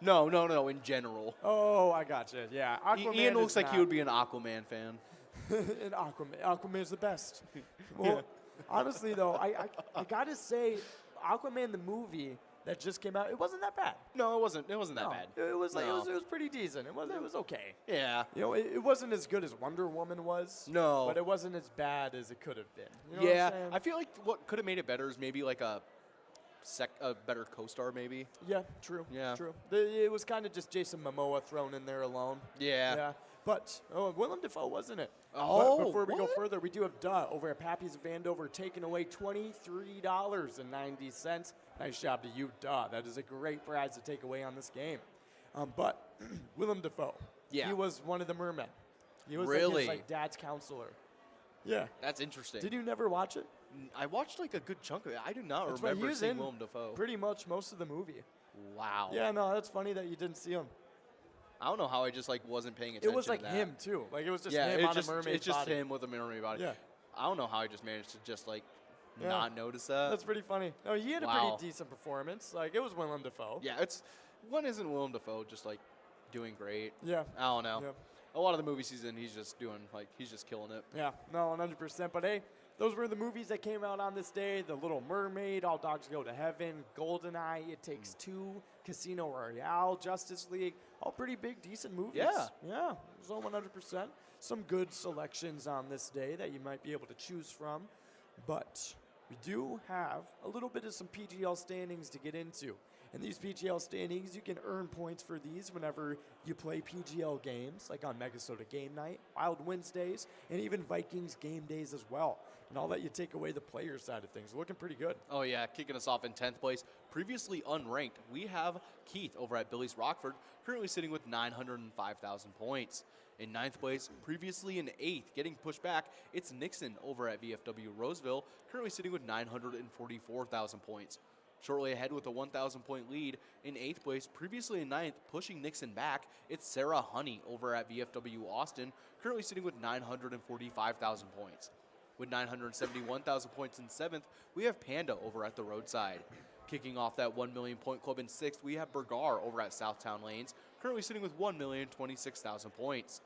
No, in general. Oh, I gotcha. Yeah, Aquaman. Ian looks is like not- he would be an Aquaman fan. and Aquaman's the best. Well, honestly though, I gotta say, Aquaman the movie that just came out, it wasn't that bad. No, it wasn't. It wasn't that No, bad. It was like No. it was pretty decent. It was okay. Yeah. You know, it wasn't as good as Wonder Woman was. No. But it wasn't as bad as it could have been. You know Yeah, what I'm saying? I feel like what could have made it better is maybe like a better co-star, maybe. Yeah, true. Yeah. True. It was kind of just Jason Momoa thrown in there alone. Yeah. But Willem Dafoe, wasn't it? Oh, But before we go what? further, we do have over at Pappy's of Andover taking away $23.90. Nice job to you, That is a great prize to take away on this game. But Willem Dafoe, Yeah. he was one of the mermen. He was Really? like dad's counselor. Yeah. That's interesting. Did you never watch it? I watched like a good chunk of it. I do not That's right, he remember was seeing in Willem Dafoe. pretty much most of the movie. Wow. Yeah, no, that's funny that you didn't see him. I don't know how I just like wasn't paying attention. It was like to that. him too. Like it was just Yeah, him it's on just, a mermaid it's just body. him with a mermaid body. Yeah. I don't know how I just managed to just like Yeah. not notice that. That's pretty funny. No, he had a Wow. pretty decent performance. Like it was Willem Dafoe. Yeah, when isn't Willem Dafoe just like doing great? Yeah. I don't know. Yeah. A lot of the movies he's in, he's just killing it. Yeah, no, 100%. But hey, those were the movies that came out on this day. The Little Mermaid, All Dogs Go to Heaven, GoldenEye, It Takes Two, Casino Royale, Justice League. All pretty big, decent movies. Yeah. Yeah, so 100%. Some good selections on this day that you might be able to choose from. But we do have a little bit of some PGL standings to get into. And these PGL standings, you can earn points for these whenever you play PGL games, like on MegaSota Game Night, Wild Wednesdays, and even Vikings Game Days as well. And I'll let you take away the player side of things. Looking pretty good. Oh yeah, kicking us off in 10th place, previously unranked, we have Keith over at Billy's Rockford, currently sitting with 905,000 points. In 9th place, previously in 8th, getting pushed back, it's Nixon over at VFW Roseville, currently sitting with 944,000 points. Shortly ahead with a 1,000-point lead in 8th place, previously in 9th, pushing Nixon back, it's Sarah Honey over at VFW Austin, currently sitting with 945,000 points. With 971,000 points in 7th, we have Panda over at the Roadside. Kicking off that 1 million point club in 6th, we have Bergar over at Southtown Lanes, currently sitting with 1,026,000 points.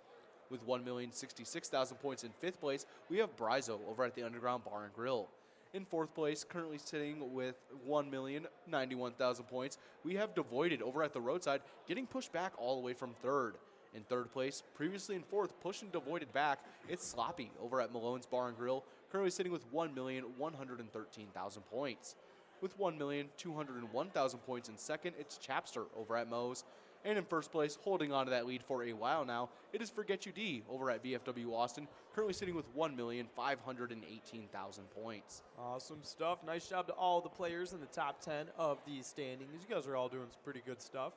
With 1,066,000 points in 5th place, we have Brizo over at the Underground Bar and Grill. In 4th place, currently sitting with 1,091,000 points, we have Devoided over at the Roadside, getting pushed back all the way from 3rd. In 3rd place, previously in 4th, pushing Devoided back, it's Sloppy over at Malone's Bar and Grill, currently sitting with 1,113,000 points. With 1,201,000 points in 2nd, it's Chapster over at Moe's. And in 1st place, holding on to that lead for a while now, it is Forget You D over at VFW Austin, currently sitting with 1,518,000 points. Awesome stuff. Nice job to all the players in the top 10 of these standings. You guys are all doing some pretty good stuff.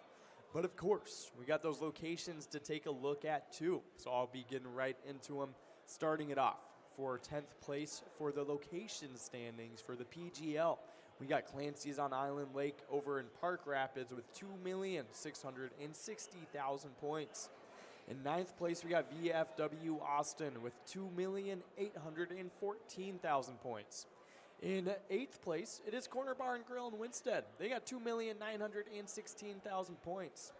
But of course, we got those locations to take a look at too. So I'll be getting right into them, starting it off. For 10th place for the location standings for the PGL, we got Clancy's on Island Lake over in Park Rapids with 2,660,000 points. In 9th place, we got VFW Austin with 2,814,000 points. In 8th place, it is Corner Bar and Grill in Winstead. They got 2,916,000 points.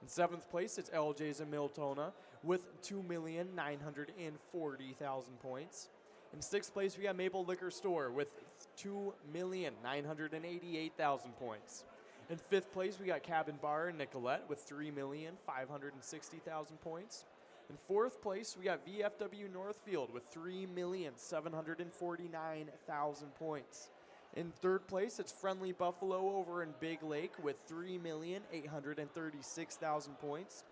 In 7th place, it's LJ's in Miltona with 2,940,000 points. In 6th place, we got Maple Liquor Store with 2,988,000 points. In 5th place, we got Cabin Bar in Nicolette with 3,560,000 points. In 4th place, we got VFW Northfield with 3,749,000 points. In 3rd place, it's Friendly Buffalo over in Big Lake with 3,836,000 points.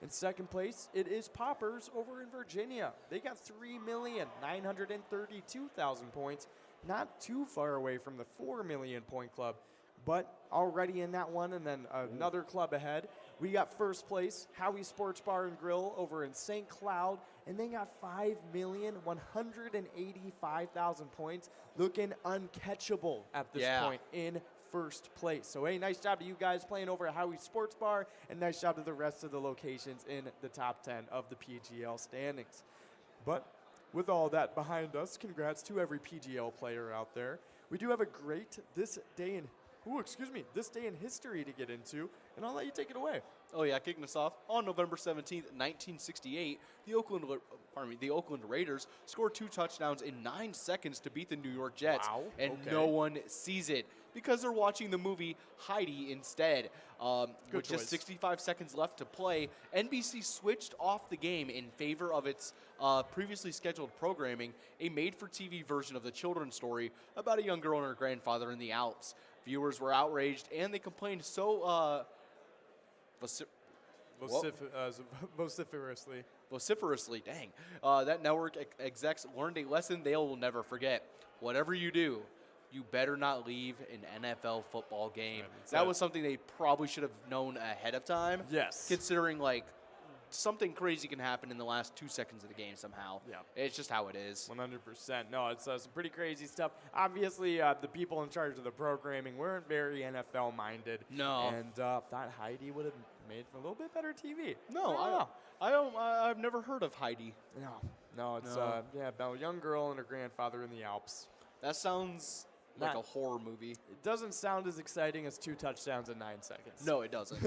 In 2nd place, it is Poppers over in Virginia. They got 3,932,000 points, not too far away from the 4 million point club, but already in that one, and then another club ahead. We got 1st place, Howie Sports Bar and Grill over in St. Cloud, and they got 5,185,000 points, looking uncatchable at this point in 1st place. So, hey, nice job to you guys playing over at Howie Sports Bar, and nice job to the rest of the locations in the top 10 of the PGL standings. But with all that behind us, congrats to every PGL player out there. We do have a great this day in history to get into, and I'll let you take it away. Oh yeah, kicking us off on November 17th, 1968, the Oakland Raiders scored 2 touchdowns in 9 seconds to beat the New York Jets, no one sees it because they're watching the movie Heidi instead. With just 65 seconds left to play, NBC switched off the game in favor of its previously scheduled programming, a made-for-TV version of the children's story about a young girl and her grandfather in the Alps. Viewers were outraged, and they complained vociferously, dang. That network execs learned a lesson they will never forget. Whatever you do, you better not leave an NFL football game. That was something they probably should have known ahead of time. Yes. Considering, like, something crazy can happen in the last 2 seconds of the game somehow. Yeah. It's just how it is. 100%. No, it's some pretty crazy stuff. Obviously, the people in charge of the programming weren't very NFL-minded. No. And thought Heidi would have made for a little bit better TV. No, I've never heard of Heidi. No, it's about a young girl and her grandfather in the Alps. That sounds like a horror movie. It doesn't sound as exciting as 2 touchdowns in 9 seconds. No, it doesn't.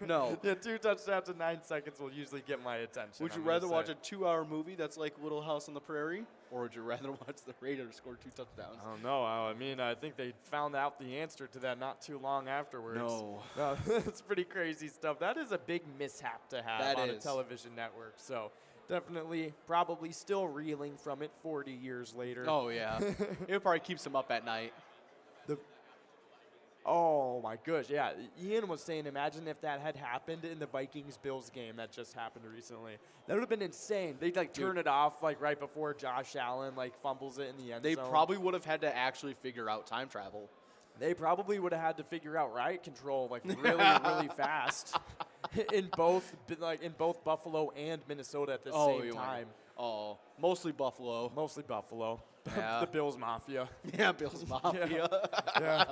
No. Yeah, 2 touchdowns in 9 seconds will usually get my attention. Would you rather watch a 2-hour movie that's like Little House on the Prairie, or would you rather watch the Raiders score 2 touchdowns? I don't know. I mean, I think they found out the answer to that not too long afterwards. No. It's pretty crazy stuff. That is a big mishap to have on a television network. So definitely, probably still reeling from it 40 years later. Oh, yeah. It probably keeps them up at night. Oh, my gosh. Yeah, Ian was saying, imagine if that had happened in the Vikings-Bills game that just happened recently. That would have been insane. They'd, turn it off, right before Josh Allen, fumbles it in the end zone. They probably would have had to actually figure out time travel. They probably would have had to figure out riot control, really fast. in both Buffalo and Minnesota at the same time. Oh, mostly Buffalo. Mostly Buffalo. Yeah. The Bills Mafia. Yeah, Bills Mafia. Yeah.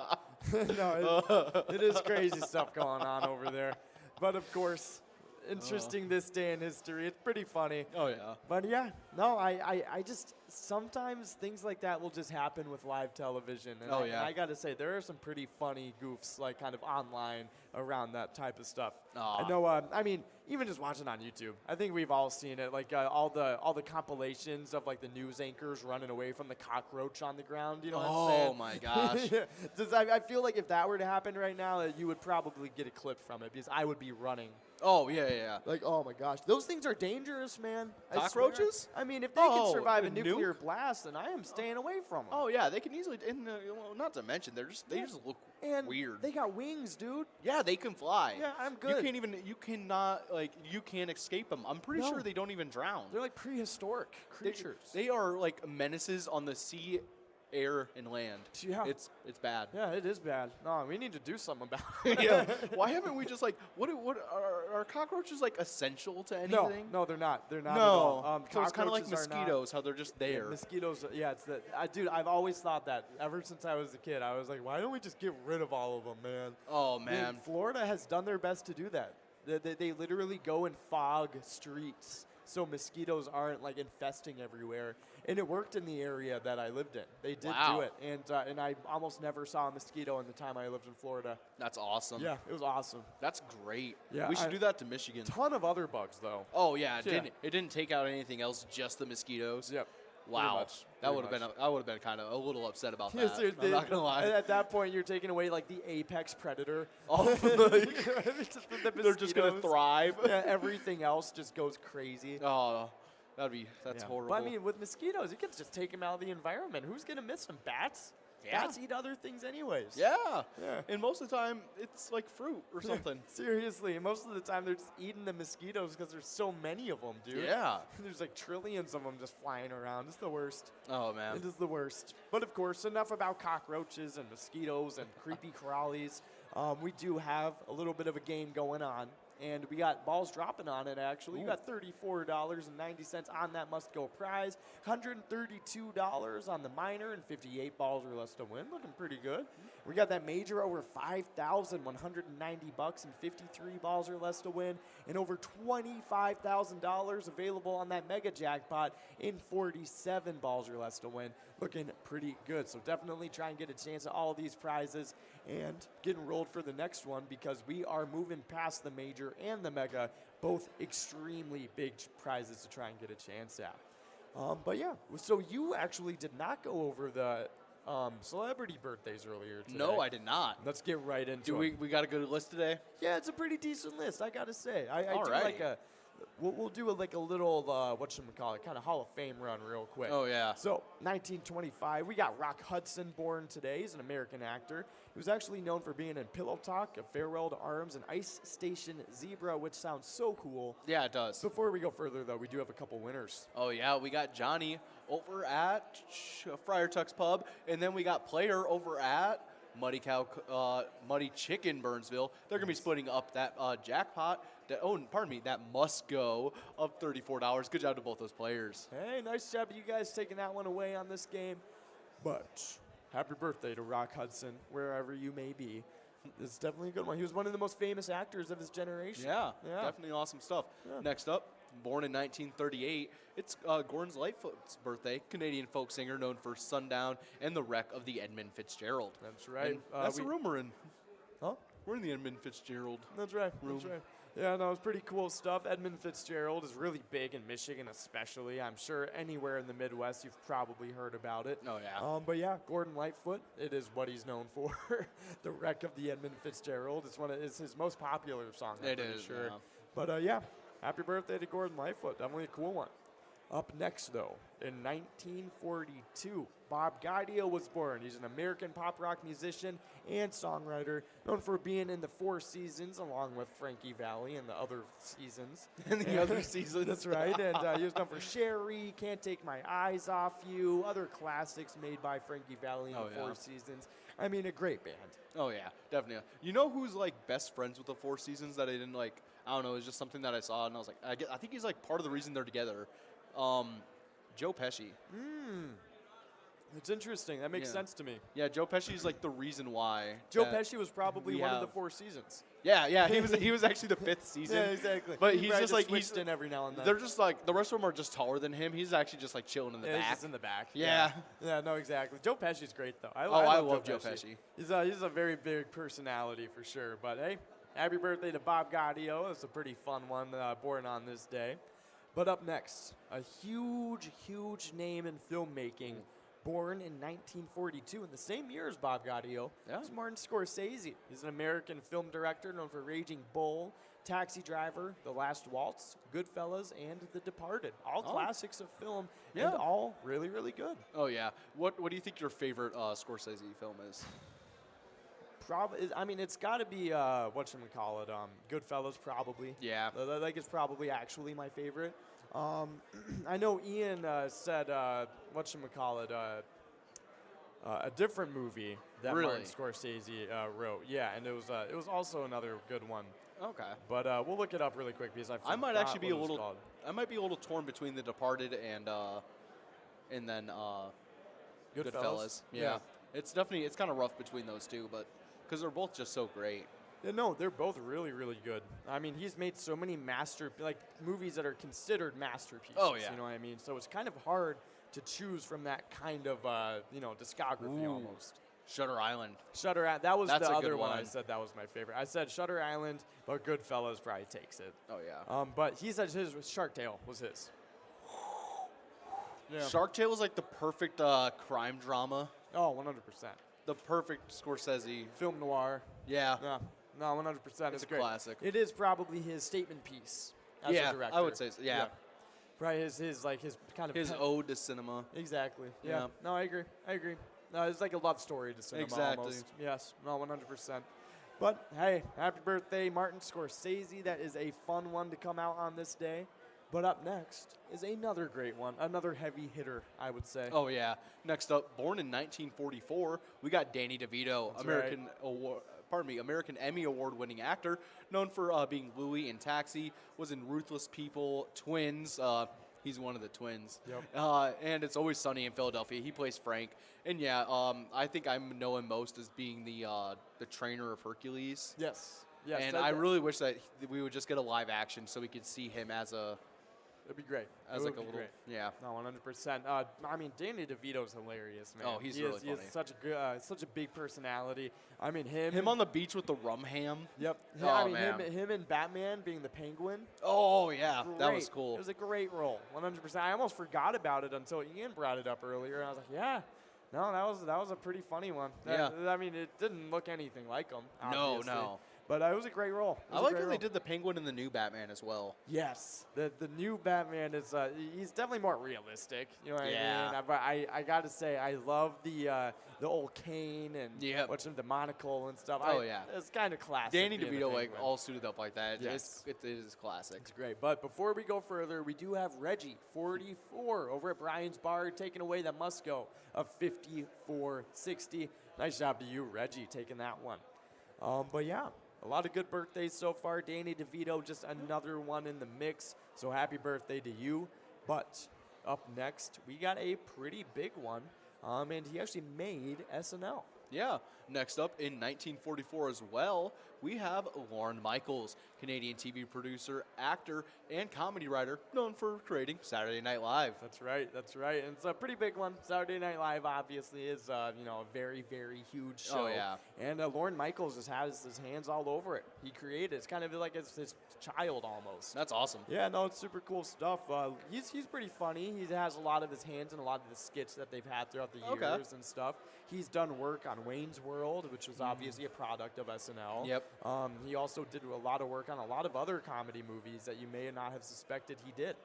No, it is crazy stuff going on over there. But, of course, interesting this day in history. It's pretty funny. Oh, yeah. But, yeah, no, I just sometimes things like that will just happen with live television. And I got to say, there are some pretty funny goofs, kind of online around that type of stuff. I know, I mean, even just watching on YouTube, I think we've all seen it. All the compilations of the news anchors running away from the cockroach on the ground. You know what I'm saying? Oh my gosh! I feel like if that were to happen right now, you would probably get a clip from it because I would be running. Oh yeah. Oh my gosh, those things are dangerous, man. Cockroaches? I mean, if they can survive a nuclear blast, then I am staying away from them. Oh yeah, they can easily. And not to mention, they just look weird. They got wings, dude. Yeah, they can fly. Yeah, I'm good. You can't escape them. I'm pretty sure they don't even drown. They're like prehistoric creatures. They are like menaces on the sea, air, and land. Yeah. It's bad. Yeah, it is bad. No, we need to do something about it. Yeah. Why haven't we just what are cockroaches essential to anything? No, they're not. They're not no. at all. So it's kind of like mosquitoes, how they're just there. Yeah, mosquitoes, dude, I've always thought that ever since I was a kid. I was like, why don't we just get rid of all of them, man? Oh, man. Florida has done their best to do that. They literally go and fog streets so mosquitoes aren't like infesting everywhere. And it worked in the area that I lived in. They did Wow. do it, and I almost never saw a mosquito in the time I lived in Florida. That's awesome. Yeah, it was awesome. That's great. Yeah, we should do that to Michigan. Ton of other bugs though. Oh yeah, Yeah. it didn't take out anything else, just the mosquitoes. Yep. Wow, much, that pretty would have been I would have been kind of a little upset about Yes, that. dude, I'm not gonna lie. At that point, you're taking away like the apex predator. Oh, Just the they're just gonna mosquitoes. thrive. Yeah, everything else just goes crazy. Oh, that's Yeah. horrible. But I mean, with mosquitoes, you can just take them out of the environment. Who's gonna miss them? Bats. Yeah. Bats eat other things anyways. yeah. Yeah. And most of the time, it's like fruit or something. Seriously, most of the time they're just eating the mosquitoes because there's so many of them, dude. Yeah. There's like trillions of them just flying around. It's the worst. Oh man. It is the worst. But of course, enough about cockroaches and mosquitoes and creepy crawlies. We do have a little bit of a game going on, and we got balls dropping on it, actually. You got $34.90 on that must-go prize, $132 on the minor, and 58 balls or less to win. Looking pretty good. We got that major over $5,190 and 53 balls or less to win, and over $25,000 available on that mega jackpot in 47 balls or less to win. Looking pretty good. So definitely try and get a chance at all of these prizes and get enrolled for the next one, because we are moving past the major and the mega, both extremely big prizes to try and get a chance at. But yeah, so you actually did not go over the celebrity birthdays earlier today. No, I did not. Let's get right into Do it. we got a good list today? Yeah, it's a pretty decent list, I gotta say. I do Alrighty. like a. We'll do like a little whatchamacallit, kind of Hall of Fame run real quick. Oh yeah. So 1925, we got Rock Hudson born today. He's an American actor. He was actually known for being in Pillow Talk, A Farewell to Arms, and Ice Station Zebra, which sounds so cool. Yeah, it does. Before we go further, though, we do have a couple winners. Oh yeah, we got Johnny over at Friar Tuck's Pub, and then we got Player over at Muddy Chicken Burnsville. They're gonna be splitting up that jackpot. That must go of $34. Good job to both those players. Hey, nice job, you guys taking that one away on this game. But happy birthday to Rock Hudson, wherever you may be. It's definitely a good one. He was one of the most famous actors of his generation. Yeah, definitely awesome stuff. Yeah. Next up, born in 1938, it's Gordon Lightfoot's birthday. Canadian folk singer known for Sundown and the wreck of the Edmund Fitzgerald. That's right. And that's the room we're in. Huh? We're in the Edmund Fitzgerald. That's right. room. That's right. Yeah, no, it's pretty cool stuff. Edmund Fitzgerald is really big in Michigan, especially. I'm sure anywhere in the Midwest you've probably heard about it. Oh, yeah. But yeah, Gordon Lightfoot, it is what he's known for. The wreck of the Edmund Fitzgerald. It's his most popular song, I'm It pretty is, sure. yeah. But yeah, happy birthday to Gordon Lightfoot. Definitely a cool one. Up next, though, in 1942, Bob Gaudio was born. He's an American pop rock musician and songwriter, known for being in the Four Seasons, along with Frankie Valli and the other seasons. And the other seasons. That's right. And he was known for Sherry, Can't Take My Eyes Off You, other classics made by Frankie Valli in Oh, the yeah. Four Seasons. I mean, a great band. Oh, yeah, definitely. You know who's, like, best friends with the Four Seasons that I didn't, like, I don't know, it's just something that I saw, and I was like, I think he's, like, part of the reason they're together. Joe Pesci. It's interesting. That makes Yeah. sense to me. Yeah, Joe Pesci's, like, the reason why. Joe that- Pesci was probably we one of have- the Four Seasons. Yeah, he was actually the fifth season. Yeah, exactly. But He he's probably just like switched in every now and then. They're just like the rest of them are just taller than him. He's actually just like chilling in the Yeah, he's back. just in the back. Yeah. Yeah, no, exactly. Joe Pesci's great, though. I love Joe Pesci. He's a very big personality for sure. But hey, happy birthday to Bob Gaudio. It's a pretty fun one, born on this day. But up next, a huge, huge name in filmmaking. Born in 1942, in the same year as Bob Gaudio, Yeah. is Martin Scorsese. He's an American film director known for Raging Bull, Taxi Driver, The Last Waltz, Goodfellas, and The Departed. All classics of film, Yeah. and all really, really good. Oh yeah. What do you think your favorite Scorsese film is? Probably, I mean, it's got to be whatchamacallit, Goodfellas, probably. Yeah. Like it's probably actually my favorite. I know Ian said whatchamacallit, a different movie that Really? Martin Scorsese wrote. Yeah, and it was also another good one. Okay. But we'll look it up really quick because I might actually be a little. Called. I might be a little torn between The Departed and then Goodfellas. Yeah. It's kind of rough between those two, but because they're both just so great. Yeah, no, they're both really, really good. I mean, he's made so many movies that are considered masterpieces. Oh, yeah. You know what I mean? So it's kind of hard to choose from that kind of, discography almost. Shutter Island. That was That's the a good other one I one. said that was my favorite. I said Shutter Island, but Goodfellas probably takes it. Oh, yeah. But he said his was Shark Tale was his. Yeah. Shark Tale was like the perfect crime drama. Oh, 100%. The perfect Scorsese. Film noir. Yeah. Yeah. No, 100%. It's a great. classic. It is probably his statement piece as Yeah, a director. I would say so. Yeah. Probably his kind of His ode to cinema. Exactly. Yeah. Yeah. No, I agree. No, it's like a love story to cinema Exactly. almost. Yes. No, 100%. But hey, happy birthday, Martin Scorsese. That is a fun one to come out on this day. But up next is another great one, another heavy hitter, I would say. Oh, yeah. Next up, born in 1944, we got Danny DeVito, That's American Emmy Award-winning actor, known for being Louie in Taxi, was in Ruthless People, Twins. He's one of the twins. Yep. And It's Always Sunny in Philadelphia. He plays Frank. And yeah, I think I know him most as being the trainer of Hercules. Yes. Yes. And I really wish that we would just get a live action so we could see him as a It'd be great. as It like would a be little great. yeah. No, 100%. I mean, Danny DeVito's hilarious, man. Oh, he's He really is, He is funny. such a good, such a big personality. I mean, him. Him on the beach with the rum ham. Yep. Oh, I mean, man. him and Batman being the Penguin. Oh yeah, that was Great. cool. It was a great role, 100%. I almost forgot about it until Ian brought it up earlier, and I was like, yeah. No, that was a pretty funny one. Yeah. I mean, it didn't look anything like him. No, Obviously. no. But it was a great role. It I was a like great how they role. did the Penguin in the new Batman as well. Yes, the new Batman is he's definitely more realistic. You know what Yeah. I mean? But I got to say I love the old cane and Yep. the monocle and stuff. Oh, yeah. It's kind of classic. Danny being the DeVito like Penguin. all suited up like that. Yes. It is classic. It's great. But before we go further, we do have Reggie, 44, over at Brian's Bar, taking away the Musco of 54.60. Nice job to you, Reggie, taking that one. But yeah, a lot of good birthdays so far. Danny DeVito, just another one in the mix. So happy birthday to you. But up next, we got a pretty big one. And he actually made SNL. Yeah. Next up in 1944 as well, we have Lorne Michaels, Canadian TV producer, actor, and comedy writer known for creating Saturday Night Live. That's right. And it's a pretty big one. Saturday Night Live obviously is, a very, very huge show. Oh, yeah. And Lorne Michaels just has his hands all over it. He created it. It's kind of like his child almost. That's awesome. Yeah, no, it's super cool stuff. He's pretty funny. He has a lot of his hands in a lot of the skits that they've had throughout the Okay. years and stuff. He's done work on Wayne's World, which was obviously a product of SNL. Yep. He also did a lot of work on a lot of other comedy movies that you may not have suspected he did.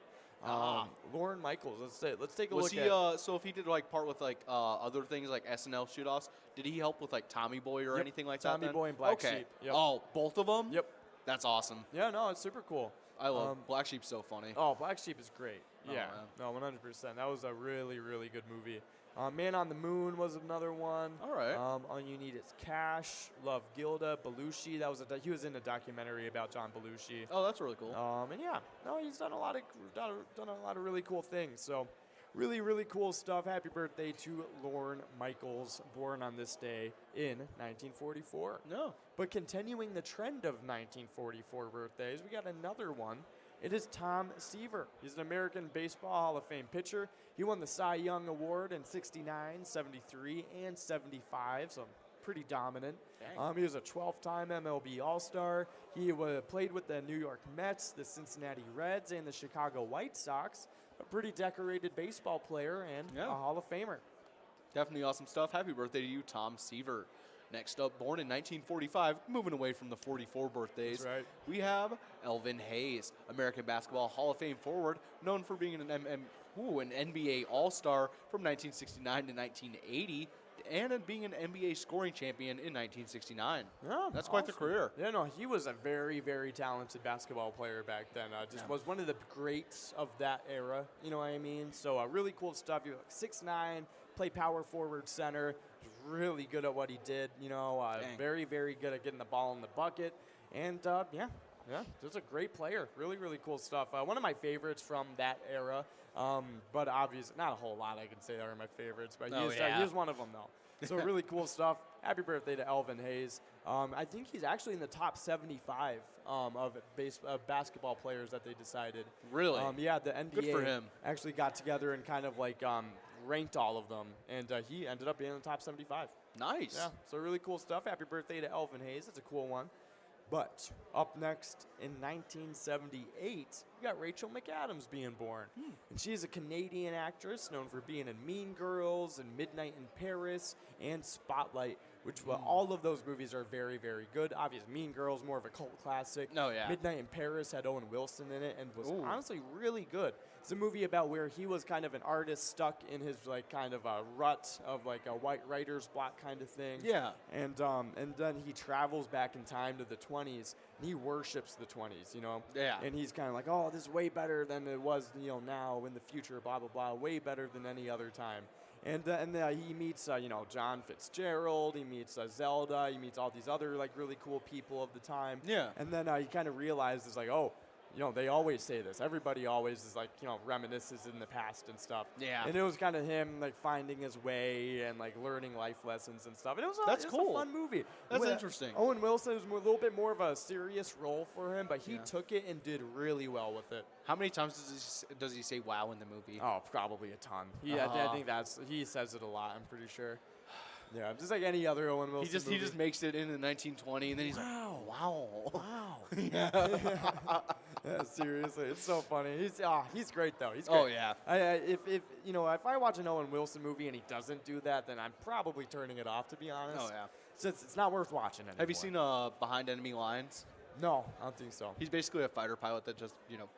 Lorne Michaels, let's take a Was look he, at. so if he did like part with like other things like SNL shoot-offs, did he help with like Tommy Boy or Yep. anything like that? Tommy then? Boy and Black Okay. Sheep. Yep. Oh, both of them? Yep. That's awesome. Yeah, no, it's super cool. I love Black Sheep's so funny. Oh, Black Sheep is great. Oh, Yeah, no, 100%. That was a really, really good movie. Man on the Moon was another one. All right. All You Need Is Cash. Love Gilda. Belushi. He was in a documentary about John Belushi. Oh, that's really cool. And yeah, no, he's done a lot of really cool things. So, really, really cool stuff. Happy birthday to Lorne Michaels, born on this day in 1944. No. But continuing the trend of 1944 birthdays, we got another one. It is Tom Seaver. He's an American Baseball Hall of Fame pitcher. He won the Cy Young Award in 69, 73, and 75, so pretty dominant. He was a 12-time MLB All-Star. He played with the New York Mets, the Cincinnati Reds, and the Chicago White Sox. A pretty decorated baseball player and a Hall of Famer. Definitely awesome stuff. Happy birthday to you, Tom Seaver. Next up, born in 1945, moving away from the 44 birthdays, That's right. we have Elvin Hayes, American Basketball Hall of Fame forward, known for being an NBA All-Star from 1969 to 1980, and being an NBA scoring champion in 1969. Yeah, That's quite the awesome. career. Yeah, no, he was a very, very talented basketball player back then. Was one of the greats of that era. You know what I mean? So really cool stuff. He was 6'9", played power forward center. Was really good at what he did. Very, very good at getting the ball in the bucket. And yeah, just a great player. Really, really cool stuff. One of my favorites from that era. But obviously, not a whole lot I can say that are my favorites. But he is one of them, though. So really cool stuff. Happy birthday to Elvin Hayes. I think he's actually in the top 75 of basketball players that they decided. Really? Yeah, the NBA Good for him. actually got together and kind of like ranked all of them, and he ended up being in the top 75. Nice. Yeah, so really cool stuff. Happy birthday to Elvin Hayes. That's a cool one. But up next in 1978, we got Rachel McAdams being born. And she's a Canadian actress known for being in Mean Girls and Midnight in Paris and Spotlight, which all of those movies are very, very good. Obviously, Mean Girls, more of a cult classic. Oh, yeah. Midnight in Paris had Owen Wilson in it and was Ooh. honestly really good. It's a movie about where he was kind of an artist stuck in his like kind of a rut of like a white writer's block kind of thing. Yeah. And then he travels back in time to the 20s and he worships the 20s, you know. Yeah. And he's kind of like, oh, this is way better than it was, you know, now in the future, blah blah blah, way better than any other time. And he meets, you know, John Fitzgerald. He meets Zelda. He meets all these other like really cool people of the time. Yeah. And then he kind of realizes like, oh, you know, they always say this. Everybody always is like, you know, reminisces in the past and stuff. Yeah. And it was kind of him like finding his way and like learning life lessons and stuff. And it was That's cool. a fun movie. That's interesting. Owen Wilson was a little bit more of a serious role for him, but he took it and did really well with it. How many times does he say wow in the movie? Oh, probably a ton. I think he says it a lot. I'm pretty sure. Yeah, just like any other Owen Wilson movie. He just makes it into 1920, and then he's Wow. like, wow. Wow. Yeah, seriously, it's so funny. He's great though. He's great. Oh, yeah. If you know, if I watch an Owen Wilson movie and he doesn't do that, then I'm probably turning it off. To be honest. Oh, yeah. Since it's not worth watching anymore. Have you seen Behind Enemy Lines? No, I don't think so. He's basically a fighter pilot that just, you know,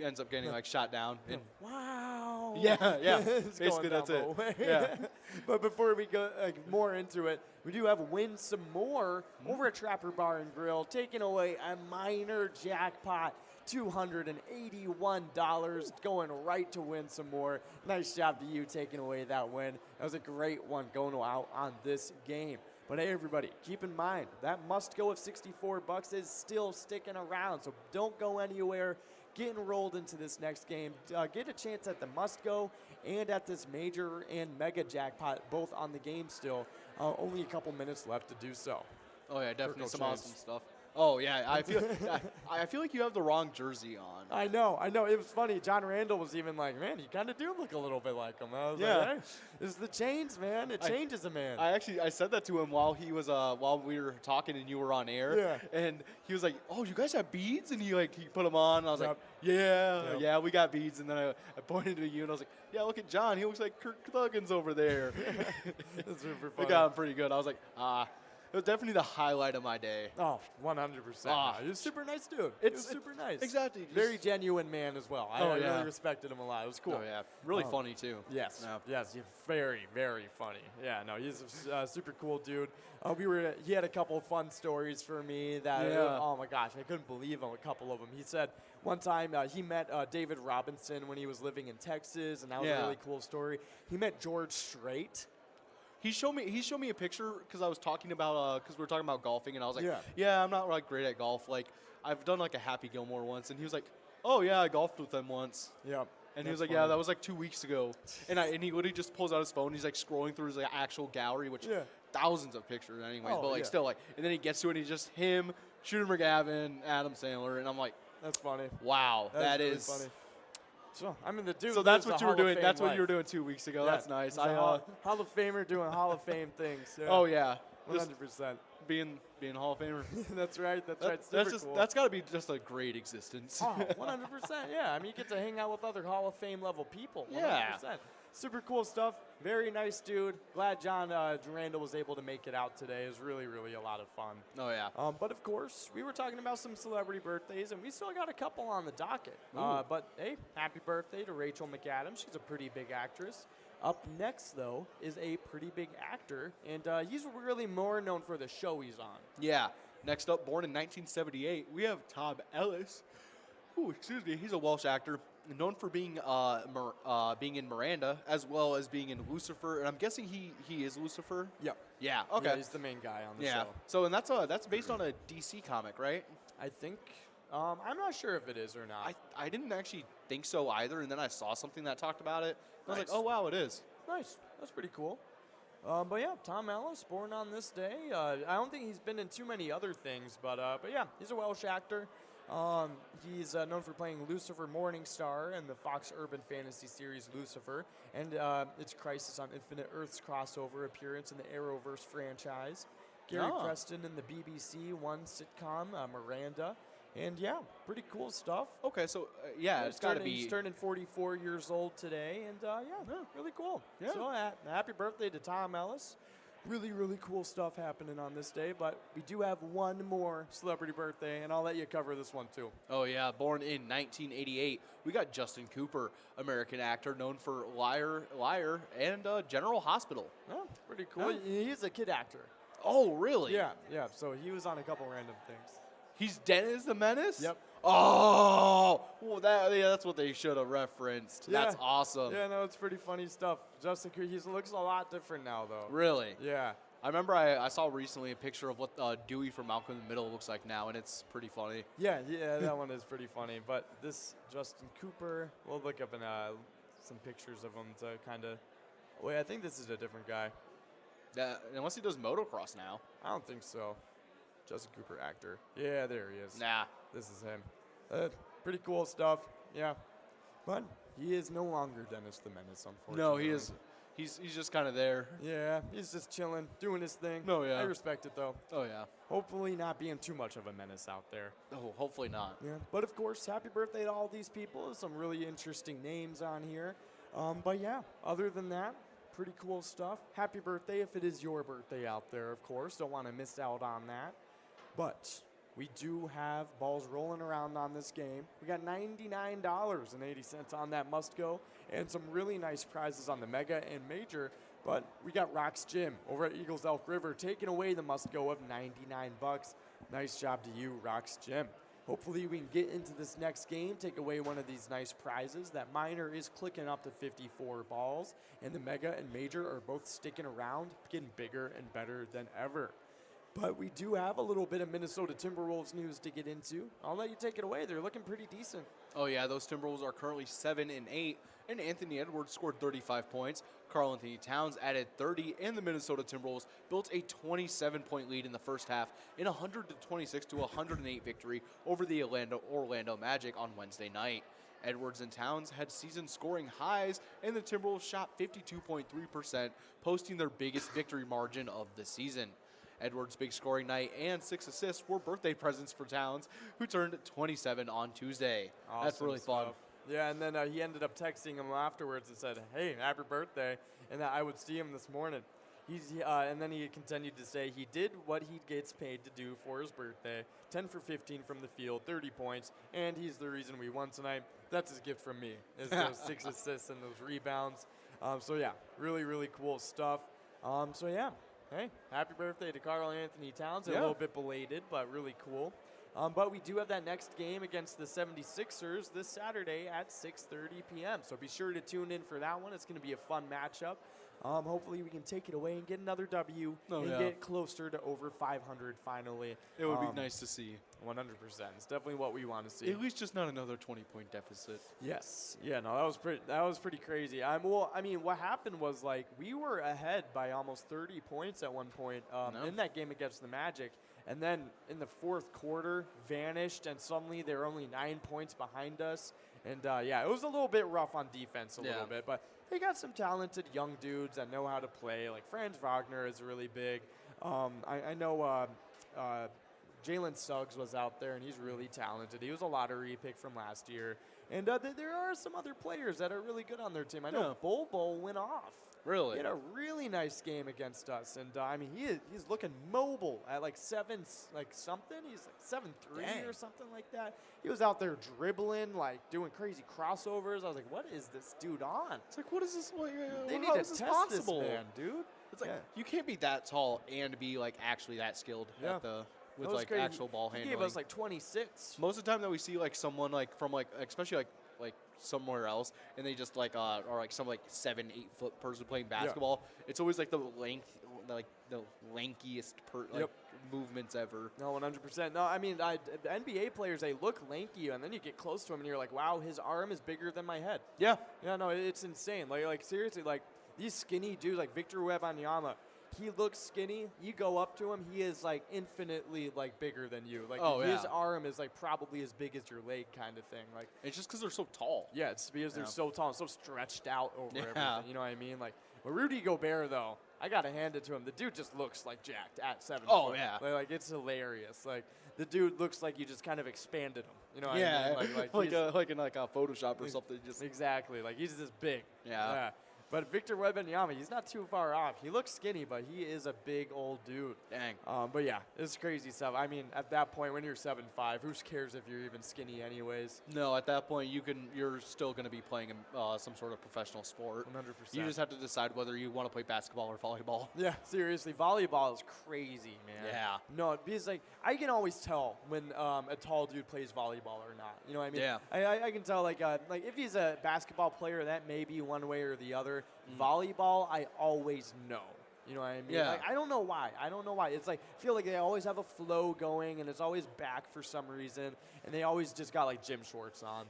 ends up getting like shot down. And Wow. yeah. It's Basically, going that's down it. the way. Yeah. But before we go more into it, we do have Win Some More over at Trapper Bar and Grill, taking away a minor jackpot. $281 going right to Win Some More. Nice job to you taking away that win. That was a great one going out on this game. But hey, everybody, keep in mind that must go of $64 is still sticking around. So don't go anywhere. Get enrolled into this next game. Get a chance at the must go and at this major and mega jackpot, both on the game still. Only a couple minutes left to do so. Oh, yeah, definitely Coach some James. awesome stuff. Oh, yeah, I feel like you have the wrong jersey on. I know. It was funny. John Randall was even like, man, you kind of do look a little bit like him. I was Yeah. like, hey, this is the chains, man. It changes a man. I said that to him while he was while we were talking and you were on air. Yeah. And he was like, "Oh, you guys have beads?" And he put them on. And I was Yep. like, "Yeah, Yep. yeah, we got beads." And then I pointed to you and I was like, "Yeah, look at John. He looks like Kirk Thuggins over there." That's super We funny. got him pretty good. I was like, it was definitely the highlight of my day. Oh, 100%. He was super nice dude. He was super nice. Exactly. Very genuine man as well. I yeah. really respected him a lot. It was cool. Oh yeah, really funny too. Yes. No. Yes. He's very, very funny. Yeah. No, he's a super cool dude. He had a couple of fun stories for me that. Yeah. Oh my gosh, I couldn't believe him. A couple of them. He said one time he met David Robinson when he was living in Texas, and that was a really cool story. He met George Strait. He showed me a picture because I was talking about because we were talking about golfing and I was like, Yeah. yeah, I'm not like great at golf. Like I've done like a Happy Gilmore once, and he was like, oh yeah, I golfed with them once. Yeah. And he was like, yeah, that was like 2 weeks ago. And he literally just pulls out his phone. And he's like scrolling through his like actual gallery, which thousands of pictures, anyways. Oh, but like yeah. still like, and then he gets to it, and he's just him, Shooter McGavin, Adam Sandler, and I'm like, That's funny. wow, That is is really funny. So I mean, the dude. So that's lives what a you were Hall of doing. Fame That's what life. you were doing 2 weeks ago. Yeah, That's nice. he's a Hall of Famer doing Hall of Fame things. Yeah. Oh yeah, just 100%. being Hall of Famer. That's right. That's right. That's Super cool. that's got to be just a great existence. Oh, 100%. Yeah. I mean, you get to hang out with other Hall of Fame level people. 100%. Yeah. Super cool stuff. Very nice dude. Glad John Randall was able to make it out today. It was really, really a lot of fun. Oh yeah. But of course, we were talking about some celebrity birthdays, and we still got a couple on the docket. But hey, happy birthday to Rachel McAdams. She's a pretty big actress. Up next, though, is a pretty big actor, and he's really more known for the show he's on. Yeah. Next up, born in 1978, we have Tom Ellis. Ooh, excuse me. He's a Welsh actor, known for being being in Miranda as well as being in Lucifer. And I'm guessing he is Lucifer. Yep. Yeah. Okay. Yeah, he's the main guy on the Yeah. show. So and that's based on a DC comic, right? I think. I'm not sure if it is or not. I didn't actually think so either, and then I saw something that talked about it. And I was like, Nice. oh wow, it is. Nice. That's pretty cool. But yeah, Tom Ellis, born on this day. I don't think he's been in too many other things, but yeah, he's a Welsh actor. He's known for playing Lucifer Morningstar in the Fox Urban Fantasy series Lucifer, and its Crisis on Infinite Earths crossover appearance in the Arrowverse franchise. Gary Preston in the BBC One sitcom Miranda, and yeah, pretty cool stuff. Okay, so yeah, it's got to be. He's turning 44 years old today, and yeah, really cool. Yeah. So happy birthday to Tom Ellis. Really, really cool stuff happening on this day, but we do have one more celebrity birthday, and I'll let you cover this one too. Oh yeah, born in 1988, we got Justin Cooper, American actor known for Liar, and General Hospital. Oh, pretty cool. Yeah. He's a kid actor. Oh, really? Yeah. So he was on a couple random things. He's Dennis the Menace? Yep. Oh, well, that's what they should have referenced. Yeah. That's awesome. Yeah, no, it's pretty funny stuff. Justin Cooper, he looks a lot different now, though. Really? Yeah. I remember I saw recently a picture of what Dewey from Malcolm in the Middle looks like now, and it's pretty funny. Yeah, that one is pretty funny. But this Justin Cooper, we'll look up in some pictures of him to kind of. Wait, I think this is a different guy. Unless he does motocross now. I don't think so. Justin Cooper, actor. Yeah, there he is. Nah. This is him. Pretty cool stuff. Yeah. But he is no longer Dennis the Menace, unfortunately. No, he is. He's just kind of there. Yeah, he's just chilling, doing his thing. No, yeah. I respect it, though. Oh, yeah. Hopefully not being too much of a menace out there. Oh, hopefully not. Yeah. But, of course, happy birthday to all these people. Some really interesting names on here. But, yeah, other than that, pretty cool stuff. Happy birthday if it is your birthday out there, of course. Don't want to miss out on that. But we do have balls rolling around on this game. We got $99.80 on that must-go and some really nice prizes on the Mega and Major. But we got Rock's Gym over at Eagles Elk River taking away the must-go of $99. Nice job to you, Rock's Gym. Hopefully we can get into this next game, take away one of these nice prizes. That minor is clicking up to 54 balls, and the Mega and Major are both sticking around, getting bigger and better than ever. But we do have a little bit of Minnesota Timberwolves news to get into. I'll let you take it away. They're looking pretty decent. Oh, yeah, those Timberwolves are currently 7-8, and Anthony Edwards scored 35 points. Karl Anthony Towns added 30, and the Minnesota Timberwolves built a 27-point lead in the first half in a 126-108 victory over the Orlando Magic on Wednesday night. Edwards and Towns had season scoring highs, and the Timberwolves shot 52.3%, posting their biggest victory margin of the season. Edwards' big scoring night and 6 assists were birthday presents for Towns, who turned 27 on Tuesday. Awesome That's really fun. stuff. Yeah, and then he ended up texting him afterwards and said, "Hey, happy birthday," and I would see him this morning. And then he continued to say he did what he gets paid to do for his birthday, 10 for 15 from the field, 30 points, and he's the reason we won tonight. That's his gift from me, is those 6 assists and those rebounds. So, yeah, really, really cool stuff. So, yeah. Hey, happy birthday to Karl Anthony Towns. A little bit belated, but really cool. But we do have that next game against the 76ers this Saturday at 6:30 p.m. So be sure to tune in for that one. It's going to be a fun matchup. Hopefully we can take it away and get another W and get closer to over 500 finally. It would be nice to see. 100%. It's definitely what we want to see. At least just not another 20-point deficit. Yes. Yeah, no, that was pretty crazy. What happened was, like, we were ahead by almost 30 points at one point in that game against the Magic. And then in the fourth quarter, vanished, and suddenly they're only 9 points behind us. And, it was a little bit rough on defense a little bit. But they got some talented young dudes that know how to play. Like, Franz Wagner is really big. I know Jalen Suggs was out there, and he's really talented. He was a lottery pick from last year. And there are some other players that are really good on their team. I know Bobo went off. Really? He had a really nice game against us. And, he's looking mobile at, like, something. He's like 7'3" or something like that. He was out there dribbling, like, doing crazy crossovers. I was like, what is this dude on? It's like, what is this? They need how to is this test possible? this man, dude. It's like, you can't be that tall and be, like, actually that skilled with like crazy. actual ball handling. He gave us like 26. Most of the time that we see like someone like from like especially like somewhere else, and they just like or like some like 7-8 foot person playing basketball. It's always like the lankiest movements ever. No, 100%. No, I mean NBA players, they look lanky, and then you get close to him and you're like, wow, his arm is bigger than my head. Yeah. Yeah, no, it's insane. Like seriously, like these skinny dudes like Victor Wembanyama, he looks skinny. You go up to him, he is like infinitely like bigger than you. Like his arm is like probably as big as your leg, kind of thing. Like it's just because they're so tall. Yeah, it's because they're so tall and so stretched out over everything. You know what I mean? Like, but Rudy Gobert though, I gotta hand it to him. The dude just looks like jacked at 7 foot. Oh yeah, like it's hilarious. Like the dude looks like you just kind of expanded him. You know what I mean? Like in a Photoshop or something. Just exactly. Like he's just big. Yeah. But Victor Wembanyama, he's not too far off. He looks skinny, but he is a big old dude. Dang. But yeah, it's crazy stuff. I mean, at that point, when you're 7'5", who cares if you're even skinny anyways? No, at that point, you're still going to be playing some sort of professional sport. 100%. You just have to decide whether you want to play basketball or volleyball. Yeah, seriously, volleyball is crazy, man. Yeah. No, because like I can always tell when a tall dude plays volleyball or not. You know what I mean? Yeah. I can tell like if he's a basketball player, that may be one way or the other. Volleyball, I always know. You know what I mean? Yeah. Like, I don't know why. It's like, I feel like they always have a flow going, and it's always back for some reason, and they always just got, like, gym shorts on.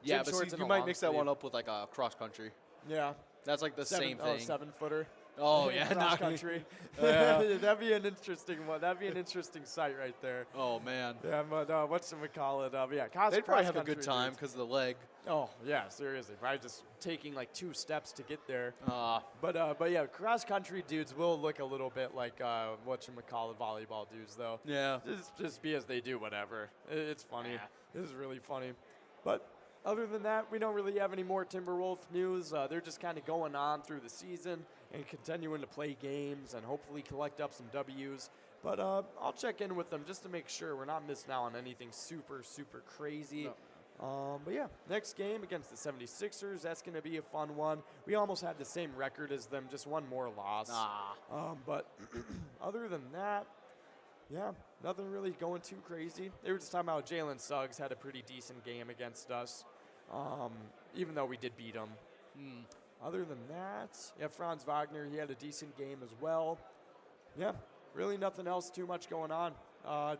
Yeah, but see, you might mix that one up with, like, a cross-country. Yeah. That's, like, the same thing. 7-footer. Oh, yeah. Cross country. That'd be an interesting one. That'd be an interesting sight right there. Oh, man. Yeah, but whatchamacallit? They'd probably have a good time because of the leg. Oh, yeah, seriously. Probably just taking like 2 steps to get there. But yeah, cross-country dudes will look a little bit like whatchamacallit volleyball dudes, though. Yeah. Just because they do whatever. It's funny. Yeah. It is really funny. But other than that, we don't really have any more Timberwolf news. They're just kind of going on through the season and continuing to play games and hopefully collect up some W's. But I'll check in with them just to make sure we're not missing out on anything super, super crazy. No. But yeah, next game against the 76ers, that's going to be a fun one. We almost had the same record as them, just one more loss. But other than that, yeah, nothing really going too crazy. They were just talking about Jalen Suggs had a pretty decent game against us, even though we did beat him. Other than that, yeah, Franz Wagner, he had a decent game as well. Yeah, really nothing else too much going on.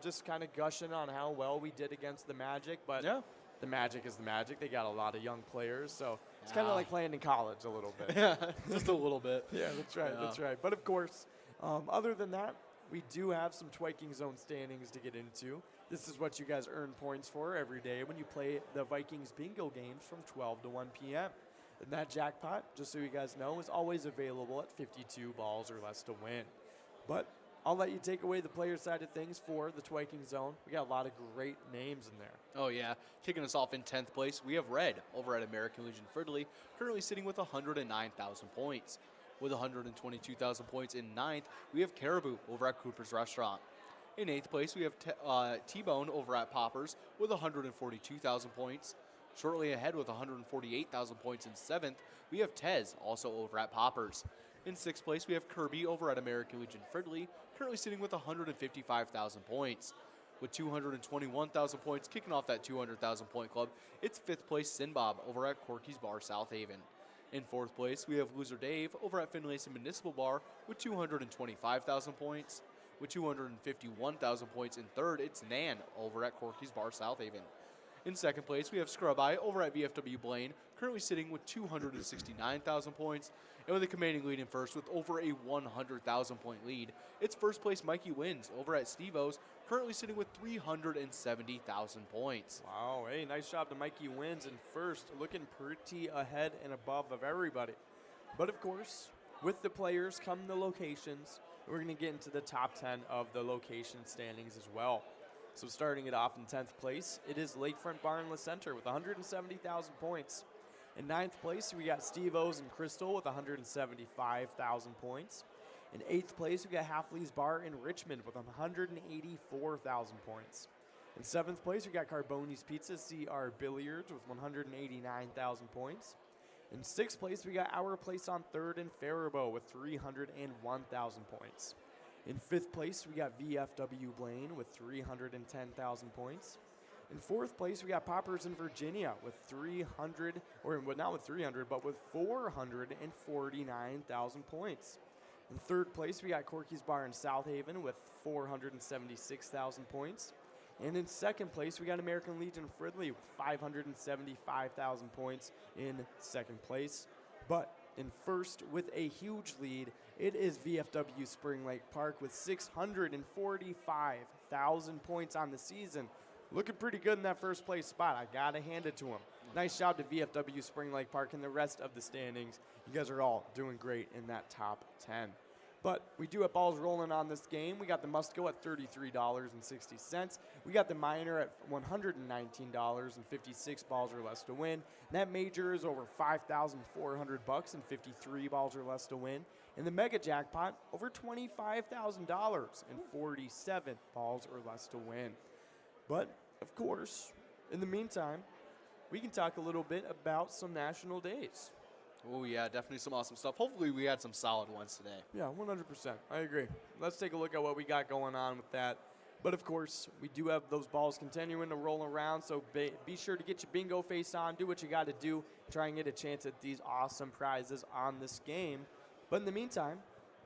Just kind of gushing on how well we did against the Magic, but the Magic is the Magic. They got a lot of young players, so it's kind of like playing in college a little bit. Yeah, just a little bit. Yeah, that's right, that's right. But of course, other than that, we do have some Twiking Zone standings to get into. This is what you guys earn points for every day when you play the Vikings bingo games from 12 to 1 p.m. And that jackpot, just so you guys know, is always available at 52 balls or less to win. But I'll let you take away the player side of things for the Twiking Zone. We got a lot of great names in there. Oh, yeah. Kicking us off in 10th place, we have Red over at American Legion Fridley, currently sitting with 109,000 points. With 122,000 points in 9th, we have Caribou over at Cooper's Restaurant. In 8th place, we have T-Bone over at Poppers with 142,000 points. Shortly ahead with 148,000 points in 7th, we have Tez, also over at Poppers. In 6th place, we have Kirby over at American Legion Fridley, currently sitting with 155,000 points. With 221,000 points, kicking off that 200,000 point club, it's 5th place Sinbob over at Corky's Bar, South Haven. In 4th place, we have Loser Dave over at Finlayson Municipal Bar with 225,000 points. With 251,000 points in 3rd, it's Nan over at Corky's Bar, South Haven. In 2nd place, we have Scrub Eye over at VFW Blaine, currently sitting with 269,000 points. And with a commanding lead in 1st with over a 100,000 point lead, it's 1st place Mikey Wins over at Steve-O's, currently sitting with 370,000 points. Wow, hey, nice job to Mikey Wins in 1st, looking pretty ahead and above of everybody. But of course, with the players come the locations. We're going to get into the top 10 of the location standings as well. So starting it off in 10th place, it is Lakefront Bar and La Center with 170,000 points. In 9th place, we got Steve-O's and Crystal with 175,000 points. In 8th place, we got Halfley's Bar in Richmond with 184,000 points. In 7th place, we got Carboni's Pizza CR Billiards with 189,000 points. In 6th place, we got Our Place on 3rd in Faribault with 301,000 points. In 5th place, we got VFW Blaine with 310,000 points. In 4th place, we got Poppers in Virginia with 449,000 points. In 3rd place, we got Corky's Bar in South Haven with 476,000 points. And in 2nd place, we got American Legion Fridley with 575,000 points in 2nd place. But In first with a huge lead, it is VFW Spring Lake Park with 645,000 points on the season. Looking pretty good in that first place spot. I got to hand it to them. Nice job to VFW Spring Lake Park and the rest of the standings. You guys are all doing great in that top 10. But we do have balls rolling on this game. We got the must-go at $33.60. We got the minor at $119.56 balls or less to win. And that major is over $5,400 and 53 balls or less to win. And the mega jackpot over $25,000 and 47 balls or less to win. But, of course, in the meantime, we can talk a little bit about some national days. Oh, yeah, definitely some awesome stuff. Hopefully we had some solid ones today. Yeah, 100%. I agree. Let's take a look at what we got going on with that. But, of course, we do have those balls continuing to roll around, so be sure to get your bingo face on, do what you got to do, try and get a chance at these awesome prizes on this game. But in the meantime,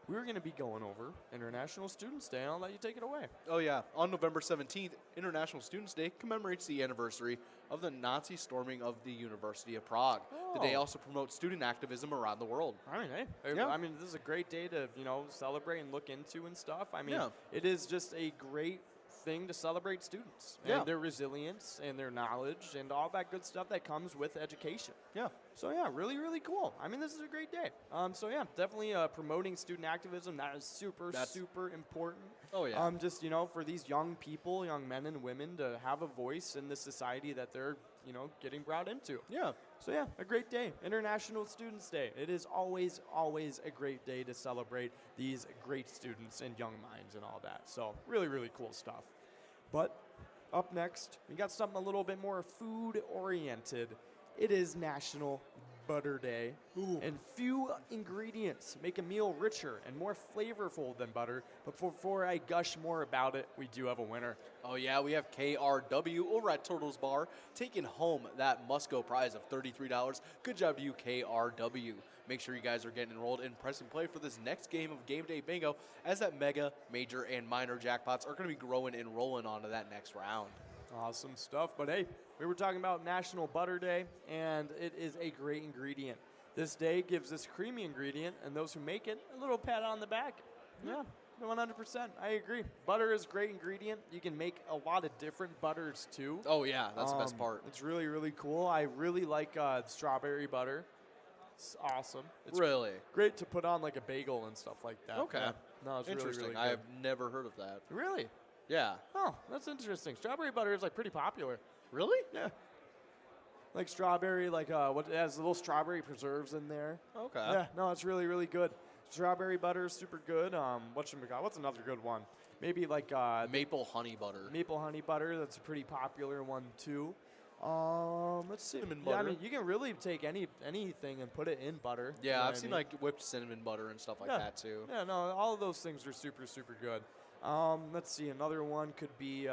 we're going to be going over International Students' Day, and I'll let you take it away. Oh, yeah. On November 17th, International Students' Day commemorates the anniversary of the Nazi storming of the University of Prague. The day also promotes student activism around the world. I mean, hey, Yeah. I mean, this is a great day to, celebrate and look into and stuff. I mean, Yeah. it is just a great thing to celebrate students Yeah. and their resilience and their knowledge and all that good stuff that comes with education. Yeah. So, yeah, really, really cool. I mean, this is a great day. So, yeah, definitely promoting student activism. That is super important. Oh, yeah. Just, for these young people, young men and women to have a voice in the society that they're, getting brought into. Yeah. So, yeah, a great day. International Students' Day. It is always, always a great day to celebrate these great students and young minds and all that. So, really, really cool stuff. But up next, we got something a little bit more food-oriented. It is National Butter Day. And few ingredients make a meal richer and more flavorful than butter. But before I gush more about it, we do have a winner. Oh, yeah, we have KRW over at Turtles Bar taking home that must-go prize of $33. Good job to you, KRW. Make sure you guys are getting enrolled in press and play for this next game of Game Day Bingo, as that mega, major, and minor jackpots are going to be growing and rolling onto that next round. Awesome stuff. But hey, we were talking about National Butter Day, and it is a great ingredient. This day gives this creamy ingredient and those who make it a little pat on the back. Yeah, 100%. I agree. Butter is a great ingredient. You can make a lot of different butters too. Oh, yeah, that's the best part. It's really, really cool. I really like strawberry butter. It's awesome. It's really? great to put on like a bagel and stuff like that. Okay. Yeah. No, it's Interesting. really, really I good. have never heard of that. Really? Yeah. Oh, that's interesting. Strawberry butter is like pretty popular. Really? Yeah. Like strawberry, like what it has little strawberry preserves in there. Okay. Yeah, no, it's really, really good. Strawberry butter is super good. What's another good one? Maybe like Maple honey butter. maple honey butter. That's a pretty popular one too. Let's see. Cinnamon Yeah, I butter. mean, you can really take anything and put it in butter. You Yeah, know I've what I seen mean? like whipped cinnamon butter and stuff like Yeah. that too. Yeah, no, all of those things are super, super good. Let's see. Another one could be.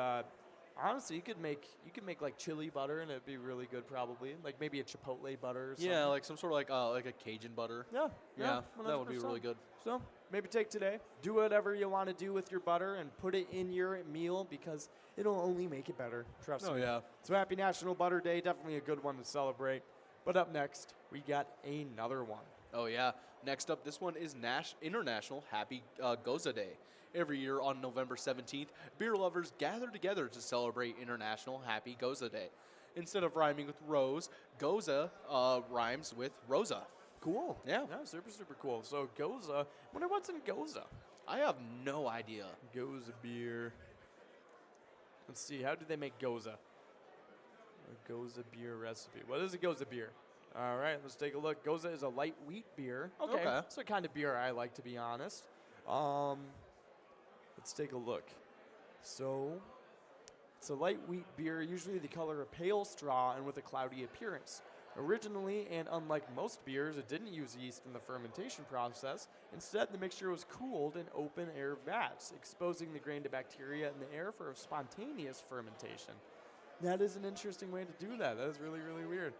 Honestly, you could make like chili butter and it'd be really good probably. Like maybe a chipotle butter or something. Yeah, like some sort of like a Cajun butter. Yeah, Yeah, that would be 100%. really good. So maybe take today, do whatever you want to do with your butter and put it in your meal because it'll only make it better. Trust Oh, me. yeah. So happy National Butter Day. Definitely a good one to celebrate. But up next, we got another one. Oh, yeah. Next up, this one is International Happy Goza Day. Every year on November 17th, beer lovers gather together to celebrate International Happy Goza Day. Instead of rhyming with rose, Goza rhymes with Rosa. Cool. Yeah. Yeah, super, super cool. So Goza, wonder what's in Goza? I have no idea. Goza beer. Let's see, how do they make Goza? A Goza beer recipe. What is a Goza beer? All right, let's take a look. Goza is a light wheat beer. Okay. That's the kind of beer I like, to be honest. Let's take a look. So, it's a light wheat beer, usually the color of pale straw and with a cloudy appearance. Originally, and unlike most beers, it didn't use yeast in the fermentation process. Instead, the mixture was cooled in open-air vats, exposing the grain to bacteria in the air for a spontaneous fermentation. That is an interesting way to do that. That is really, really weird.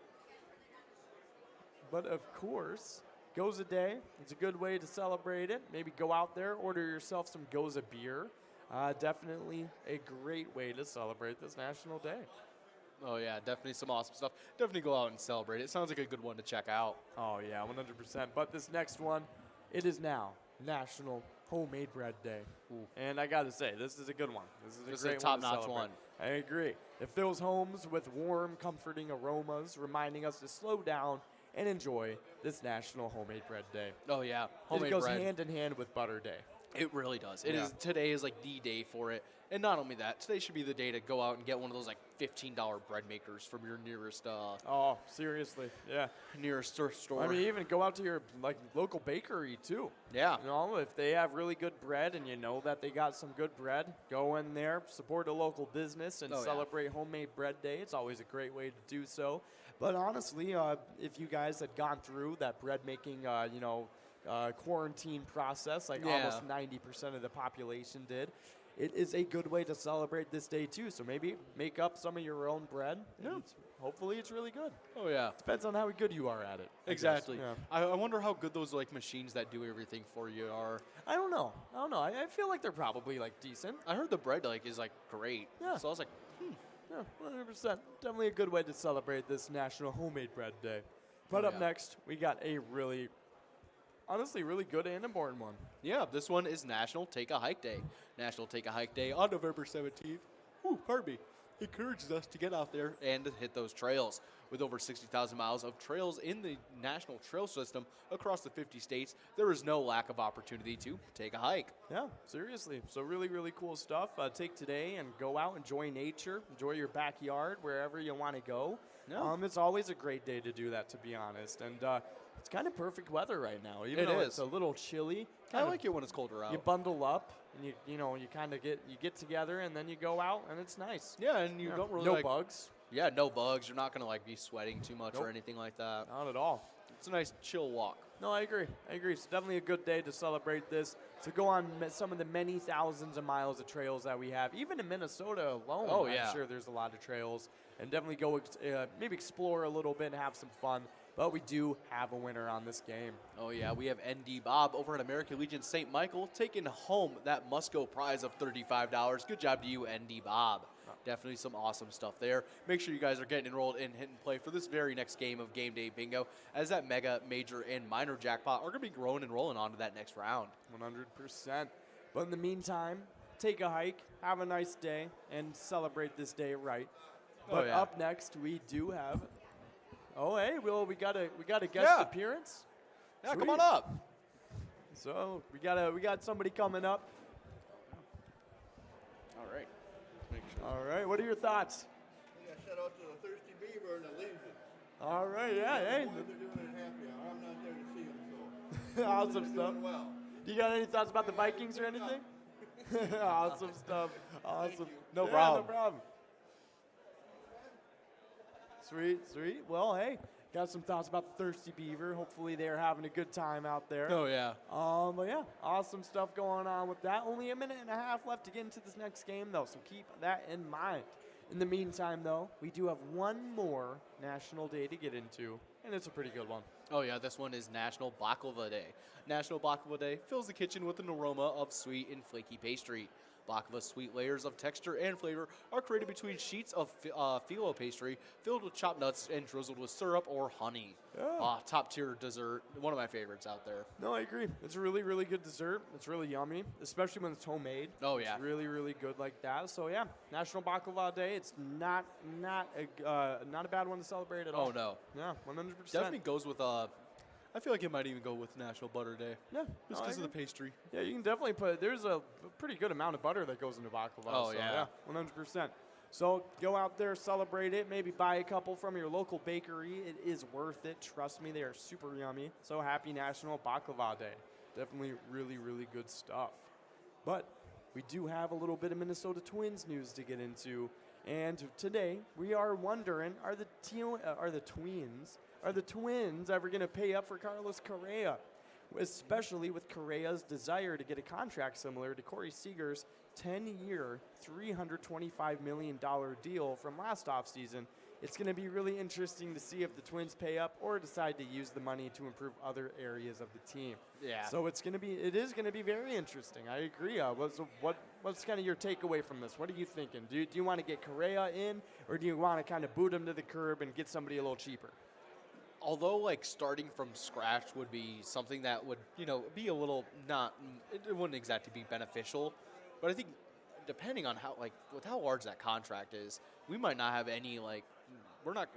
But of course, Goza Day, it's a good way to celebrate it. Maybe go out there, order yourself some Goza beer. Definitely a great way to celebrate this National Day. Oh, yeah, definitely some awesome stuff. Definitely go out and celebrate. It sounds like a good one to check out. Oh, yeah, 100%. But this next one, it is now National Homemade Bread Day. Ooh. And I got to say, this is a good one. This is This a great is a top-notch to celebrate. one. I agree. It fills homes with warm, comforting aromas, reminding us to slow down and enjoy this National Homemade Bread Day. Oh, yeah. It Homemade goes bread. hand in hand with Butter Day. It really does. Yeah. Today is like the day for it. And not only that, today should be the day to go out and get one of those like $15 bread makers from your nearest Oh, seriously, yeah. store. I mean, even go out to your like local bakery too. Yeah. You know, if they have really good bread and you know that they got some good bread, go in there, support a local business, and Oh, yeah. celebrate Homemade Bread Day. It's always a great way to do so. But honestly, if you guys had gone through that bread making, quarantine process, like Yeah. almost 90% of the population did, it is a good way to celebrate this day too. So maybe make up some of your own bread. Yeah. And hopefully it's really good. Oh, yeah. Depends on how good you are at it. I guess. Exactly. Yeah. I wonder how good those like machines that do everything for you are. I don't know. I feel like they're probably like decent. I heard the bread like is like great. Yeah. So I was like, Yeah, 100%. Definitely a good way to celebrate this National Homemade Bread Day. But Oh, up yeah. next, we got a honestly really good and important one. yeah, this one is National Take a Hike Day. National Take a Hike Day on November 17th. Pardon me. Encourages us to get out there and to hit those trails. With over 60,000 miles of trails in the national trail system across the 50 states, there is no lack of opportunity to take a hike. Yeah, seriously. So really, really cool stuff. Take today and go out, enjoy nature, enjoy your backyard, wherever you want to go. Yeah. It's always a great day to do that, to be honest. And it's kind of perfect weather right now, even It though is. it's a little chilly. I Kind of like it when it's colder out. You bundle up and you kind of get together and then you go out and it's nice. Yeah, and you Yeah. don't really no like, bugs, Yeah, no bugs. You're not gonna like be sweating too much Nope. or anything like that. not at all. It's a nice chill walk. No, I agree. It's definitely a good day to celebrate this, to go on some of the many thousands of miles of trails that we have. Even in Minnesota alone, Oh, yeah. I'm sure there's a lot of trails. And definitely go maybe explore a little bit and have some fun. But we do have a winner on this game. Oh yeah, we have ND Bob over at American Legion St. Michael taking home that must-go prize of $35. Good job to you, ND Bob. Definitely some awesome stuff there. Make sure you guys are getting enrolled in Hit and Play for this very next game of Game Day Bingo, as that mega, major, and minor jackpot are going to be growing and rolling on to that next round. 100%. But in the meantime, take a hike, have a nice day, and celebrate this day right. But yeah. up next, we do have. Oh, hey, we got a guest Yeah. appearance. Yeah, come Sweet. on up. So we got somebody coming up. All right. All right, what are your thoughts? Yeah, shout out to the Thirsty Beaver and the Legion. All right, yeah, hey, They're doing it happy hour. I'm not there to see them, so awesome they're stuff. doing well. Do you got any thoughts about the Vikings or anything? Awesome stuff. Awesome. No Yeah, problem. No problem. Sweet. Well, hey, got some thoughts about the Thirsty Beaver. Hopefully they're having a good time out there. Oh yeah. But yeah, awesome stuff going on with that. Only a minute and a half left to get into this next game, though, so keep that in mind. In the meantime, though, we do have one more national day to get into, and it's a pretty good one. Oh yeah, this one is National Baklava Day. National Baklava Day fills the kitchen with an aroma of sweet and flaky pastry. Baklava's sweet layers of texture and flavor are created between sheets of phyllo pastry filled with chopped nuts and drizzled with syrup or honey. Yeah. Top tier dessert, one of my favorites out there. No, I agree. It's a really, really good dessert. It's really yummy, especially when it's homemade. Oh, yeah. It's really, really good like that. So yeah, National Baklava Day. It's not a bad one to celebrate at all. Oh no, Yeah, 100%. definitely goes with I feel like it might even go with National Butter Day. Yeah, Just no, I because of the agree. pastry. Yeah, you can definitely put. There's a pretty good amount of butter that goes into baklava. Oh, so, yeah. 100%. So go out there, celebrate it. Maybe buy a couple from your local bakery. It is worth it. Trust me, they are super yummy. So happy National Baklava Day. Definitely really, really good stuff. But we do have a little bit of Minnesota Twins news to get into. And today we are wondering, are the Twins ever going to pay up for Carlos Correa? Especially with Correa's desire to get a contract similar to Corey Seager's 10-year, $325 million deal from last offseason. It's going to be really interesting to see if the Twins pay up or decide to use the money to improve other areas of the team. Yeah. So it is going to be very interesting. I agree. what's kind of your takeaway from this? What are you thinking? Do you want to get Correa in, or do you want to kind of boot him to the curb and get somebody a little cheaper? Although like starting from scratch would be something that would, be a little it wouldn't exactly be beneficial, but I think depending on with how large that contract is, we might not have any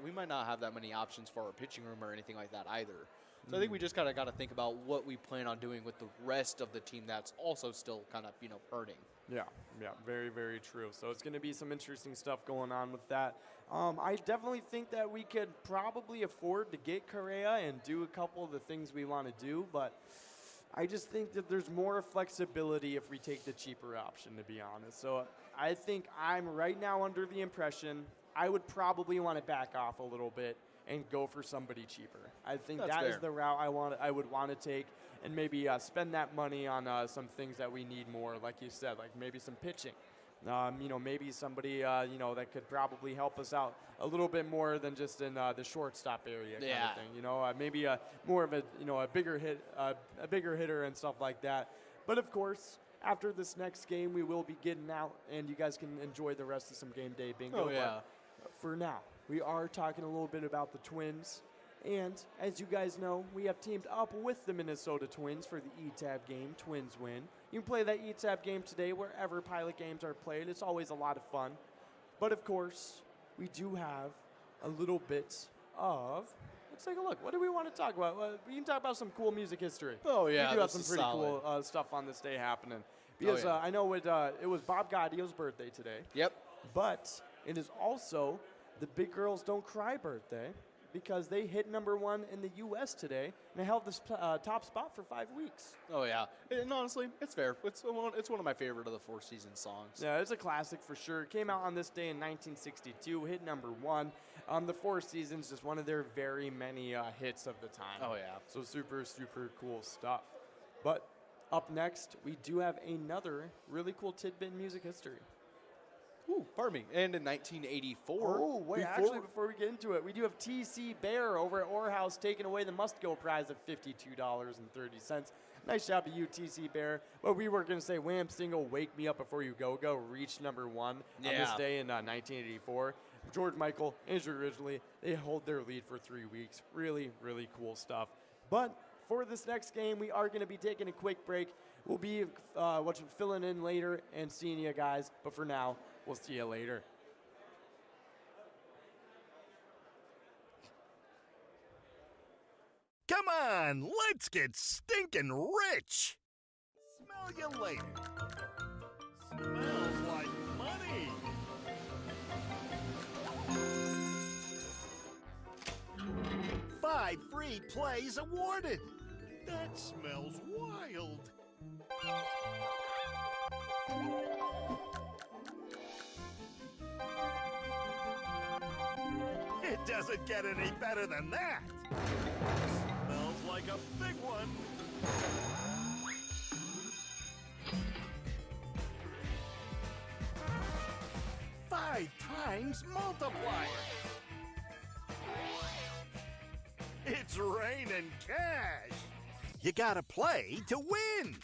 we might not have that many options for our pitching room or anything like that either. So I think we just kind of got to think about what we plan on doing with the rest of the team that's also still kind of, hurting. Yeah, very, very true. So it's going to be some interesting stuff going on with that. I definitely think that we could probably afford to get Correa and do a couple of the things we want to do, but I just think that there's more flexibility if we take the cheaper option, to be honest. So I think I'm right now under the impression I would probably want to back off a little bit and go for somebody cheaper. I think That's that fair. is the route I would want to take, and maybe spend that money on some things that we need more, like you said, like maybe some pitching. Maybe somebody that could probably help us out a little bit more than just in the shortstop area kind of thing. Maybe more of a bigger hitter and stuff like that. But of course, after this next game, we will be getting out, and you guys can enjoy the rest of some game day bingo. Oh, yeah. But for now, we are talking a little bit about the Twins. And as you guys know, we have teamed up with the Minnesota Twins for the ETAB game, Twins Win. You can play that ETAB game today wherever Pilot games are played. It's always a lot of fun. But of course, we do have a little bit of, let's take a look. What do we want to talk about? We can talk about some cool music history. Oh, yeah, We do have this some is pretty solid. cool stuff on this day happening. Because yeah. I know it was Bob Gaudio's birthday today. Yep. But it is also the Big Girls Don't Cry birthday, because they hit #1 in the U.S. today, and they held this top spot for 5 weeks. Oh, yeah. And honestly, it's fair. It's one of my favorite of the Four Seasons songs. Yeah, it's a classic for sure. It came out on this day in 1962, hit #1. The Four Seasons, just one of their very many hits of the time. Oh, yeah. So super, super cool stuff. But up next, we do have another really cool tidbit in music history. Ooh, pardon me. And in 1984. Oh, wait, actually, before we get into it, we do have T.C. Bear over at Orr House taking away the Must-Go prize of $52.30. Nice job to you, T.C. Bear. But we were going to say Wham single Wake Me Up Before You Go Go reached #1 on this day in 1984. George Michael, Andrew Ridgely, they hold their lead for 3 weeks. Really, really cool stuff. But for this next game, we are going to be taking a quick break. We'll be filling in later and seeing you guys. But for now, we'll see you later. Come on, let's get stinking rich. Smell you later. Smells like money. Five free plays awarded. That smells wild. It doesn't get any better than that. Smells like a big one. Five times multiplier. It's raining cash. You gotta play to win.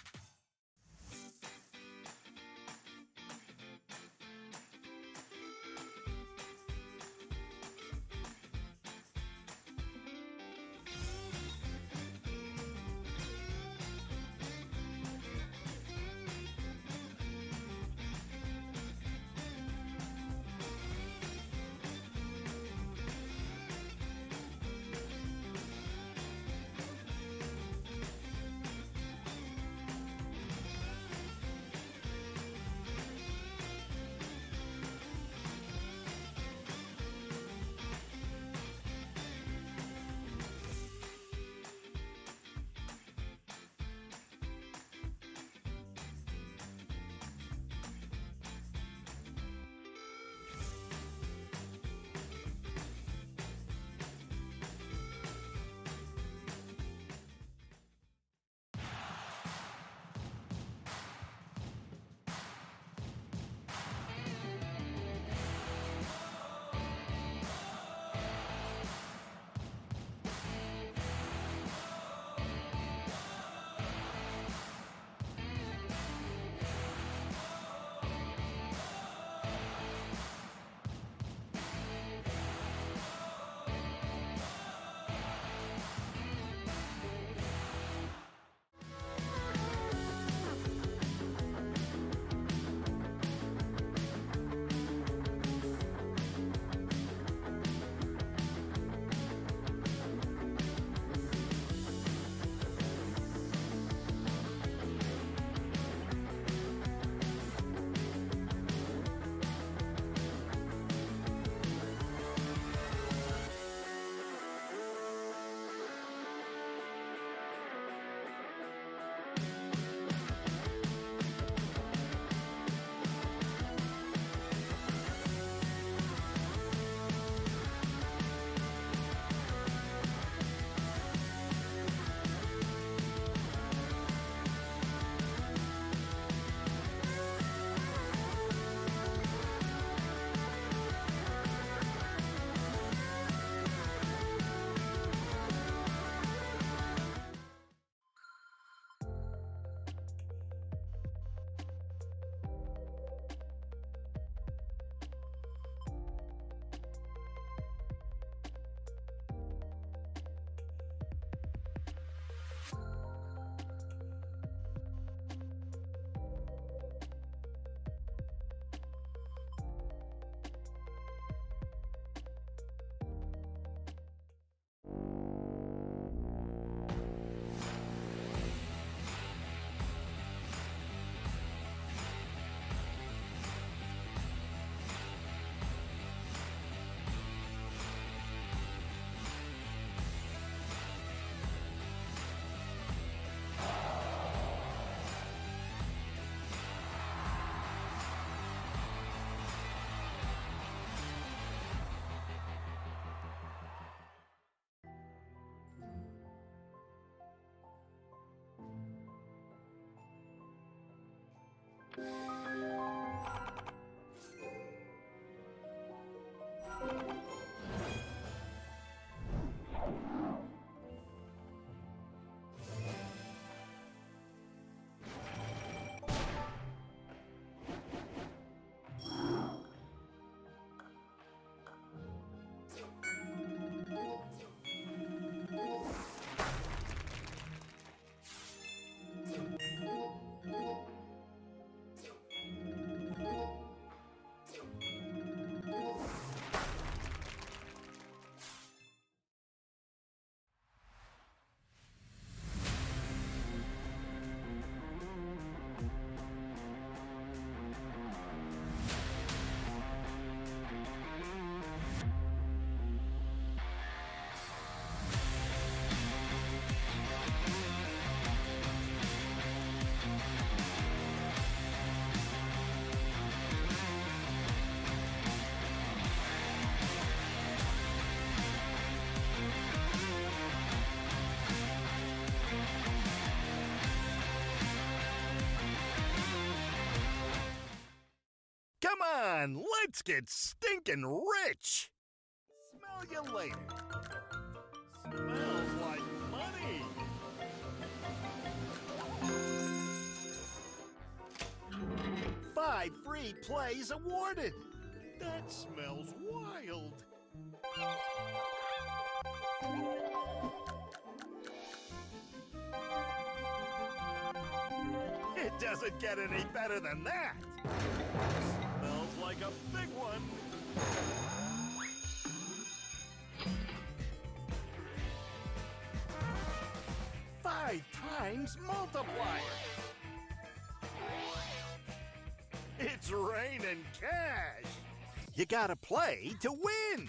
Come on, let's get stinking rich. Smell you later. Smells like money. Five free plays awarded. That smells wild. It doesn't get any better than that. Smells like a big one. Five times multiplier. It's raining cash. You gotta play to win.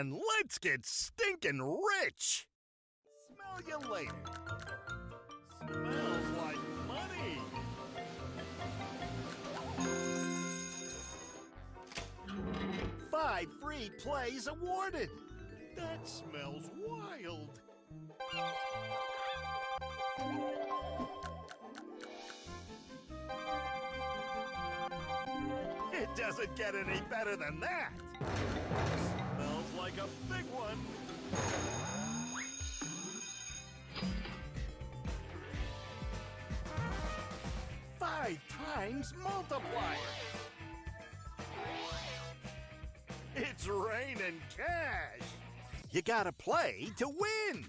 and let's get stinking rich. Smell you later. Smells like money. 5 free plays awarded. That smells wild. It doesn't get any better than that. Smells like a big one. Five times multiplier. It's raining cash. You gotta play to win.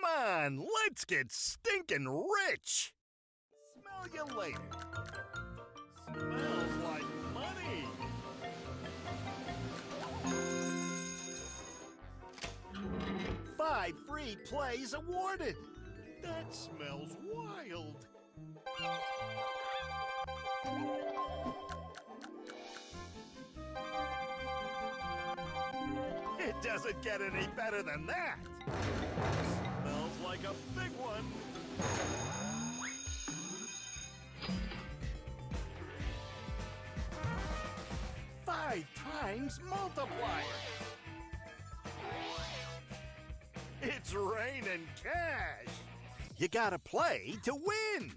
Come on, let's get stinking rich. Smell you later. Smells like money. Five free plays awarded. That smells wild. It doesn't get any better than that. Smells like a big one. Five times multiplier. It's raining cash. You gotta play to win.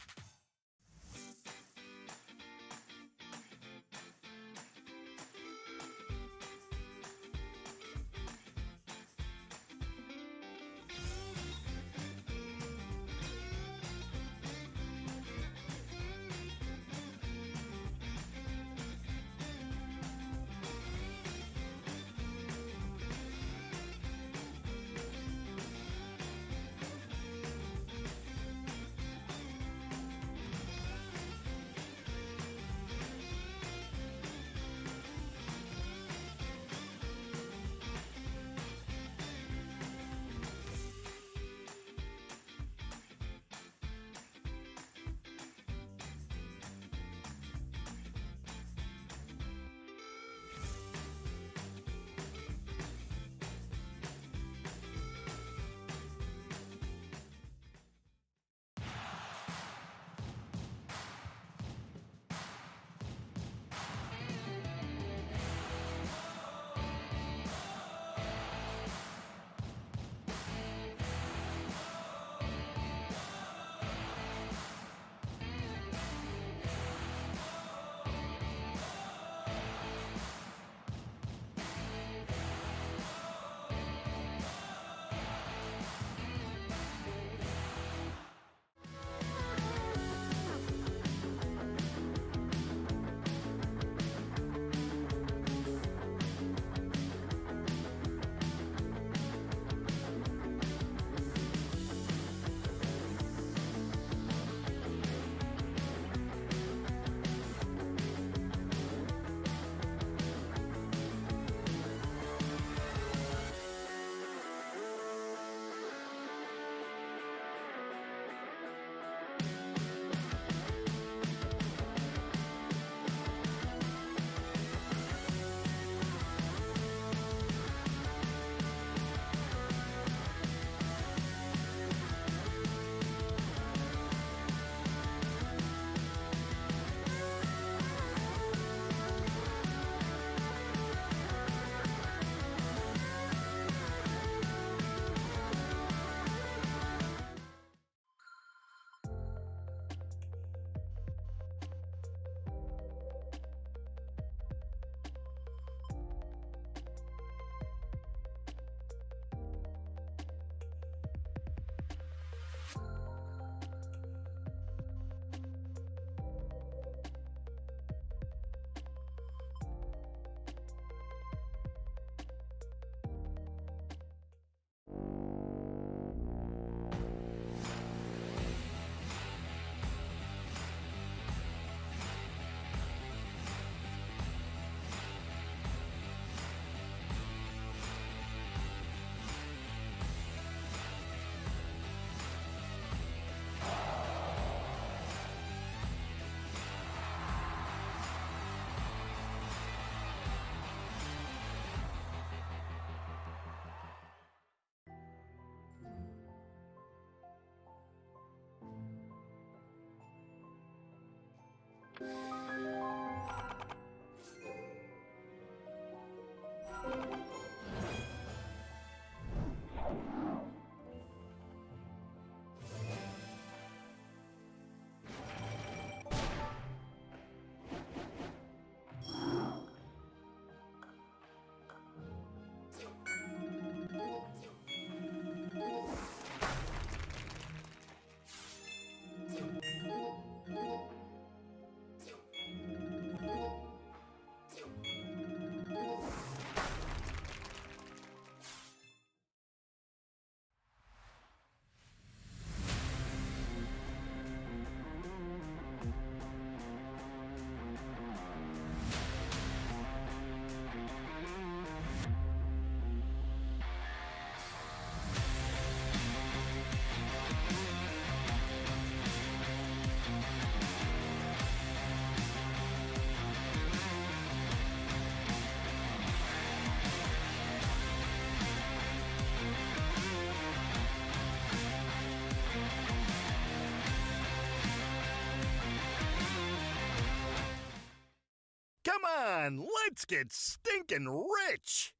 Come on, let's get stinking rich.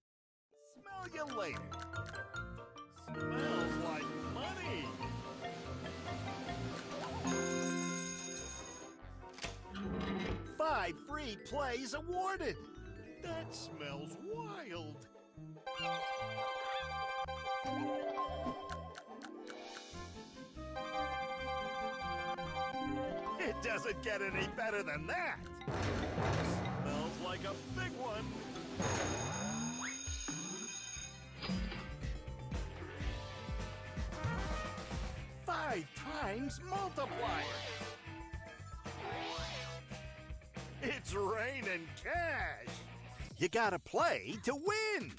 Smell you later. Smells like money. Five free plays awarded. That smells wild. It doesn't get any better than that. Smells like a big one. Five times multiplier. It's raining cash. You gotta play to win.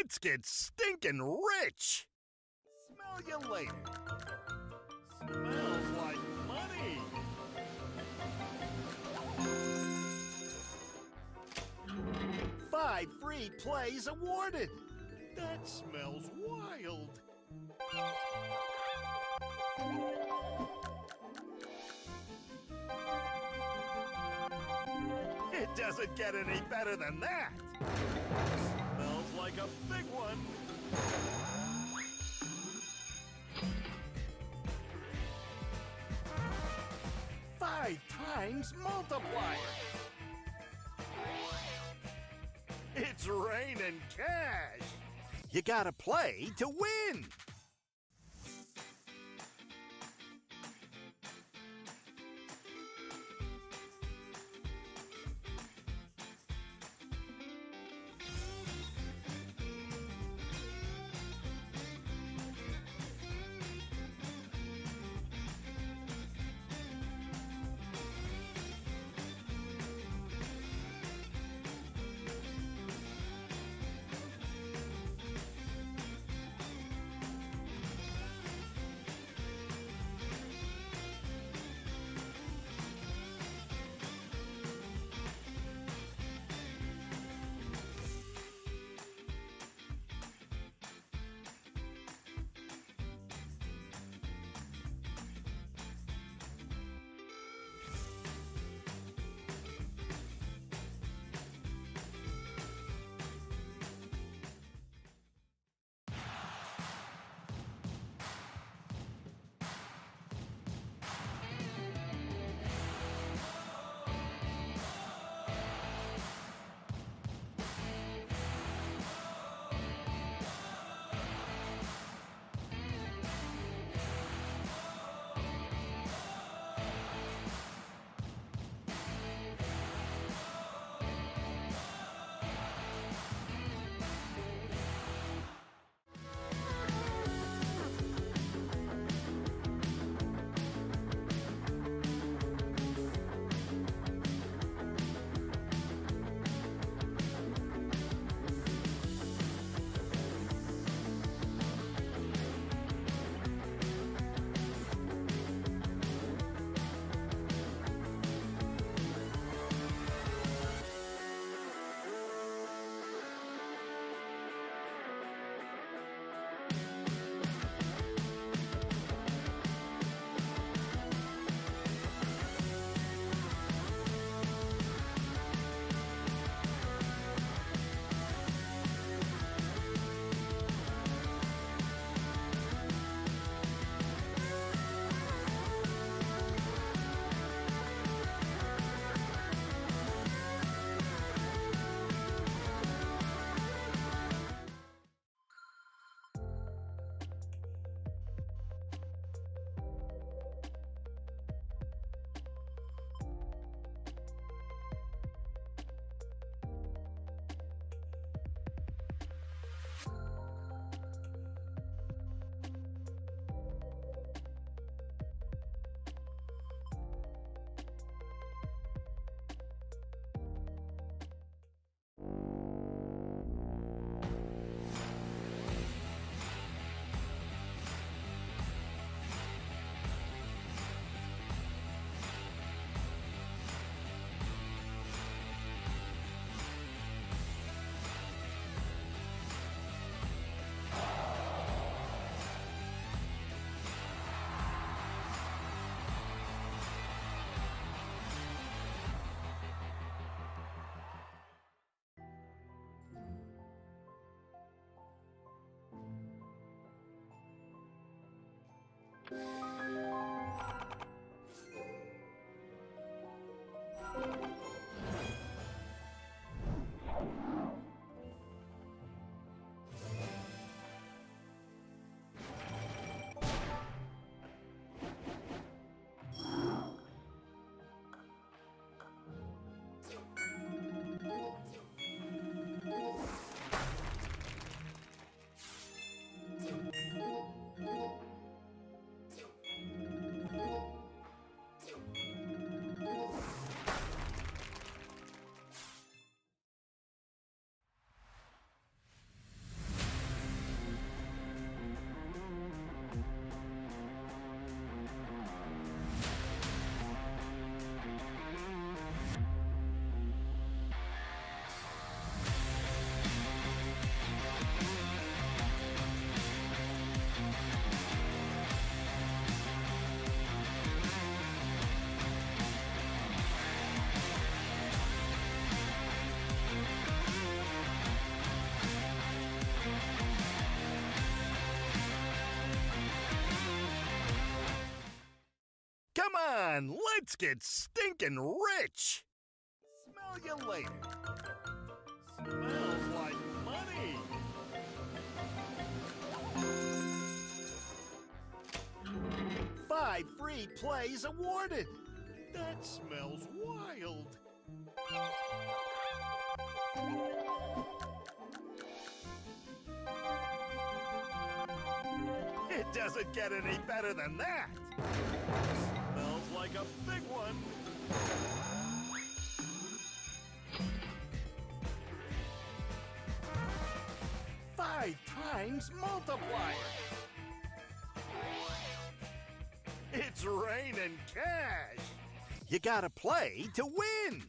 Let's get stinking rich. Smell you later. Smells like money. Five free plays awarded. That smells wild. It doesn't get any better than that. Smells like a big one. Five times multiplier. It's raining cash. You gotta play to win. Come on, let's get stinking rich. Smell you later. Smells like money. 5 free plays awarded. That smells wild. It doesn't get any better than that. Smells like a big one. Five times multiplier. It's raining cash. You gotta play to win.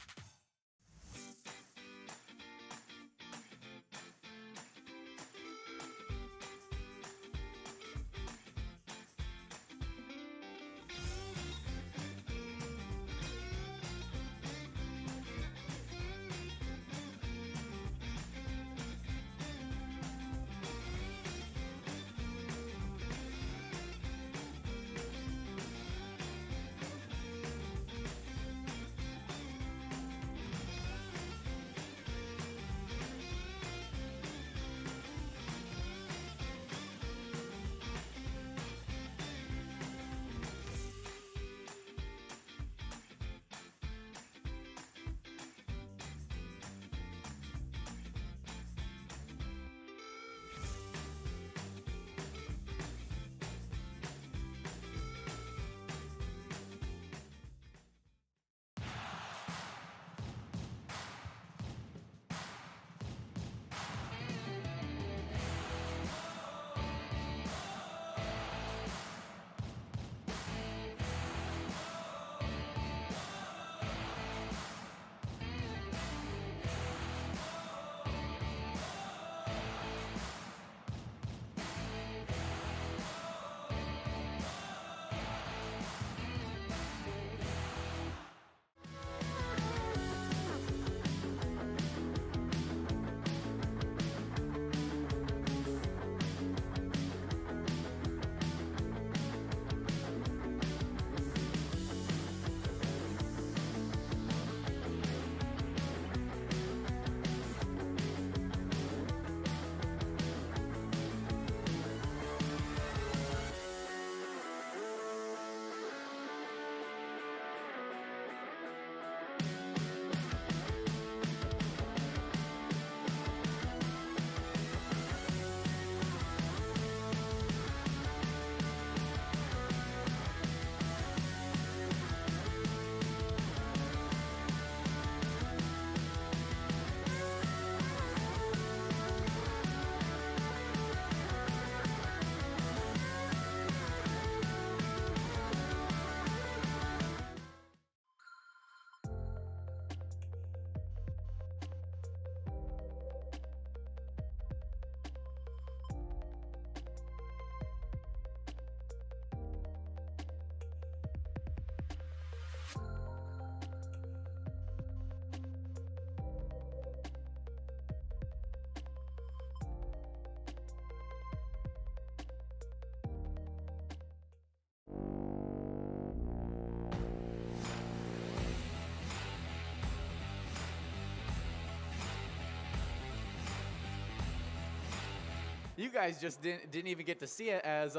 You guys just didn't even get to see it as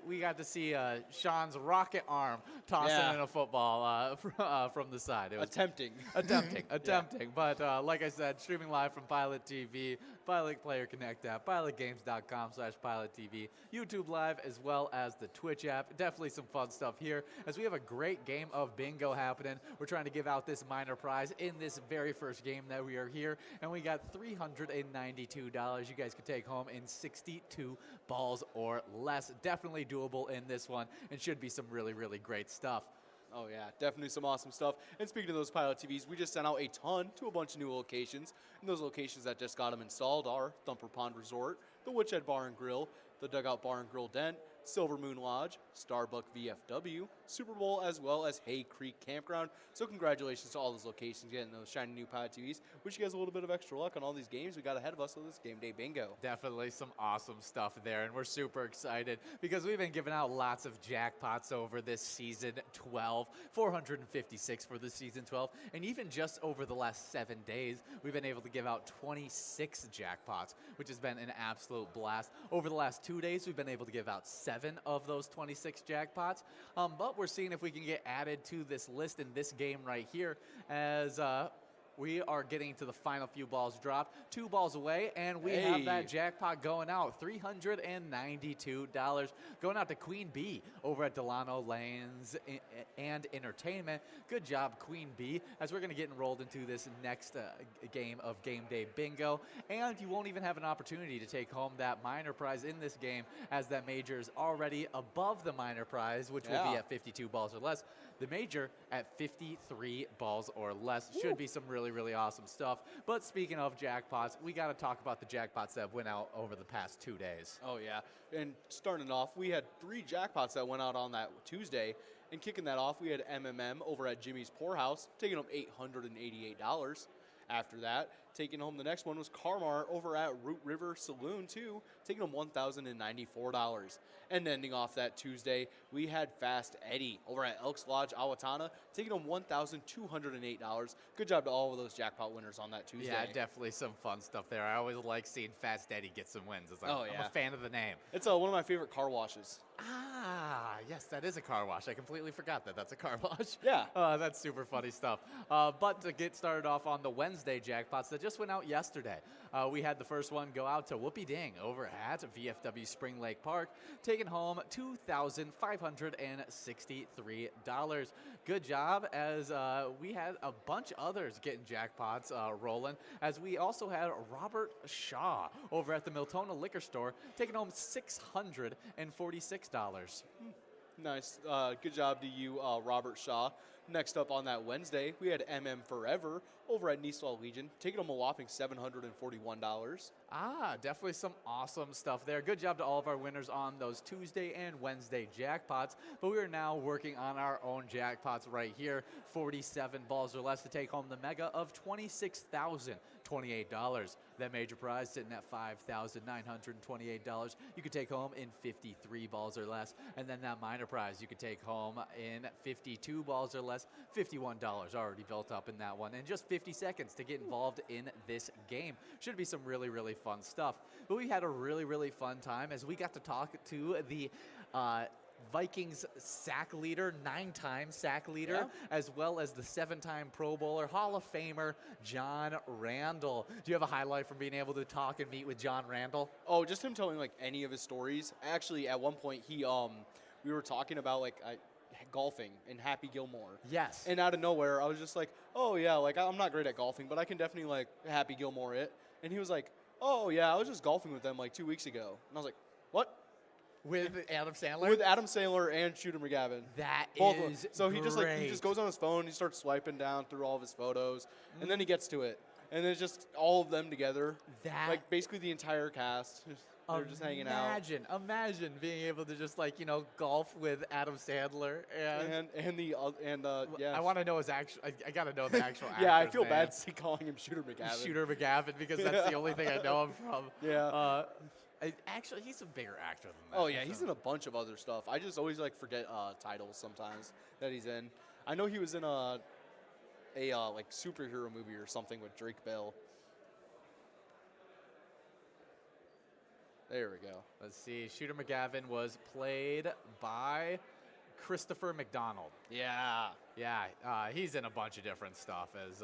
we got to see Sean's rocket arm tossing in a football from the side. It was Attempting. attempting. But like I said, streaming live from Pilot TV, Pilot Player Connect app, pilotgames.com/PilotTV, YouTube Live, as well as the Twitch app. Definitely some fun stuff here as we have a great game of bingo happening. We're trying to give out this minor prize in this very first game that we are here, and we got $392 you guys could take home in 62 balls or less. Definitely doable in this one, and should be some really, really great stuff. Oh yeah, definitely some awesome stuff. And speaking of those Pilot TVs, we just sent out a ton to a bunch of new locations. And those locations that just got them installed are Thumper Pond Resort, the Woodshed Bar and Grill, the Dugout Bar and Grill Den, Silver Moon Lodge, Starbuck VFW, Super Bowl, as well as Hay Creek Campground. So congratulations to all those locations getting those shiny new Pilot TVs. Wish you guys a little bit of extra luck on all these games we got ahead of us with this Game Day Bingo. Definitely some awesome stuff there, and we're super excited because we've been giving out lots of jackpots over this season 12, 456 for the season 12, and even just over the last 7 days, we've been able to give out 26 jackpots, which has been an absolute blast. Over the last 2 days, we've been able to give out 7 of those 26 jackpots, but we're seeing if we can get added to this list in this game right here as we are getting to the final few balls dropped. 2 balls away, and we have that jackpot going out. $392 going out to Queen Bee over at Delano Lanes and Entertainment. Good job, Queen Bee, as we're going to get enrolled into this next game of Game Day Bingo. And you won't even have an opportunity to take home that minor prize in this game, as that major is already above the minor prize, which will be at 52 balls or less. The major at 53 balls or less. Should be some really, really awesome stuff. But speaking of jackpots, we got to talk about the jackpots that went out over the past 2 days. Oh, yeah. And starting off, we had 3 jackpots that went out on that Tuesday. And kicking that off, we had MMM over at Jimmy's Poorhouse, taking home $888. After that, taking home the next one was Carmar over at Root River Saloon, too, taking home $1,094. And ending off that Tuesday, we had Fast Eddie over at Elks Lodge, Awatana, taking home $1,208. Good job to all of those jackpot winners on that Tuesday. Yeah, definitely some fun stuff there. I always like seeing Fast Eddie get some wins. I'm a fan of the name. It's one of my favorite car washes. Ah, yes, that is a car wash. I completely forgot that that's a car wash. Yeah. That's super funny stuff. But to get started off on the Wednesday jackpots that just went out yesterday, we had the first one go out to Whoopie Ding over at VFW Spring Lake Park, taking home $2,563. Good job, as we had a bunch of others getting jackpots rolling, as we also had Robert Shaw over at the Miltona Liquor Store, taking home $646. Nice. Good job to you, Robert Shaw. Next up on that Wednesday, we had MM Forever over at Nieswell Legion, taking home a whopping $741. Ah, definitely some awesome stuff there. Good job to all of our winners on those Tuesday and Wednesday jackpots. But we are now working on our own jackpots right here. 47 balls or less to take home the mega of $26,028. That major prize sitting at $5,928. You could take home in 53 balls or less. And then that minor prize you could take home in 52 balls or less. $51 already built up in that one. And just 50 seconds to get involved in this game. Should be some really, really fun stuff. But we had a really, really fun time as we got to talk to the Vikings sack leader, 9-time sack leader, as well as the 7-time Pro Bowler, Hall of Famer, John Randall. Do you have a highlight from being able to talk and meet with John Randall? Oh, just him telling like any of his stories. Actually, at one point, we were talking about golfing and Happy Gilmore. Yes. And out of nowhere, I was just like, oh yeah, I'm not great at golfing, but I can definitely Happy Gilmore it. And he was like, oh yeah, I was just golfing with them 2 weeks ago. And I was like, what? With Adam Sandler? With Adam Sandler and Shooter McGavin. That Both of is them. So he great. just goes on his phone, he starts swiping down through all of his photos, and then he gets to it. And then it's just all of them together. Basically the entire cast. They're just hanging out. Imagine being able to just golf with Adam Sandler and I want to know his actual. I gotta know the actual. Yeah, I actor's feel name. bad calling him Shooter McGavin. Shooter McGavin, because that's the only thing I know him from. Yeah. Actually, he's a bigger actor than that. Oh yeah, he's in a bunch of other stuff. I just always forget titles sometimes that he's in. I know he was in a superhero movie or something with Drake Bell. There we go. Let's see. Shooter McGavin was played by Christopher McDonald. Yeah. Yeah. He's in a bunch of different stuff as.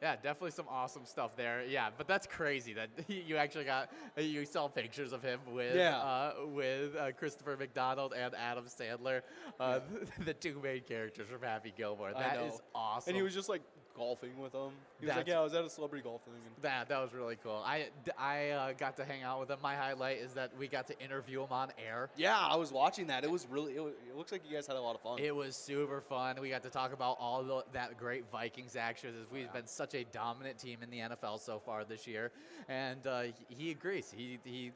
Yeah, definitely some awesome stuff there. Yeah, but that's crazy that you actually you saw pictures of him with Christopher McDonald and Adam Sandler, the 2 main characters from Happy Gilmore. That is awesome. And he was just golfing with him. He was like, That's- yeah, I was at a celebrity golf thing. And That was really cool. I got to hang out with him. My highlight is that we got to interview him on air. yeah, I was watching that. It was really, it looks like you guys had a lot of fun. It was super fun. We got to talk about that great Vikings action, as we've been such a dominant team in the NFL so far this year. And he agrees. He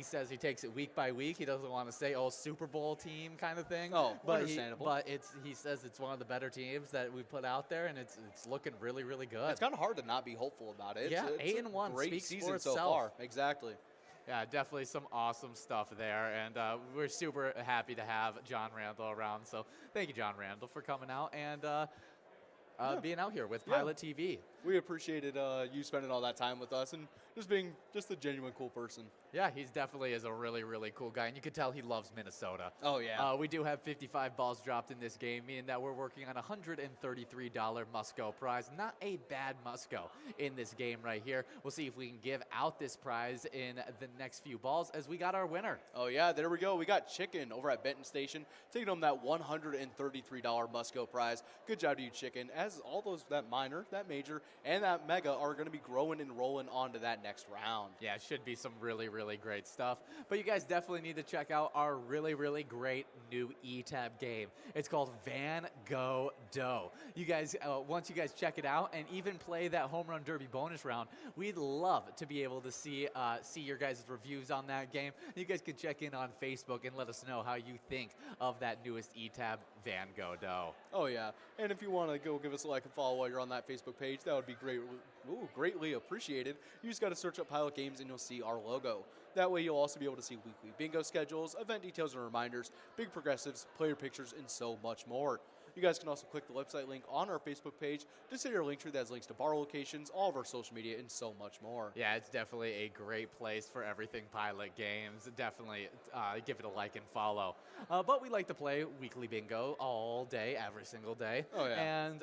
says he takes it week by week. He doesn't want to say, Super Bowl team kind of thing. Oh, but understandable. he says it's one of the better teams that we put out there, and it's looking really, really good. It's kind of hard to not be hopeful about it. Yeah, it's 8-1 great speaks season for so itself. far. Exactly. Yeah, definitely some awesome stuff there, and we're super happy to have John Randall around. So thank you, John Randall, for coming out and being out here with Pilot TV. We appreciated you spending all that time with us and just being just a genuine cool person. Yeah, he's definitely is a really, really cool guy, and you can tell he loves Minnesota. Oh, yeah. We do have 55 balls dropped in this game, meaning that we're working on a $133 must-go prize. Not a bad must-go in this game right here. We'll see if we can give out this prize in the next few balls as we got our winner. Oh, yeah, there we go. We got Chicken over at Benton Station taking home that $133 must-go prize. Good job to you, Chicken. As all those, that minor, that major, and that mega are going to be growing and rolling onto that next round. Yeah, it should be some really, really great stuff. But you guys definitely need to check out our really, really great new E-Tab game. It's called Van Go Doe. You guys, once you guys check it out and even play that Home Run Derby bonus round, we'd love to be able to see your guys' reviews on that game. You guys can check in on Facebook and let us know how you think of that newest E-Tab Van Go Doe. Oh, yeah. And if you want to go give us a like and follow while you're on that Facebook page, that would be greatly appreciated. You just got to search up Pilot Games and you'll see our logo. That way you'll also be able to see weekly bingo schedules, event details and reminders, big progressives, player pictures, and so much more. You guys can also click the website link on our Facebook page to see our link tree that has links to bar locations, all of our social media, and so much more. Yeah, it's definitely a great place for everything Pilot Games. Definitely give it a like and follow. But we like to play weekly bingo all day, every single day. Oh, yeah. And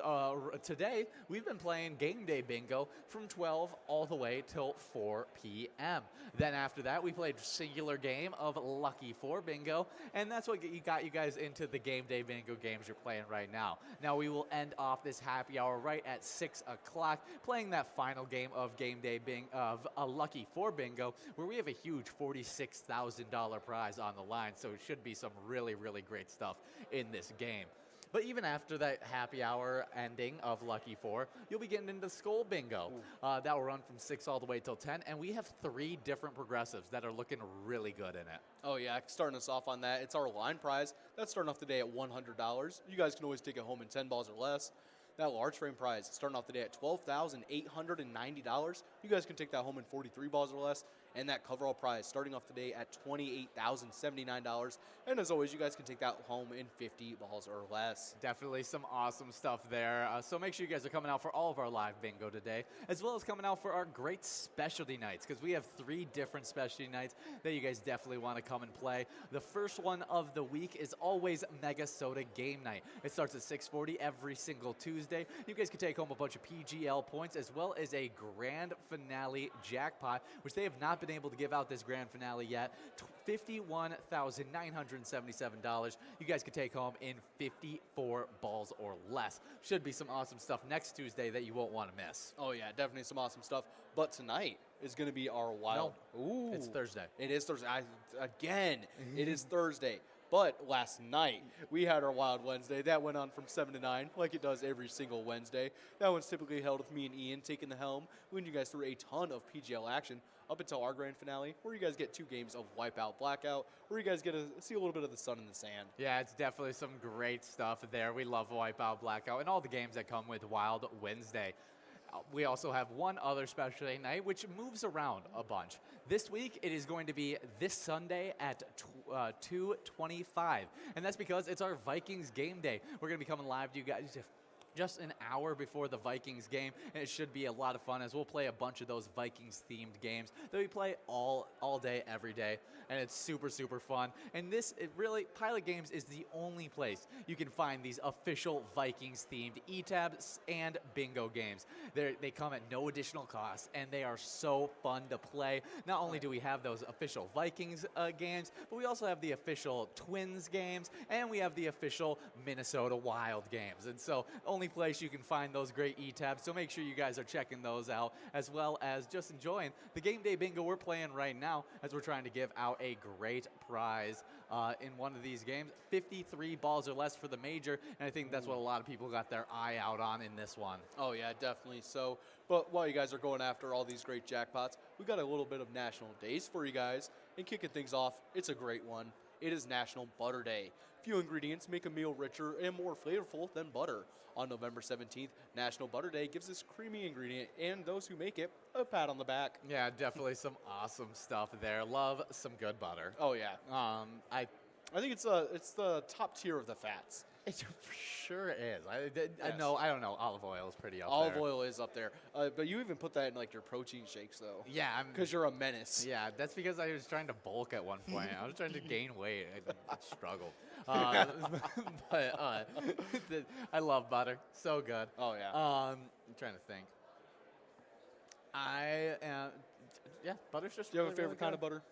today, we've been playing game day bingo from 12 all the way till 4 p.m. Then after that, we played singular game of Lucky 4 bingo, and that's what got you guys into the game day bingo games you're playing right now. Now we will end off this happy hour right at 6 o'clock, playing that final game of game day of a Lucky 4 bingo, where we have a huge $46,000 prize on the line. So it should be some really, really great stuff in this game. But even after that happy hour ending of Lucky 4, you'll be getting into Skull Bingo. That will run from 6 all the way till 10, and we have 3 different progressives that are looking really good in it. Oh, yeah, starting us off on that, it's our line prize. That's starting off the day at $100. You guys can always take it home in 10 balls or less. That large frame prize starting off the day at $12,890. You guys can take that home in 43 balls or less. And that coverall prize starting off the day at $28,079. And as always, you guys can take that home in 50 balls or less. Definitely some awesome stuff there. So make sure you guys are coming out for all of our live bingo today, as well as coming out for our great specialty nights, because we have 3 different specialty nights that you guys definitely want to come and play. The first one of the week is always MegaSota Game Night. It starts at 6:40 every single Tuesday. You guys can take home a bunch of PGL points, as well as a grand finale jackpot, which they have not been able to give out this grand finale yet. $51,977. You guys can take home in 54 balls or less. Should be some awesome stuff next Tuesday that you won't want to miss. Oh, yeah, definitely some awesome stuff. But tonight is going to be our wild. No, Ooh. it's Thursday. It is Thursday. It is Thursday. But last night, we had our Wild Wednesday. That went on from 7 to 9, like it does every single Wednesday. That one's typically held with me and Ian taking the helm, leading you guys through a ton of PGL action up until our grand finale, where you guys get 2 games of Wipeout Blackout, where you guys get to see a little bit of the sun in the sand. Yeah, it's definitely some great stuff there. We love Wipeout Blackout and all the games that come with Wild Wednesday. We also have one other specialty night, which moves around a bunch. This week, it is going to be this Sunday at 2:25, and that's because it's our Vikings game day. We're going to be coming live to you guys just an hour before the Vikings game, and it should be a lot of fun, as we'll play a bunch of those Vikings-themed games that we play all day, every day, and it's super, super fun. And Pilot Games is the only place you can find these official Vikings-themed E-Tabs and bingo games. They come at no additional cost, and they are so fun to play. Not only do we have those official Vikings games, but we also have the official Twins games, and we have the official Minnesota Wild games. And so only only place you can find those great e-tabs. So make sure you guys are checking those out, as well as just enjoying the game day bingo we're playing right now, as we're trying to give out a great prize in one of these games. 53 balls or less for the major, and I think that's what a lot of people got their eye out on in this one. Oh, yeah, definitely. So, but while you guys are going after all these great jackpots, we got a little bit of national days for you guys. And kicking things off, it's a great one. It is National Butter Day. Few ingredients make a meal richer and more flavorful than butter. On November 17th, National Butter Day gives this creamy ingredient and those who make it a pat on the back. Yeah, definitely some awesome stuff there. Love some good butter. Oh, yeah. I think it's the top tier of the fats. It for sure is. I Yes. know. I don't know. Olive oil is pretty up Olive there. oil is up there. But you even put that in like your protein shakes, though. Yeah, Because you're a menace. yeah, that's because I was trying to bulk at one point. I was trying to gain weight. I struggled. But I love butter. So good. Oh, yeah. I'm trying to think. I am. Yeah, butter's just. Do you have a really, favorite really kind of good. butter?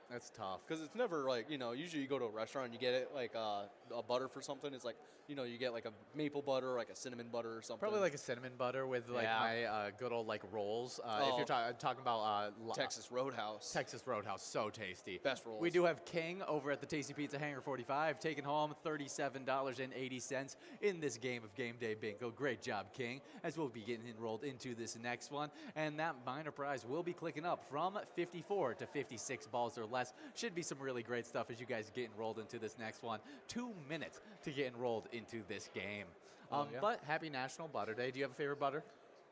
That's tough. Because it's never like, usually you go to a restaurant and you get it like a butter for something. It's like, you get like a maple butter or like a cinnamon butter or something. Probably like a cinnamon butter with like Yeah. my good old like rolls. If Oh. you're talking about Texas Roadhouse. Texas Roadhouse, so tasty. Best rolls. We do have King over at the Tasty Pizza Hangar 45 taking home $37.80 in this game of Game Day Bingo. Great job, King, as we'll be getting enrolled into this next one. And that minor prize will be clicking up from 54 to 56 balls or less. Should be some really great stuff as you guys get enrolled into this next one. 2 minutes to get enrolled into this game. Yeah. But happy National Butter Day. Do you have a favorite butter?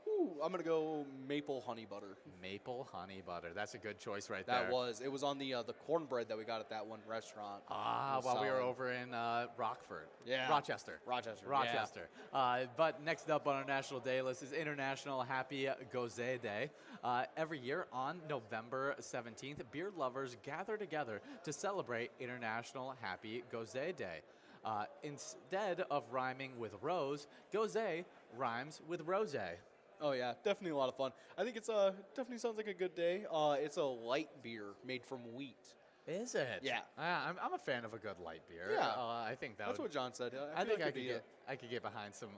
Ooh, I'm going to go maple honey butter. Maple honey butter. That's a good choice right there. It was on the cornbread that we got at that one restaurant. Ah, It was while we were solid. over in Rockford. Yeah. Rochester. Rochester. But next up on our national day list is International Happy Gosé Day. Every year on November 17th, beer lovers gather together to celebrate International Happy Gosé Day. Instead of rhyming with rose, gosé rhymes with rosé. Oh, yeah, definitely a lot of fun. I think it's definitely sounds like a good day. It's a light beer made from wheat. Is it? Yeah. I'm a fan of a good light beer. Yeah. I think that That's would, what John said. I feel think like I it'd could be get I could get behind some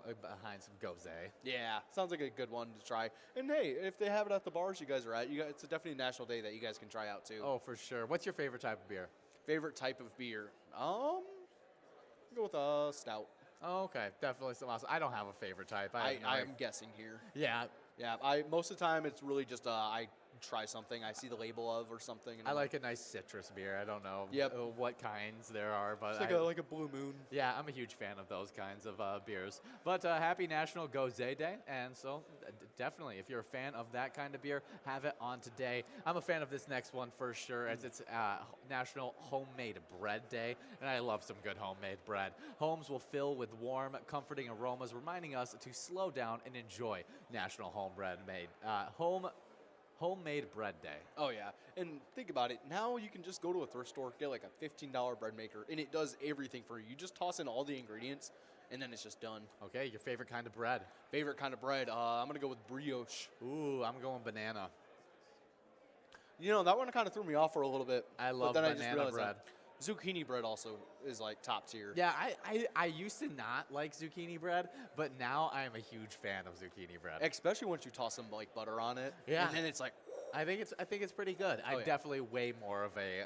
gosé. Yeah, sounds like a good one to try. And hey, if they have it at the bars you guys are at, it's definitely a national day that you guys can try out too. Oh, for sure. What's your favorite type of beer? Favorite type of beer? I'll go with a stout. Oh, okay, definitely some awesome. I don't have a favorite type. I am guessing here. Yeah, Yeah, most of the time it's really just I try something I see the label of or something. And I I'm like a nice citrus beer. I don't know Yep. what kinds there are, but it's like a Blue Moon. yeah, I'm a huge fan of those kinds of beers. But happy National Gosé Day, and so definitely, if you're a fan of that kind of beer, have it on today. I'm a fan of this next one for sure, as it's National Homemade Bread Day, and I love some good homemade bread. Homes will fill with warm, comforting aromas, reminding us to slow down and enjoy National Homemade Bread Day. Oh yeah, and think about it. Now you can just go to a thrift store, get like a $15 bread maker, and it does everything for you. You just toss in all the ingredients, and then it's just done. Okay, your favorite kind of bread? Favorite kind of bread? I'm gonna go with brioche. Ooh, I'm going banana. That one kind of threw me off for a little bit. I love but then I just banana realized bread. that zucchini bread also is like top tier. Yeah, I used to not like zucchini bread, but now I am a huge fan of zucchini bread. Especially once you toss some like butter on it. Yeah. And then it's like, I think it's pretty good. Oh, I'm yeah. definitely way more of a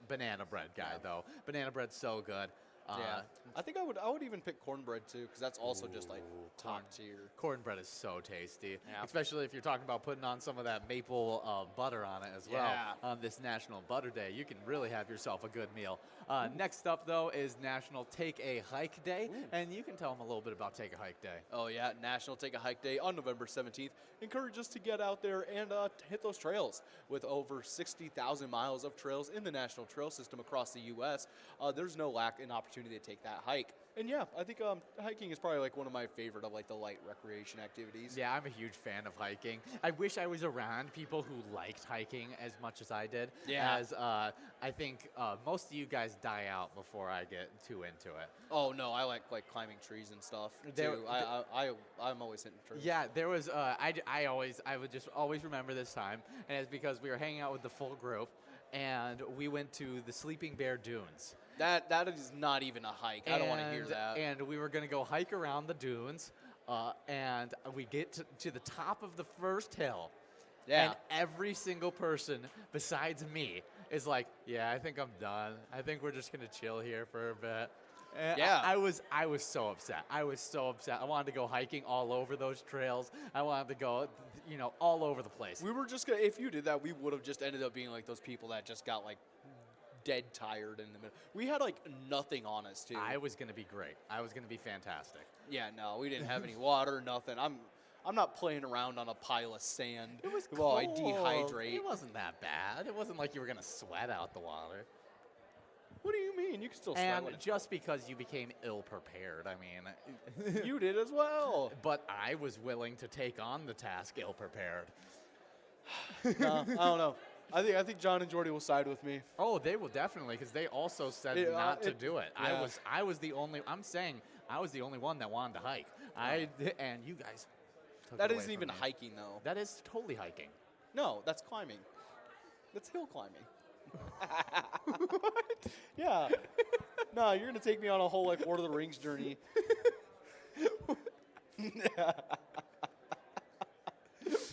banana bread guy though. Banana bread's so good. yeah. I think I would even pick cornbread too, because that's also just like top tier. Cornbread is so tasty, Yeah. especially if you're talking about putting on some of that maple butter on it as well. Yeah. On this National Butter Day, you can really have yourself a good meal. Next up, though, is National Take a Hike Day, and you can tell them a little bit about Take a Hike Day. Oh yeah, National Take a Hike Day on November 17th. Encourage us to get out there and hit those trails. With over 60,000 miles of trails in the National Trail System across the U.S., there's no lack in opportunity to take that hike. And yeah, I think hiking is probably like one of my favorite of like the light recreation activities. Yeah, I'm a huge fan of hiking. I wish I was around people who liked hiking as much as I did. Yeah. As I think most of you guys die out before I get too into it. Oh no, I like climbing trees and stuff There- too. I'm always hitting trees. Yeah, there was. I would just always remember this time, and it's because we were hanging out with the full group, and we went to the Sleeping Bear Dunes. That is not even a hike. I don't want to hear that. And we were going to go hike around the dunes, and we get to the top of the first hill. Yeah. And every single person besides me is like, yeah, I think I'm done. I think we're just going to chill here for a bit. And Yeah. I was so upset. I was so upset. I wanted to go hiking all over those trails. I wanted to go, all over the place. We were just gonna. If you did that, we would have just ended up being like those people that just got like dead tired in the middle. We had like nothing on us too. I was going to be great. I was going to be fantastic. Yeah, no, we didn't have any water, nothing. I'm not playing around on a pile of sand It was while I cold. dehydrate. It wasn't that bad. It wasn't like you were going to sweat out the water. What do you mean? You can still sweat. And when it's just because you became ill-prepared, I mean. you did as well. But I was willing to take on the task ill-prepared. No, I don't know. I think John and Jordy will side with me. Oh, they will definitely, because they also said not to do it. yeah. I was the only. I'm saying I was the only one that wanted to hike. And you guys. Took That it away isn't from even me. hiking though. That is totally hiking. No, that's climbing. That's hill climbing. What? Yeah. No, you're gonna take me on a whole like Lord of the Rings journey.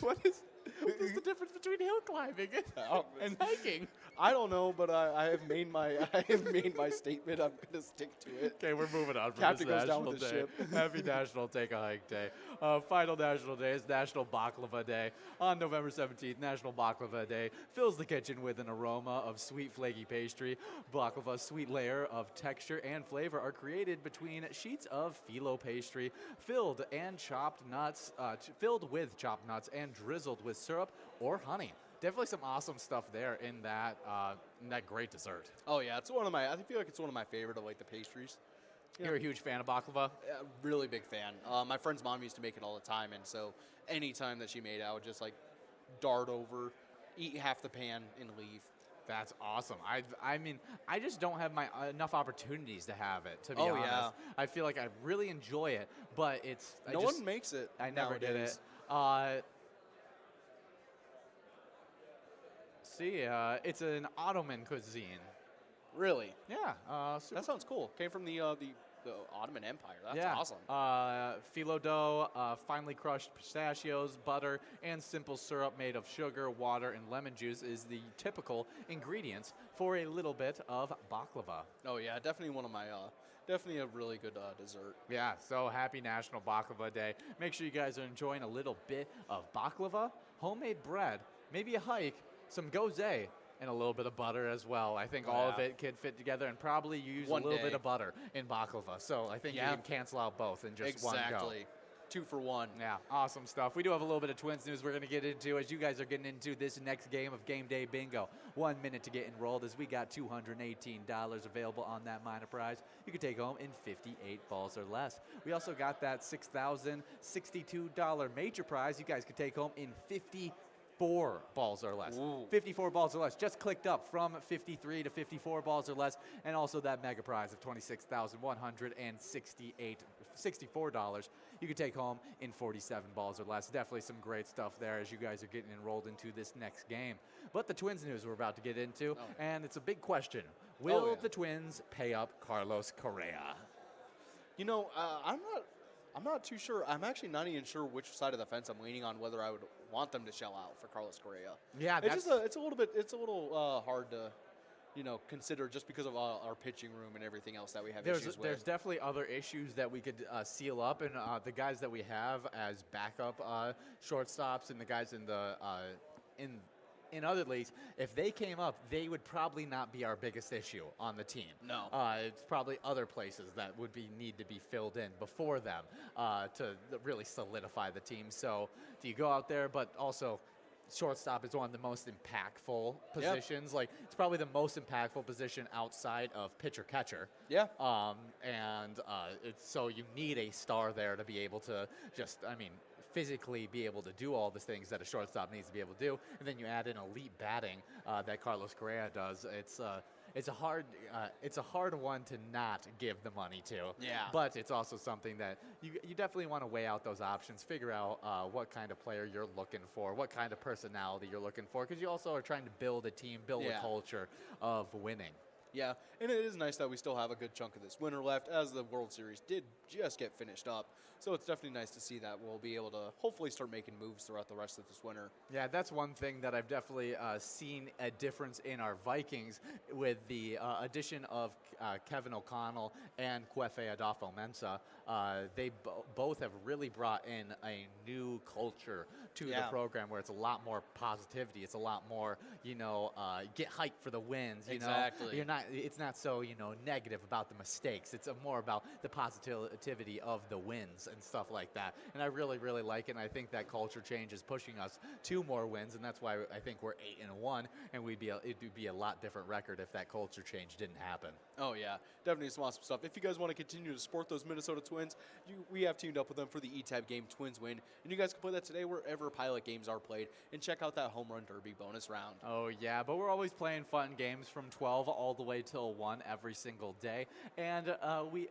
What is the difference between hill climbing and hiking? I don't know, but I have made my statement. I'm gonna stick to it. Okay, we're moving on from Captain this goes down National with the Day. ship. Happy National Take a Hike Day. Final National Day is National Baklava Day. On November 17th, National Baklava Day fills the kitchen with an aroma of sweet flaky pastry. Baklava's sweet layer of texture and flavor are created between sheets of phyllo pastry filled with chopped nuts and drizzled with syrup or honey. Definitely some awesome stuff there in that great dessert. Oh yeah, it's one of my. I feel like it's one of my favorite of like the pastries. You're a huge fan of baklava? Really big fan. My friend's mom used to make it all the time, and so anytime that she made it, I would just like dart over, eat half the pan, and leave. That's awesome. I mean, I just don't have enough opportunities to have it, to be Oh, honest. yeah. I feel like I really enjoy it, but No one makes it. I never did it. nowadays. It's an Ottoman cuisine. Really? Yeah. That sounds cool. Came from the Ottoman Empire. That's yeah. awesome. Phyllo dough, finely crushed pistachios, butter, and simple syrup made of sugar, water, and lemon juice is the typical ingredients for a little bit of baklava. Oh yeah, definitely one of my. Definitely a really good dessert. Yeah, so happy National Baklava Day. Make sure you guys are enjoying a little bit of baklava, homemade bread, maybe a hike, some gozé, and a little bit of butter as well. I think all of it can fit together, and probably you use One a little day. bit of butter in baklava. So I think you can cancel out both in just one go. Exactly. 2 for 1. Yeah, awesome stuff. We do have a little bit of Twins news we're going to get into as you guys are getting into this next game of Game Day Bingo. 1 minute to get enrolled as we got $218 available on that minor prize. You can take home in 58 balls or less. We also got that $6,062 major prize. You guys can take home in 54 balls or less. Ooh. 54 balls or less. Just clicked up from 53 to 54 balls or less. And also that mega prize of $26,164. You can take home in 47 balls or less. Definitely some great stuff there as you guys are getting enrolled into this next game. But the Twins news we're about to get into, and it's a big question. Will the Twins pay up Carlos Correa? You know, I'm not too sure. I'm actually not even sure which side of the fence I'm leaning on, whether I would want them to shell out for Carlos Correa. Yeah, it's a little hard to, consider just because of our pitching room and everything else that we have issues with. There's definitely other issues that we could seal up, and the guys that we have as backup shortstops and the guys in the in other leagues, if they came up, they would probably not be our biggest issue on the team. No. It's probably other places that would need to be filled in before them to really solidify the team. So do you go out there, but also shortstop is one of the most impactful positions. Like, it's probably the most impactful position outside of pitcher catcher. Yeah. So you need a star there to be able to physically be able to do all the things that a shortstop needs to be able to do, and then you add in elite batting that Carlos Correa does. It's a hard one to not give the money to. Yeah. But it's also something that you definitely want to weigh out those options, figure out what kind of player you're looking for, what kind of personality you're looking for, because you also are trying to build a team, build a culture of winning. Yeah, and it is nice that we still have a good chunk of this winter left, as the World Series did just get finished up. So it's definitely nice to see that we'll be able to hopefully start making moves throughout the rest of this winter. Yeah, that's one thing that I've definitely seen a difference in our Vikings with the addition of Kevin O'Connell and Kwefe Adolfo-Mensah. They both have really brought in a new culture to the program where it's a lot more positivity. It's a lot more, get hyped for the wins. Exactly. It's not so, negative about the mistakes. It's more about the positivity of the wins and stuff like that. And I really, really like it. And I think that culture change is pushing us to more wins. And that's why I think we're 8-1. And it'd be a lot different record if that culture change didn't happen. Oh, yeah. Definitely some awesome stuff. If you guys want to continue to support those Minnesota Twins, we have teamed up with them for the E-Tab game Twins Win. And you guys can play that today wherever Pilot games are played. And check out that Home Run Derby bonus round. Oh, yeah. But we're always playing fun games from 12 all the way till 1 every single day. And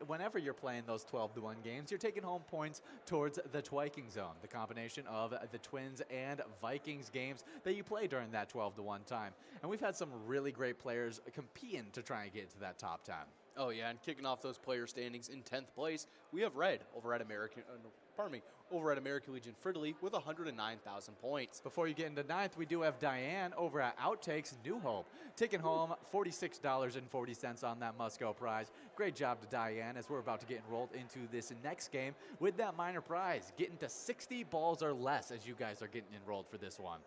whenever you're playing those 12-1 games, you're taking home points towards the Twiking Zone, the combination of the Twins and Vikings games that you play during that 12-1 time. And we've had some really great players competing to try and get into that top 10. Oh, yeah, and kicking off those player standings in 10th place, we have Red over at American Legion Fridley with 109,000 points. Before you get into 9th, we do have Diane over at Outtakes New Hope, taking home $46.40 on that must-go prize. Great job to Diane as we're about to get enrolled into this next game with that minor prize, getting to 60 balls or less as you guys are getting enrolled for this one.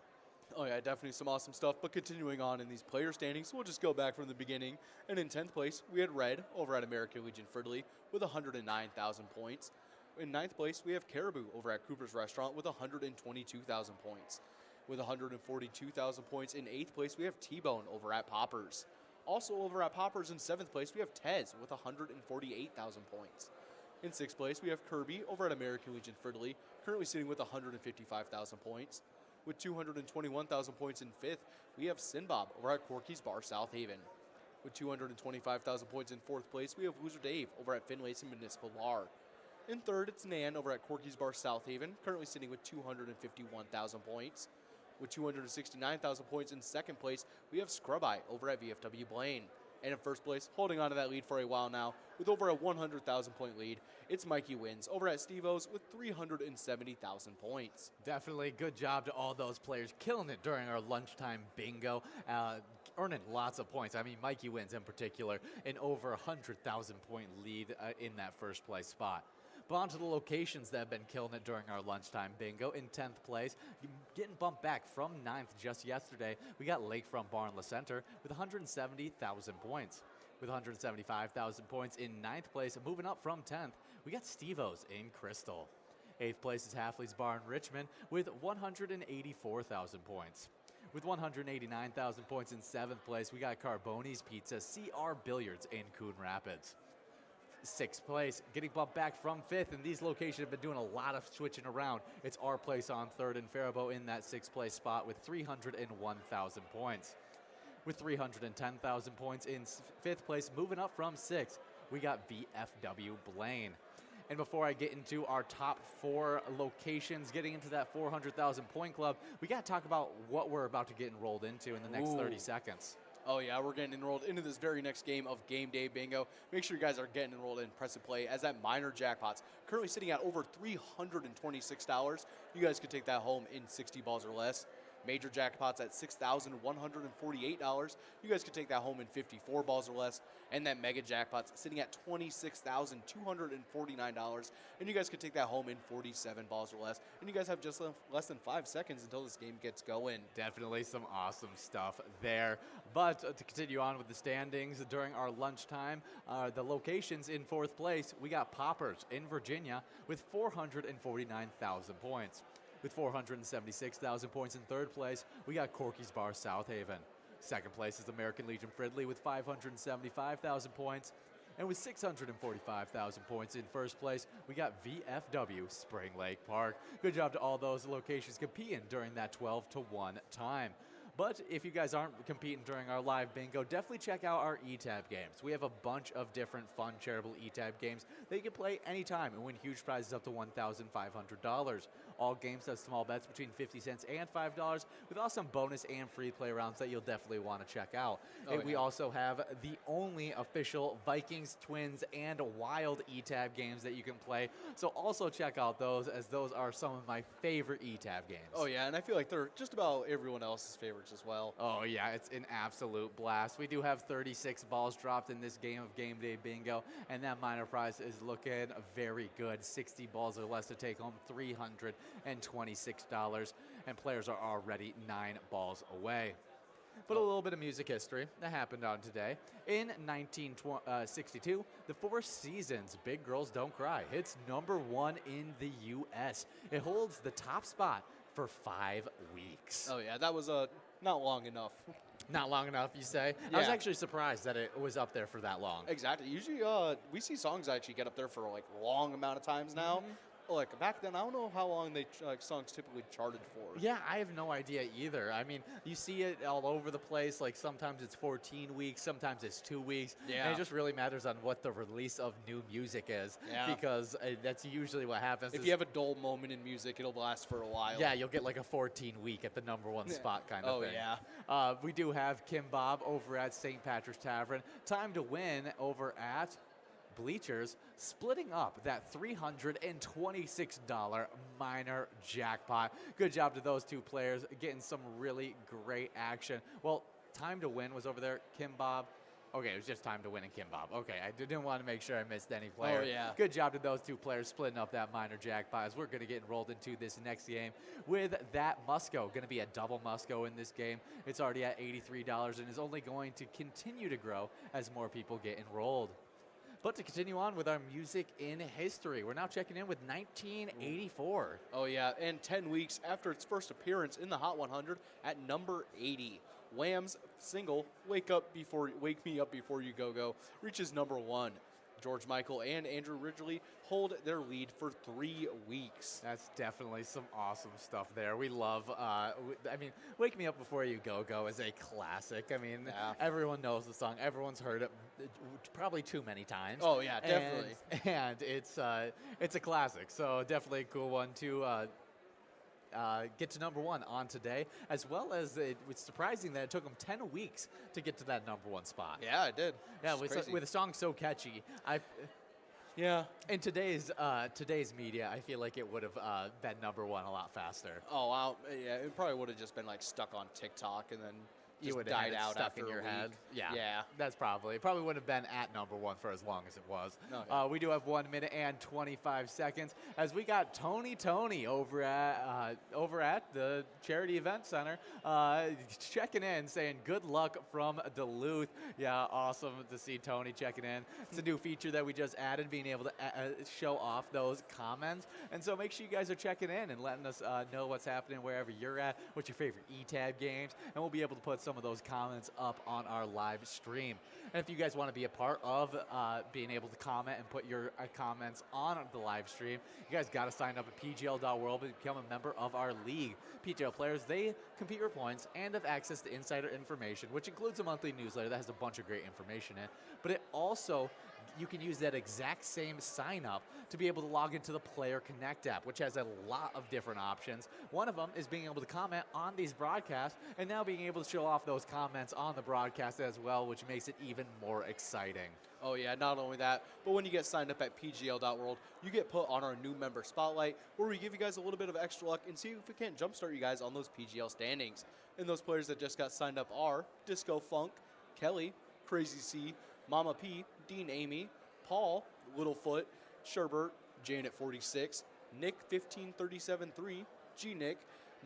Oh, yeah, definitely some awesome stuff. But continuing on in these player standings, we'll just go back from the beginning. And in 10th place, we had Red over at American Legion Fridley with 109,000 points. In 9th place, we have Caribou over at Cooper's Restaurant with 122,000 points. With 142,000 points in 8th place, we have T-Bone over at Poppers. Also over at Poppers in 7th place, we have Tez with 148,000 points. In 6th place, we have Kirby over at American Legion Fridley, currently sitting with 155,000 points. With 221,000 points in 5th, we have Sinbob over at Corky's Bar South Haven. With 225,000 points in 4th place, we have Loser Dave over at Finlayson Municipal Lar. In 3rd, it's Nan over at Corky's Bar South Haven, currently sitting with 251,000 points. With 269,000 points in 2nd place, we have Scrub Eye over at VFW Blaine. And in 1st place, holding on to that lead for a while now, with over a 100,000 point lead, it's Mikey Wins over at Steve-O's with 370,000 points. Definitely good job to all those players, killing it during our lunchtime bingo, earning lots of points. I mean, Mikey Wins in particular, an over 100,000 point lead in that 1st place spot. But on to the locations that have been killing it during our lunchtime bingo. In 10th place, getting bumped back from 9th just yesterday, we got Lakefront Bar and La Center with 170,000 points. With 175,000 points in 9th place, moving up from 10th, we got Steve-O's in Crystal. 8th place is Halfley's Bar in Richmond with 184,000 points. With 189,000 points in 7th place, we got Carboni's Pizza CR Billiards in Coon Rapids. 6th place, getting bumped back from 5th, and these locations have been doing a lot of switching around. It's Our Place on 3rd and Faribault in that 6th place spot with 301,000 points. With 310,000 points in 5th place, moving up from 6th, we got VFW Blaine. And before I get into our top 4 locations, getting into that 400,000 point club, we got to talk about what we're about to get enrolled into in the next 30 seconds. Oh, yeah, we're getting enrolled into this very next game of Game Day Bingo. Make sure you guys are getting enrolled in Press and Play, as that minor jackpot's currently sitting at over $326. You guys could take that home in 60 balls or less. Major jackpots at $6,148. You guys could take that home in 54 balls or less. And that mega jackpot's sitting at $26,249. And you guys could take that home in 47 balls or less. And you guys have just less than 5 seconds until this game gets going. Definitely some awesome stuff there. But to continue on with the standings during our lunchtime, the locations in 4th place, we got Poppers in Virginia with 449,000 points. With 476,000 points in 3rd place, we got Corky's Bar South Haven. 2nd place is American Legion Fridley with 575,000 points. And with 645,000 points in 1st place, we got VFW Spring Lake Park. Good job to all those locations competing during that 12-1 time. But if you guys aren't competing during our live bingo, definitely check out our eTab games. We have a bunch of different fun charitable eTab games that you can play anytime and win huge prizes up to $1,500. All games have small bets between 50 cents and $5 with awesome bonus and free play rounds that you'll definitely want to check out. We also have the only official Vikings, Twins, and Wild ETAB games that you can play. So also check out those, as those are some of my favorite ETAB games. Oh, yeah, and I feel like they're just about everyone else's favorites as well. Oh, yeah, it's an absolute blast. We do have 36 balls dropped in this game of Game Day Bingo, and that minor prize is looking very good. 60 balls or less to take home, $326, and players are already 9 balls away. But a little bit of music history that happened on today. In 1962, the Four Seasons' Big Girls Don't Cry hits #1 in the U.S. It holds the top spot for 5 weeks. Oh, yeah, that was not long enough. Not long enough, you say? I was actually surprised that it was up there for that long. Exactly. Usually, we see songs actually get up there for like long amount of times now. Like back then, I don't know how long they songs typically charted for. Yeah, I have no idea either. I mean, you see it all over the place. Like sometimes it's 14 weeks, sometimes it's 2 weeks. Yeah. And it just really matters on what the release of new music is. Yeah. Because that's usually what happens. If you have a dull moment in music, it'll last for a while. Yeah, you'll get like a 14-week at the #1 spot kind of thing. Oh, yeah. We do have Kim Bob over at St. Patrick's Tavern. Time to Win over at Bleachers, splitting up that $326 minor jackpot. Good job to those two players, getting some really great action. Well, Time to Win was over there. Kim Bob. Okay, it was just Time to Win and Kim Bob. Okay, I didn't want to make sure I missed any player. Oh, yeah. Good job to those two players splitting up that minor jackpot, as we're going to get enrolled into this next game with that Musco. Going to be a double Musco in this game. It's already at $83 and is only going to continue to grow as more people get enrolled. But to continue on with our music in history, we're now checking in with 1984. Oh, yeah, and 10 weeks after its first appearance in the Hot 100 at number 80. Wham's single, Wake Me Up Before You Go, reaches #1. George Michael and Andrew Ridgely hold their lead for 3 weeks. That's definitely some awesome stuff there. We love, I mean, Wake Me Up Before You Go is a classic. I mean, everyone knows the song. Everyone's heard it probably too many times. Oh, yeah, definitely. And it's a classic, so definitely a cool one to get to #1 on today, as well as it was surprising that it took them 10 weeks to get to that #1 spot. Yeah, it did. Yeah, It's with a song so catchy, yeah. In today's media, I feel like it would have been #1 a lot faster. Oh, wow. Yeah, it probably would have just been like stuck on TikTok and then You would died have out stuck after in your a head. week. Yeah, that's probably. It probably would have been at #1 for as long as it was. Okay. We do have 1 minute and 25 seconds as we got Tony over at the Charity Event Center checking in, saying good luck from Duluth. Yeah, awesome to see Tony checking in. It's a new feature that we just added, being able to show off those comments. And so make sure you guys are checking in and letting us know what's happening wherever you're at, what's your favorite ETAB games, and we'll be able to put some of those comments up on our live stream. And if you guys want to be a part of being able to comment and put your comments on the live stream, you guys got to sign up at pgl.world and become a member of our league. PGL players, they compete for points and have access to insider information, which includes a monthly newsletter that has a bunch of great information in it. But it also, you can use that exact same sign up to be able to log into the Player Connect app, which has a lot of different options. One of them is being able to comment on these broadcasts and now being able to show off those comments on the broadcast as well, which makes it even more exciting. Oh, yeah, not only that, but when you get signed up at pgl.world, you get put on our new member spotlight, where we give you guys a little bit of extra luck and see if we can't jumpstart you guys on those PGL standings. And those players that just got signed up are Disco Funk, Kelly, Crazy C, Mama P, Dean Amy, Paul, Littlefoot, Sherbert, Janet 46, Nick 15373, G Nick,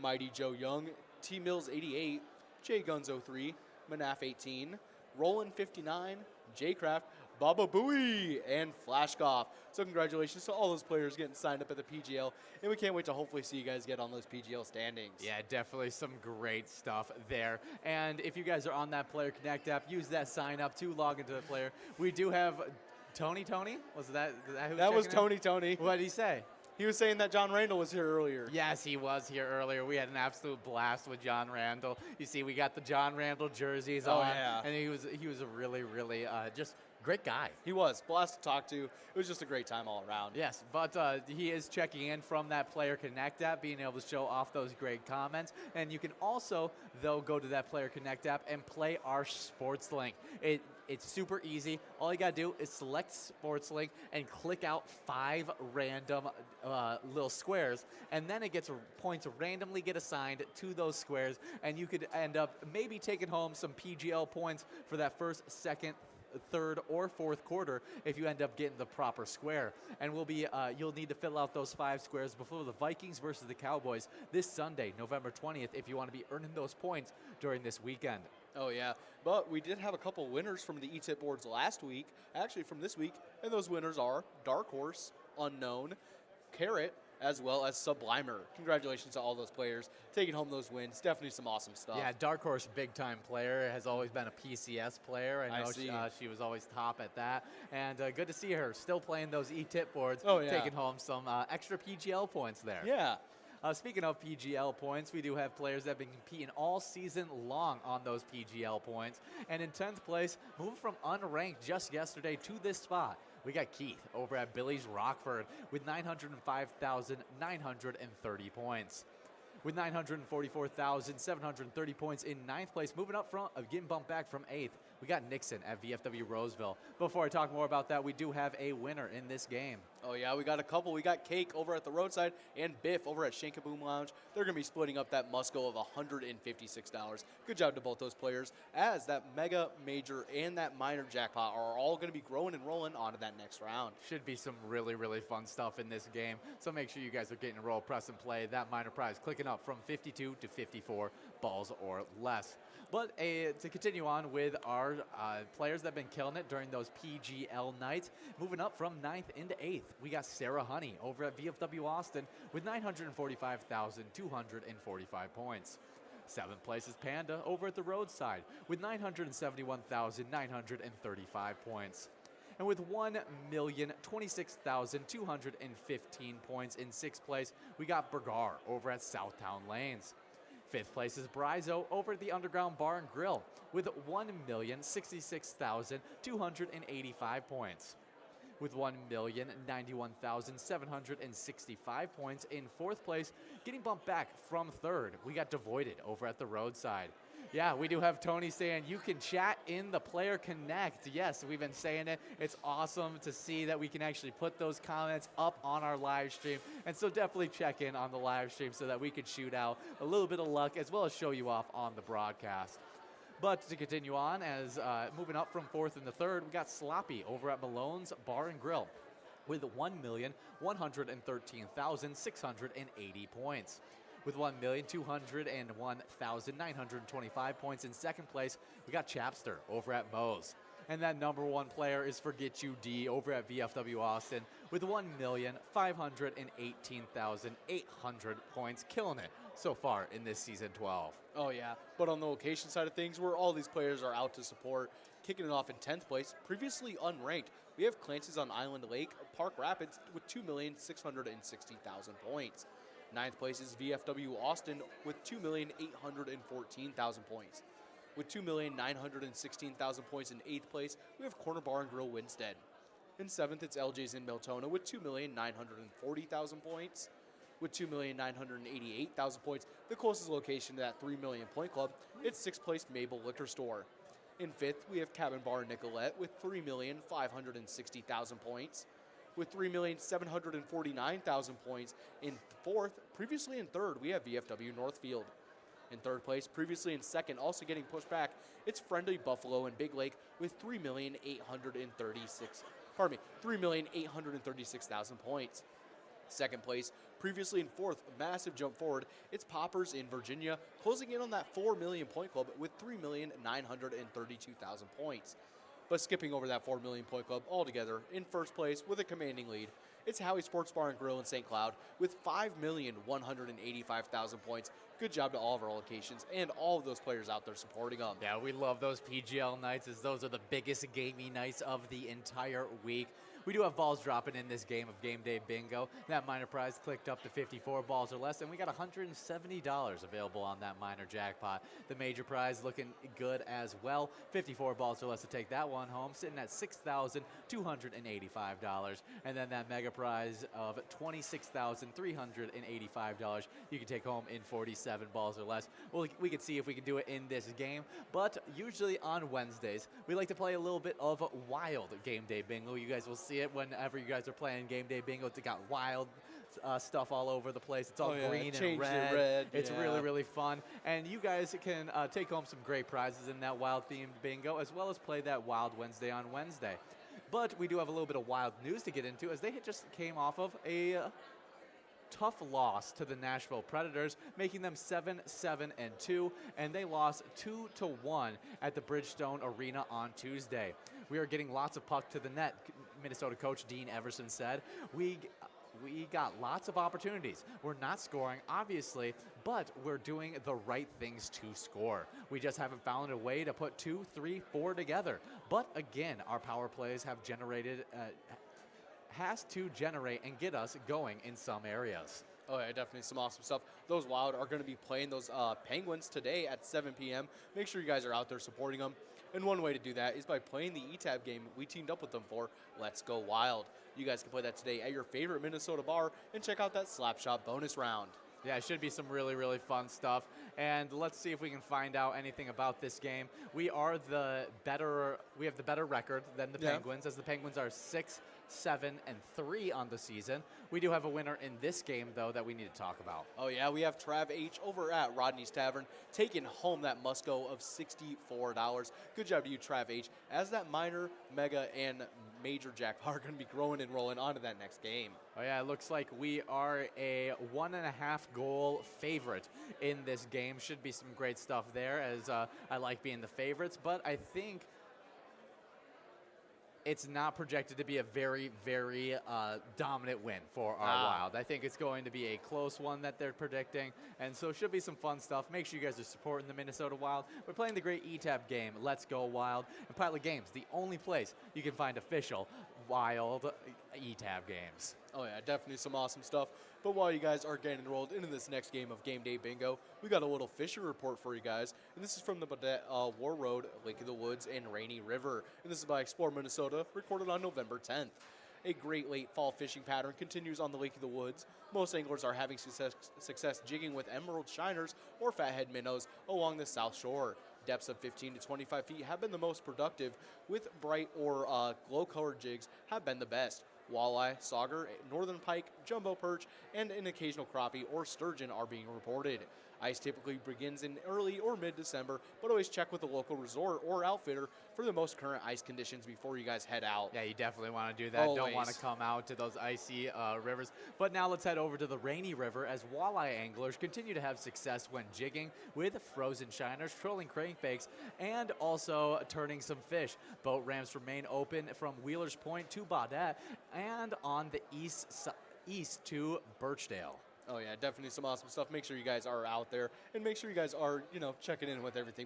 Mighty Joe Young, T Mills 88, J Guns 03, Manaf 18, Roland 59, J Craft, Baba Booey, and Flashgoff. So congratulations to all those players getting signed up at the PGL, and we can't wait to hopefully see you guys get on those PGL standings. Yeah, definitely some great stuff there. And if you guys are on that Player Connect app, use that sign up to log into the player. We do have Tony? Was that who That was checking Tony. in? What did he say? He was saying that John Randall was here earlier. Yes, he was here earlier. We had an absolute blast with John Randall. You see, we got the John Randall jerseys on, yeah. and he was a really, really just Great guy. He was. Blast to talk to. It was just a great time all around. Yes, but he is checking in from that Player Connect app, being able to show off those great comments. And you can also, though, go to that Player Connect app and play our Sports Link. It's super easy. All you got to do is select Sports Link and click out 5 random little squares, and then it gets points randomly get assigned to those squares, and you could end up maybe taking home some PGL points for that first, second, third, or fourth quarter if you end up getting the proper square. And you'll need to fill out those 5 squares before the Vikings versus the Cowboys this Sunday, November 20th, if you want to be earning those points during this weekend. Oh, yeah. But we did have a couple winners from the E-Tip boards last week, actually from this week, and those winners are Dark Horse, Unknown, Carrot, as well as Sublimer. Congratulations to all those players taking home those wins. Definitely some awesome stuff. Yeah, Dark Horse, big-time player, has always been a PCS player. I know she was always top at that. And good to see her still playing those E-Tip boards, taking home some extra PGL points there. Yeah. Speaking of PGL points, we do have players that have been competing all season long on those PGL points. And in 10th place, moved from unranked just yesterday to this spot, we got Keith over at Billy's Rockford with 905,930 points. With 944,730 points in 9th place, moving up front, getting bumped back from 8th, we got Nixon at VFW Roseville. Before I talk more about that, we do have a winner in this game. Oh, yeah, we got a couple. We got Cake over at the Roadside and Biff over at Shankaboom Lounge. They're going to be splitting up that Musco of $156. Good job to both those players, as that Mega, Major, and that Minor jackpot are all going to be growing and rolling onto that next round. Should be some really, really fun stuff in this game. So make sure you guys are getting a roll, press and play. That minor prize clicking up from 52 to 54 balls or less. But to continue on with our players that have been killing it during those PGL nights, moving up from 9th into 8th, we got Sarah Honey over at VFW Austin with 945,245 points. 7th place is Panda over at the Roadside with 971,935 points. And with 1,026,215 points in 6th place, we got Bergar over at Southtown Lanes. 5th place is Brizo over at the Underground Bar and Grill with 1,066,285 points. With 1,091,765 points in 4th place, getting bumped back from 3rd, we got Devoided over at the Roadside. Yeah, we do have Tony saying you can chat in the Player Connect. Yes, we've been saying it. It's awesome to see that we can actually put those comments up on our live stream. And so definitely check in on the live stream so that we could shoot out a little bit of luck as well as show you off on the broadcast. But to continue on, as moving up from 4th and the 3rd, we got Sloppy over at Malone's Bar and Grill with 1,113,680 points. With 1,201,925 points in 2nd place, we got Chapster over at Moe's. And that number 1 player is Forget You D over at VFW Austin with 1,518,800 points, killing it so far in this season 12. Oh, yeah. But on the location side of things, where all these players are out to support, kicking it off in 10th place, previously unranked, we have Clancy's on Island Lake, Park Rapids with 2,660,000 points. 9th place is VFW Austin with 2,814,000 points. With 2,916,000 points in 8th place, we have Corner Bar and Grill Winstead. In 7th, it's LJ's in Miltona with 2,940,000 points. With 2,988,000 points, the closest location to that 3 million point club, it's 6th place Mabel Liquor Store. In 5th, we have Cabin Bar Nicolette with 3,560,000 points. With 3,749,000 points. In 4th, previously in 3rd, we have VFW Northfield. In 3rd place, previously in 2nd, also getting pushed back, it's Friendly Buffalo and Big Lake with 3,836,000 points. 2nd place, previously in 4th, massive jump forward, it's Poppers in Virginia, closing in on that 4 million point club with 3,932,000 points. But skipping over that 4 million point club altogether, in 1st place with a commanding lead, it's Howie Sports Bar and Grill in St. Cloud with 5,185,000 points. Good job to all of our locations and all of those players out there supporting them. Yeah, we love those PGL nights, as those are the biggest gaming nights of the entire week. We do have balls dropping in this game of Game Day Bingo. That minor prize clicked up to 54 balls or less, and we got $170 available on that minor jackpot. The major prize looking good as well. 54 balls or less to take that one home, sitting at $6,285. And then that mega prize of $26,385 you can take home in 47 balls or less. Well, we can see if we can do it in this game, but usually on Wednesdays, we like to play a little bit of wild Game Day Bingo. You guys will see it whenever you guys are playing Game Day Bingo. It's got wild stuff all over the place. It's all green and red. It's really, really fun. And you guys can take home some great prizes in that wild-themed bingo, as well as play that Wild Wednesday on Wednesday. But we do have a little bit of wild news to get into, as they had just came off of a tough loss to the Nashville Predators, making them 7-7-2, and they lost 2-1 at the Bridgestone Arena on Tuesday. We are getting lots of puck to the net, Minnesota coach Dean Everson said. We got lots of opportunities. We're not scoring, obviously, but we're doing the right things to score. We just haven't found a way to put 2, 3, 4 together. But again, our power plays have has to generate and get us going in some areas. Oh, yeah, definitely some awesome stuff. Those Wild are going to be playing those Penguins today at 7 p.m. Make sure you guys are out there supporting them. And one way to do that is by playing the ETAB game we teamed up with them for, Let's Go Wild. You guys can play that today at your favorite Minnesota bar and check out that Slapshot bonus round. Yeah, it should be some really, really fun stuff. And let's see if we can find out anything about this game. We have the better record than the Penguins, as the Penguins are 6-7-3 on the season. We do have a winner in this game, though, that we need to talk about. Oh, yeah, we have Trav H over at Rodney's Tavern taking home that must-go of $64. Good job to you, Trav H, as that minor, mega, and major jackpot are going to be growing and rolling onto that next game. Oh, yeah, it looks like we are a 1.5 goal favorite in this game. Should be some great stuff there, as I like being the favorites, but I think it's not projected to be a very, very dominant win for our Wild. I think it's going to be a close one that they're predicting, and so it should be some fun stuff. Make sure you guys are supporting the Minnesota Wild. We're playing the great ETAB game, Let's Go Wild, and Pilot Games, the only place you can find official Wild ETAB games. Oh, yeah, definitely some awesome stuff. But while you guys are getting enrolled into this next game of Game Day Bingo, we got a little fishing report for you guys. And this is from the War Road, Lake of the Woods, and Rainy River. And this is by Explore Minnesota, recorded on November 10th. A great late fall fishing pattern continues on the Lake of the Woods. Most anglers are having success jigging with emerald shiners or fathead minnows along the south shore. Depths of 15 to 25 feet have been the most productive, with bright or glow-colored jigs have been the best. Walleye, sauger, northern pike, jumbo perch, and an occasional crappie or sturgeon are being reported. Ice typically begins in early or mid-December, but always check with the local resort or outfitter for the most current ice conditions before you guys head out. Yeah, you definitely want to do that. Always. Don't want to come out to those icy rivers. But now let's head over to the Rainy River, as walleye anglers continue to have success when jigging with frozen shiners, trolling crankbakes, and also turning some fish. Boat ramps remain open from Wheeler's Point to Baudette and on the east to Birchdale. Oh, yeah, definitely some awesome stuff. Make sure you guys are out there, and make sure you guys are, checking in with everything